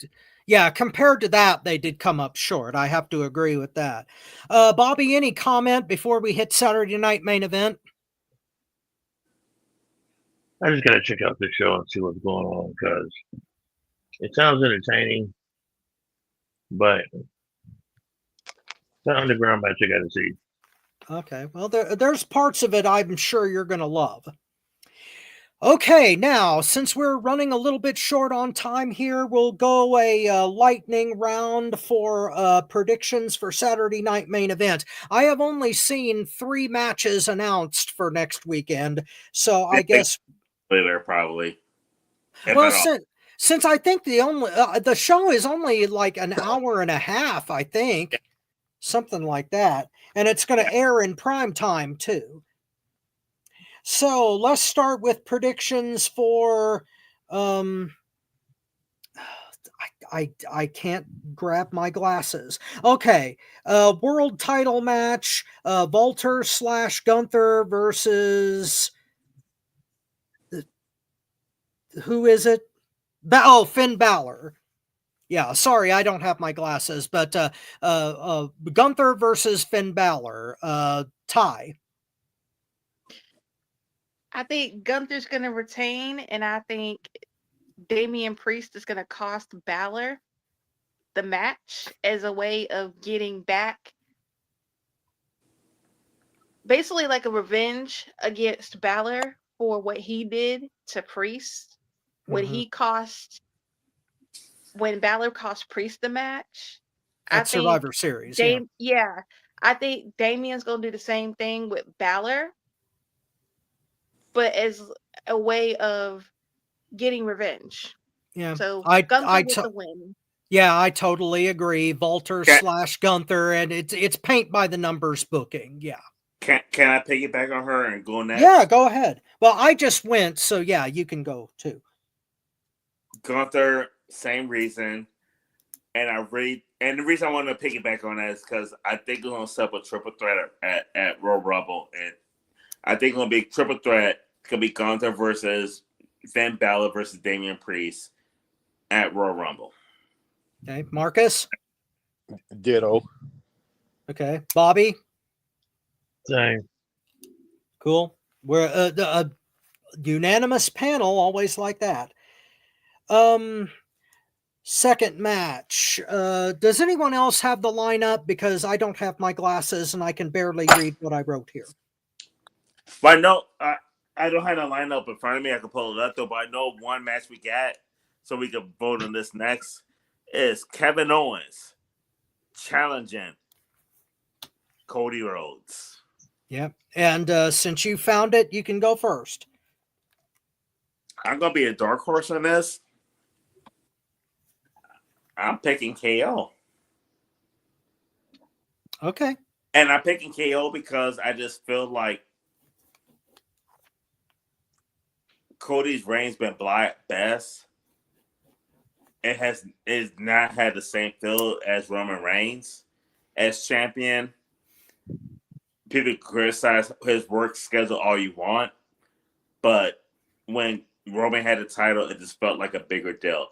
to that, they did come up short. I have to agree with that. Bobby, any comment before we hit Saturday night main event? I just gotta check out the show and see what's going on because it sounds entertaining, but the underground match I gotta see. Okay, well, there's parts of it I'm sure you're gonna love. Okay, now, since we're running a little bit short on time here, we'll go a lightning round for predictions for Saturday night main event. I have only seen 3 matches announced for next weekend, so I guess... Later, probably. If Well, at all. since I think the show is only like an hour and a half, I think, something like that, and it's going to air in prime time too. So let's start with predictions for. I can't grab my glasses. Okay, world title match: Walter / Gunther versus. Who is it? Finn Balor. Yeah, sorry, I don't have my glasses, but Gunther versus Finn Balor. Ty. I think Gunther's going to retain, and I think Damian Priest is going to cost Balor the match as a way of getting back, basically like a revenge against Balor for what he did to Priest. When Balor cost Priest the match, I At think Survivor Series, yeah. Yeah, I think Damian's gonna do the same thing with Balor, but as a way of getting revenge. Yeah, So I Gunther with the win. Yeah, I totally agree. Walter Okay. / Gunther, and it's paint by the numbers booking. Yeah. Can I piggyback on her and go next? Yeah, go ahead. Well, I just went, so yeah, you can go too. Gunther, same reason. And the reason I wanted to piggyback on that is because I think we're gonna set up a triple threat at Royal Rumble, and I think it's gonna be a triple threat. It's gonna be Gunther versus Finn Balor versus Damian Priest at Royal Rumble. Okay, Marcus. Ditto. Okay, Bobby. Same. Cool. We're a unanimous panel, always like that. Second match. Does anyone else have the lineup? Because I don't have my glasses and I can barely read what I wrote here. But I know I don't have the lineup in front of me. I can pull it up though. But I know one match we got, so we can vote on this next, is Kevin Owens challenging Cody Rhodes. Yep. And since you found it, you can go first. I'm gonna be a dark horse on this. I'm picking KO. Okay. And I'm picking KO because I just feel like Cody's reign's been blah at best. It's not had the same feel as Roman Reigns as champion. People criticize his work schedule all you want, but when Roman had the title, it just felt like a bigger deal.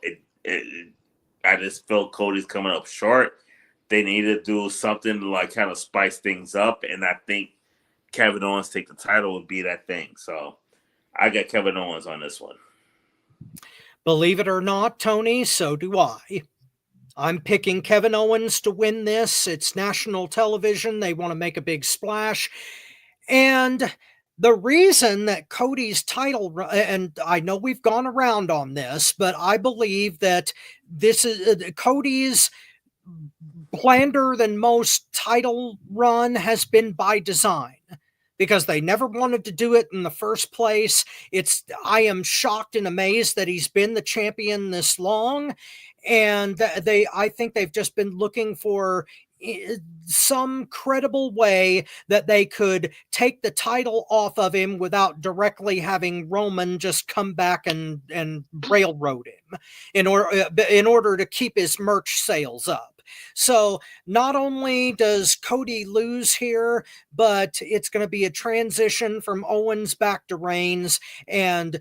I just felt Cody's coming up short. They need to do something to like kind of spice things up, and I think Kevin Owens take the title would be that thing. So I got Kevin Owens on this one. Believe it or not, Tony, so do I. I'm picking Kevin Owens to win this. It's national television. They want to make a big splash. And the reason that Cody's title, and I know we've gone around on this, but I believe that this is Cody's blander than most title run has been by design, because they never wanted to do it in the first place. I am shocked and amazed that he's been the champion this long. And I think they've just been looking for some credible way that they could take the title off of him without directly having Roman just come back and railroad him in order to keep his merch sales up. So not only does Cody lose here, but it's going to be a transition from Owens back to Reigns, and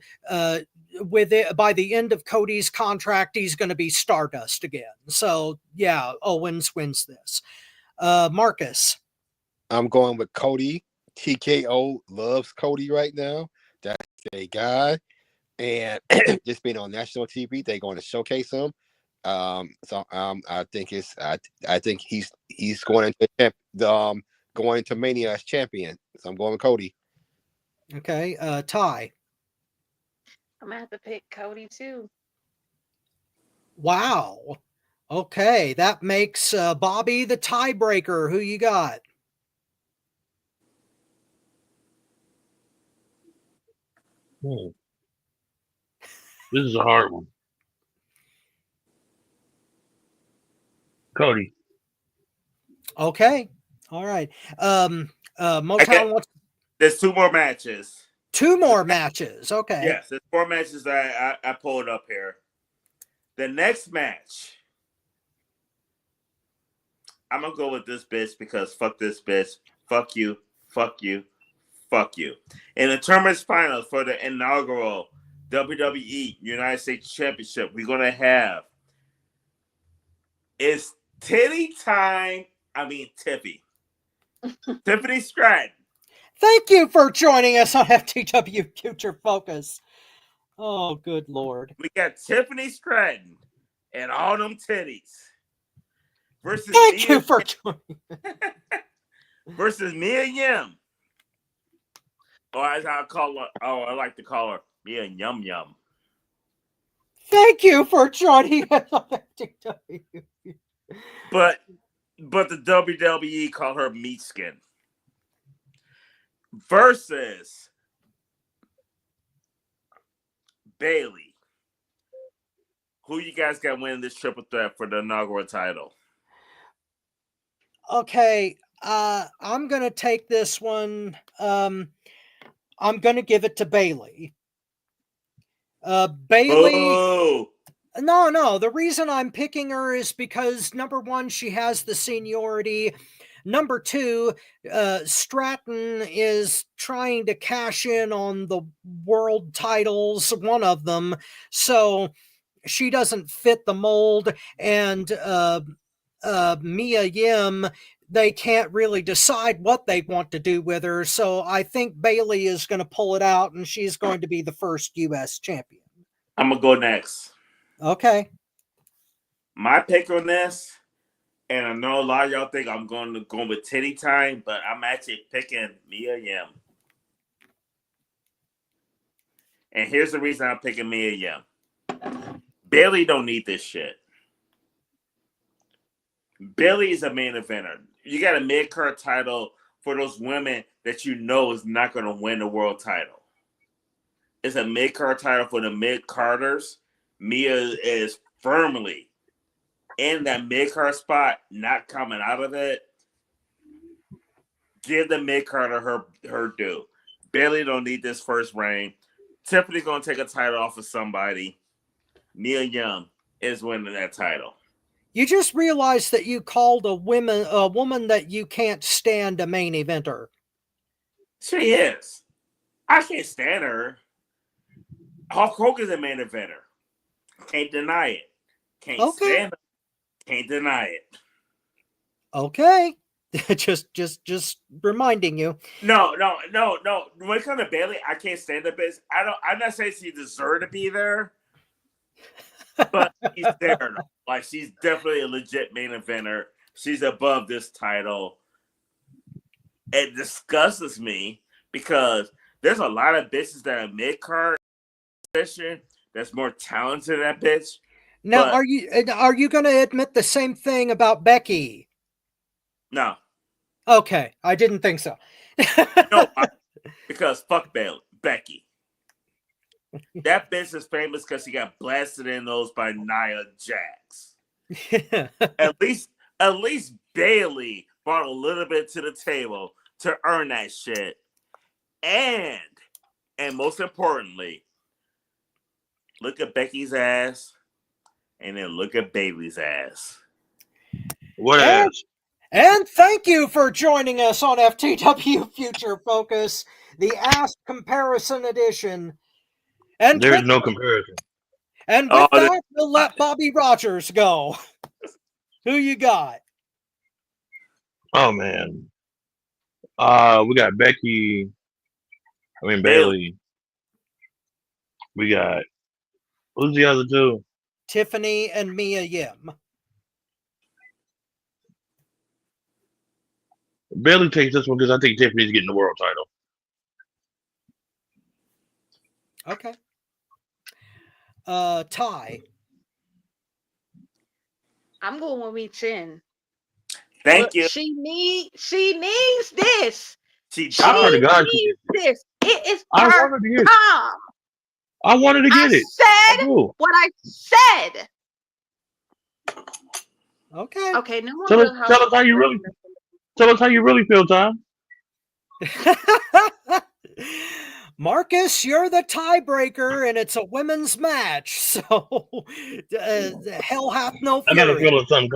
by the end of Cody's contract, he's going to be Stardust again. So yeah, Owens wins this. Marcus. I'm going with Cody. TKO loves Cody right now. That's a guy. And just being on national TV, they're going to showcase him. I think he's going into Mania as champion. So I'm going with Cody. Okay, Ty. I'm gonna have to pick Cody too. Wow. Okay, that makes Bobby the tiebreaker. Who you got? This is a hard one. Cody. Okay. All right. Motown wants There's 2 more matches. 2 more matches. Okay. Yes, there's 4 matches that I pulled up here. The next match, I'm gonna go with this bitch because fuck this bitch. Fuck you. Fuck you. Fuck you. In the tournament finals for the inaugural WWE United States Championship, we're gonna have it's Titty time. I mean Tiffy. Tiffany Stratton. Thank you for joining us on FTW Future Focus. Oh, good Lord. We got Tiffany Stratton and all them titties versus Thank you for joining. versus Mia Yim. Or as I call her, I like to call her Mia Yum Yum. Thank you for joining us on FTW. But the WWE call her Meat Skin. Versus Bailey. Who you guys got winning this triple threat for the inaugural title? Okay, I'm gonna take this one. I'm gonna give it to Bailey. Bailey. Oh, No. The reason I'm picking her is because number one, she has the seniority. Number two, Stratton is trying to cash in on the world titles, one of them. So she doesn't fit the mold. And Mia Yim, they can't really decide what they want to do with her. So I think Bailey is going to pull it out, and she's going to be the first U.S. champion. I'm going to go next. Okay. My pick on this, and I know a lot of y'all think I'm going to go with Titty Time, but I'm actually picking Mia Yim. And here's the reason I'm picking Mia Yim. Bailey don't need this shit. Bailey is a main eventer. You got a mid-card title for those women that you know is not going to win the world title. It's a mid-card title for the mid-carders. Mia is firmly in that mid-card spot, not coming out of it. Give the mid-carder her due. Bailey don't need this first reign. Tiffany going to take a title off of somebody. Mia Yim is winning that title. You just realized that you called a woman that you can't stand a main eventer. She is. I can't stand her. Hulk Hogan's a main eventer. Can't deny it. Can't stand her. Can't deny it. Okay. just reminding you. No. When it comes to Bailey, I can't stand the bitch. I'm not saying she deserved to be there, but she's there. Like, she's definitely a legit main eventer. She's above this title. It disgusts me because there's a lot of bitches that are mid-card position that's more talented than that bitch. Now, but, are you going to admit the same thing about Becky? No. Okay, I didn't think so. No, because fuck Becky. That bitch is famous because she got blasted in those by Nia Jax. At least Bailey brought a little bit to the table to earn that shit. And most importantly, look at Becky's ass and then look at Bailey's ass. What ass? And thank you for joining us on FTW Future Focus, the Ass Comparison Edition. And there's no comparison. And with that, we'll let Bobby Rogers go. Who you got? Oh, man. We got Bailey. We got, who's the other two? Tiffany and Mia Yim. Bailey takes this one because I think Tiffany's getting the world title. Okay. Ty. I'm going with Mi Chin. Thank you. She needs this. She I swear to She God, needs this. It is I her wanted to get it. time. I wanted to get I it. I said do. what I said. Okay. Okay, no more Tell Real us Housewives. how you really tell us how you really feel, Tom. Marcus, you're the tiebreaker, and it's a women's match, so hell hath no I got a fury. feeling something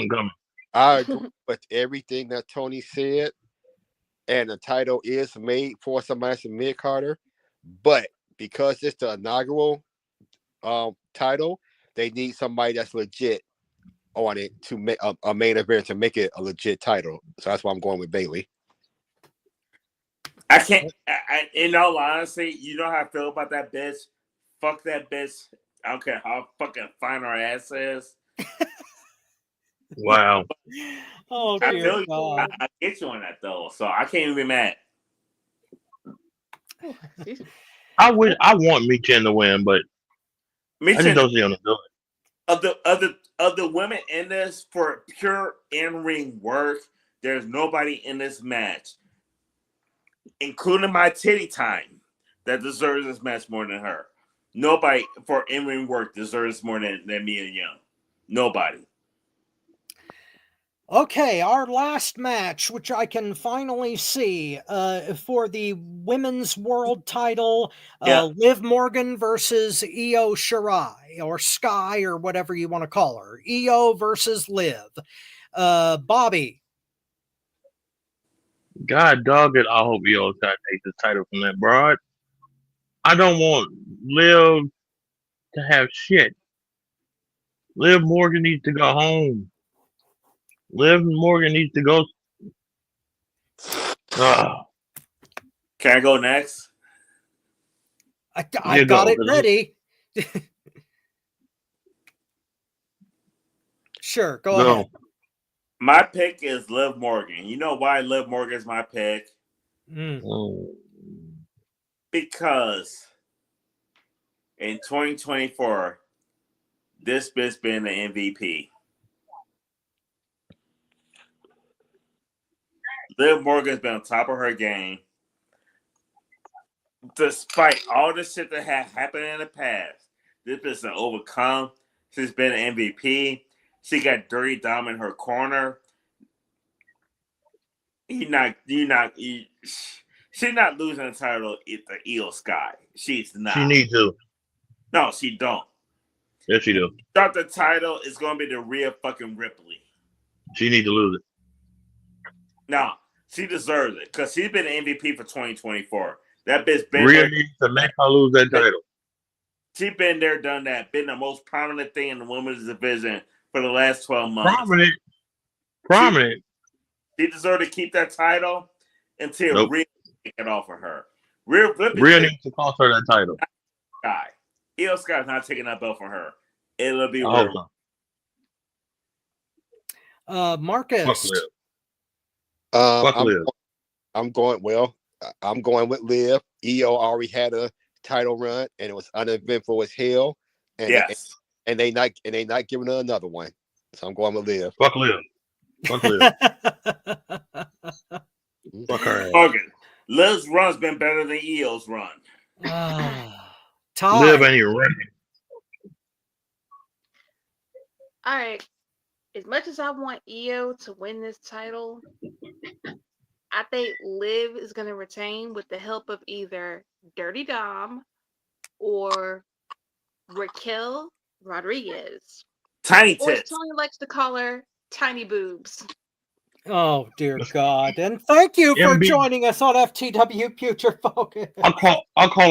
coming. I agree with everything that Tony said, and the title is made for somebody from mid Carter, but because it's the inaugural title, they need somebody that's legit on it to make a main event to make it a legit title. So that's why I'm going with Bailey. I can't. In all honesty, you know how I feel about that bitch. Fuck that bitch. I don't care how fucking fine her ass is. Wow. Oh I dear feel you. God. I get you on that though, so I can't even be mad. I want Me Chin to win, but I just Mitch, don't see him to do it. of the women in this for pure in-ring work, there's nobody in this match, including my titty time, that deserves this match more than her. Nobody for in-ring work deserves more than Mia Young. Nobody. Okay, our last match, which I can finally see, for the women's world title, Liv Morgan versus Io Shirai, or Sky, or whatever you want to call her. Io versus Liv. Bobby. God dog it, I hope Io try to take this title from that broad. I don't want Liv to have shit. Liv Morgan needs to go home. Liv Morgan needs to go. Can I go next? I got it ready. Sure, go ahead. My pick is Liv Morgan. You know why Liv Morgan is my pick? Because in 2024, this bitch been the MVP. Liv Morgan's been on top of her game. Despite all the shit that had happened in the past, this bitch has overcome. She's been an MVP. She got Dirty Dom in her corner. She's not losing the title to Io Sky. She's not. She needs to. No, she don't. Yes, she do. Start the title is going to be the Rhea fucking Ripley. She needs to lose it. No, she deserves it because she's been an MVP for 2024. That bitch been Rhea there. needs to make her lose that title. She been there, done that. Been the most prominent thing in the women's division for the last 12 months. Prominent. She deserved to keep that title until Rhea take it off of her. Rhea needs to cost her that title. Sky. Io Sky's not taking that belt from her. It'll be I Rhea. Marcus. I'm going with Liv. Io already had a title run and it was uneventful as hell. And they not giving her another one. So I'm going with Liv. Fuck Liv. Fuck her. Morgan. Liv's run's been better than Io's run. Liv ain't even ready. All right. As much as I want Io to win this title, I think Liv is going to retain with the help of either Dirty Dom or Raquel Rodriguez. Tiny or as tits. Tony likes to call her, Tiny Boobs. Oh, dear God. And thank you for joining us on FTW Future Focus. I'll call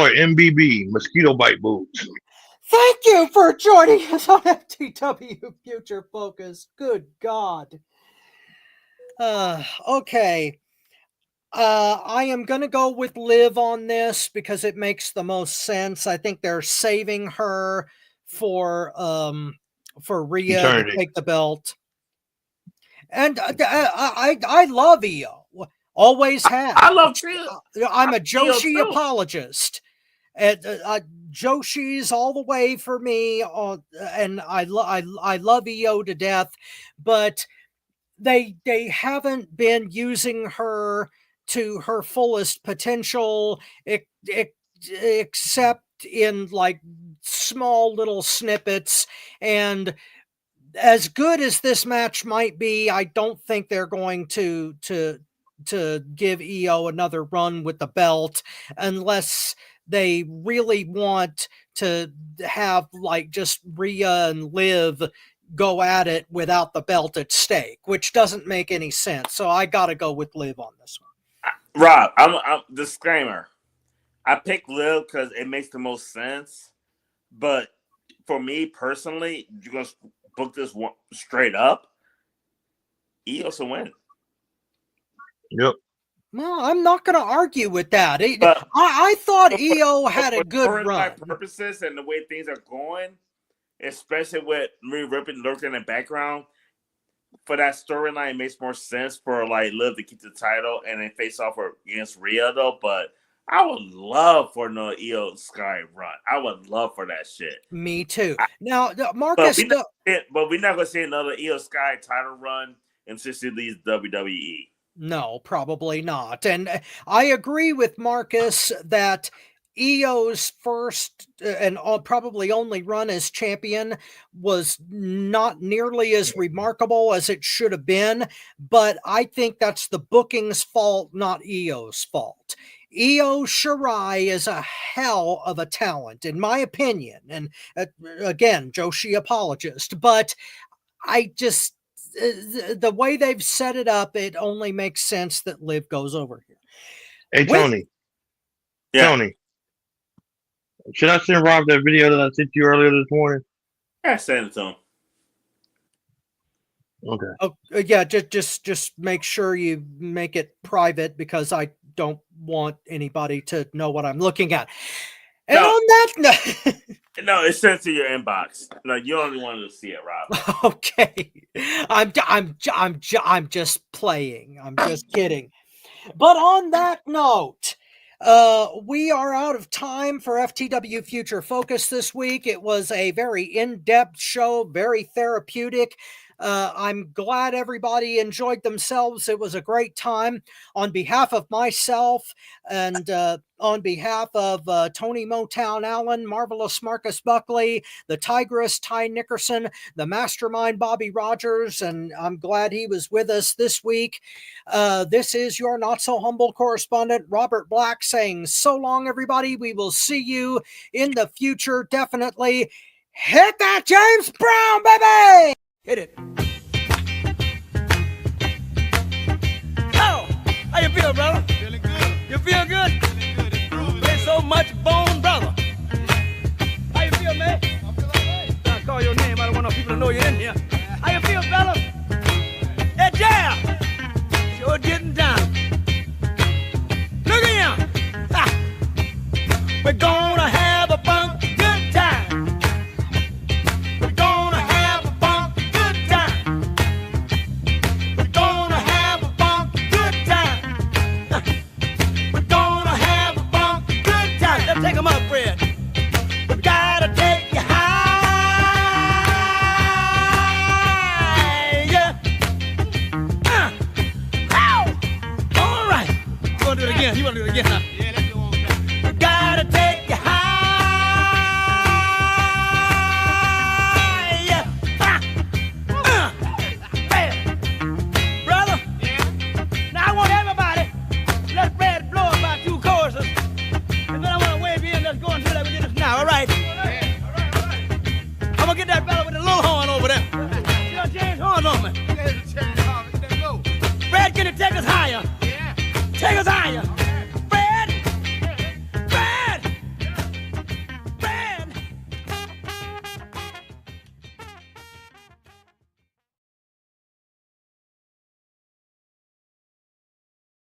her MBB, mosquito bite boobs. Thank you for joining us on FTW Future Focus. Good God. Okay. I am going to go with Liv on this because it makes the most sense. I think they're saving her for Rhea to take the belt. And I love Io. Always have. I love Io. I'm a Joshi apologist. And Joshi's all the way for me, and I love EO to death, but they haven't been using her to her fullest potential, except in like small little snippets. And as good as this match might be, I don't think they're going to give EO another run with the belt unless they really want to have like just Rhea and Liv go at it without the belt at stake, which doesn't make any sense. So I got to go with Liv on this one. Rob, I'm disclaimer. I picked Liv because it makes the most sense. But for me personally, you're going to book this one straight up, EO will win. Yep. Well, I'm not going to argue with that. I thought EO had a good run. Purposes and the way things are going, especially with Rhea Ripley lurking in the background, for that storyline, it makes more sense for like Liv to keep the title and then face off against Rhea though. But I would love for no EO Sky run. I would love for that shit. Me too. Now, Marcus, but we're not gonna see another EO Sky title run until she leaves WWE. No, probably not. And I agree with Marcus that EO's first and probably only run as champion was not nearly as remarkable as it should have been, but I think that's the booking's fault, not EO's fault. Io Shirai is a hell of a talent, in my opinion. And again, Joshi apologist, but I just, the way they've set it up, it only makes sense that Liv goes over here. Hey, Tony. Tony. Should I send Rob that video that I sent you earlier this morning? Yeah, send it to him. Okay. Oh, yeah, just make sure you make it private because I don't want anybody to know what I'm looking at. And on that note, no, it's sent to your inbox. No, you only wanted to see it, Rob. Okay, I'm just playing. I'm just kidding. But on that note, we are out of time for FTW Future Focus this week. It was a very in-depth show, very therapeutic. I'm glad everybody enjoyed themselves. It was a great time. On behalf of myself and on behalf of Tony Motown Allen, Marvelous Marcus Buckley, the Tigress Ty Nickerson, the Mastermind Bobby Rogers, and I'm glad he was with us this week. This is your not so humble correspondent, Robert Black, saying so long, everybody. We will see you in the future, definitely. Hit that James Brown, baby! Hit it. Oh, how you feel, brother? Feeling good. You feel good? Feeling good. It's groovy. There's so much bone, brother. How you feel, man? I feel all right. I call your name. I don't want no people to know you're in here. How you feel, brother?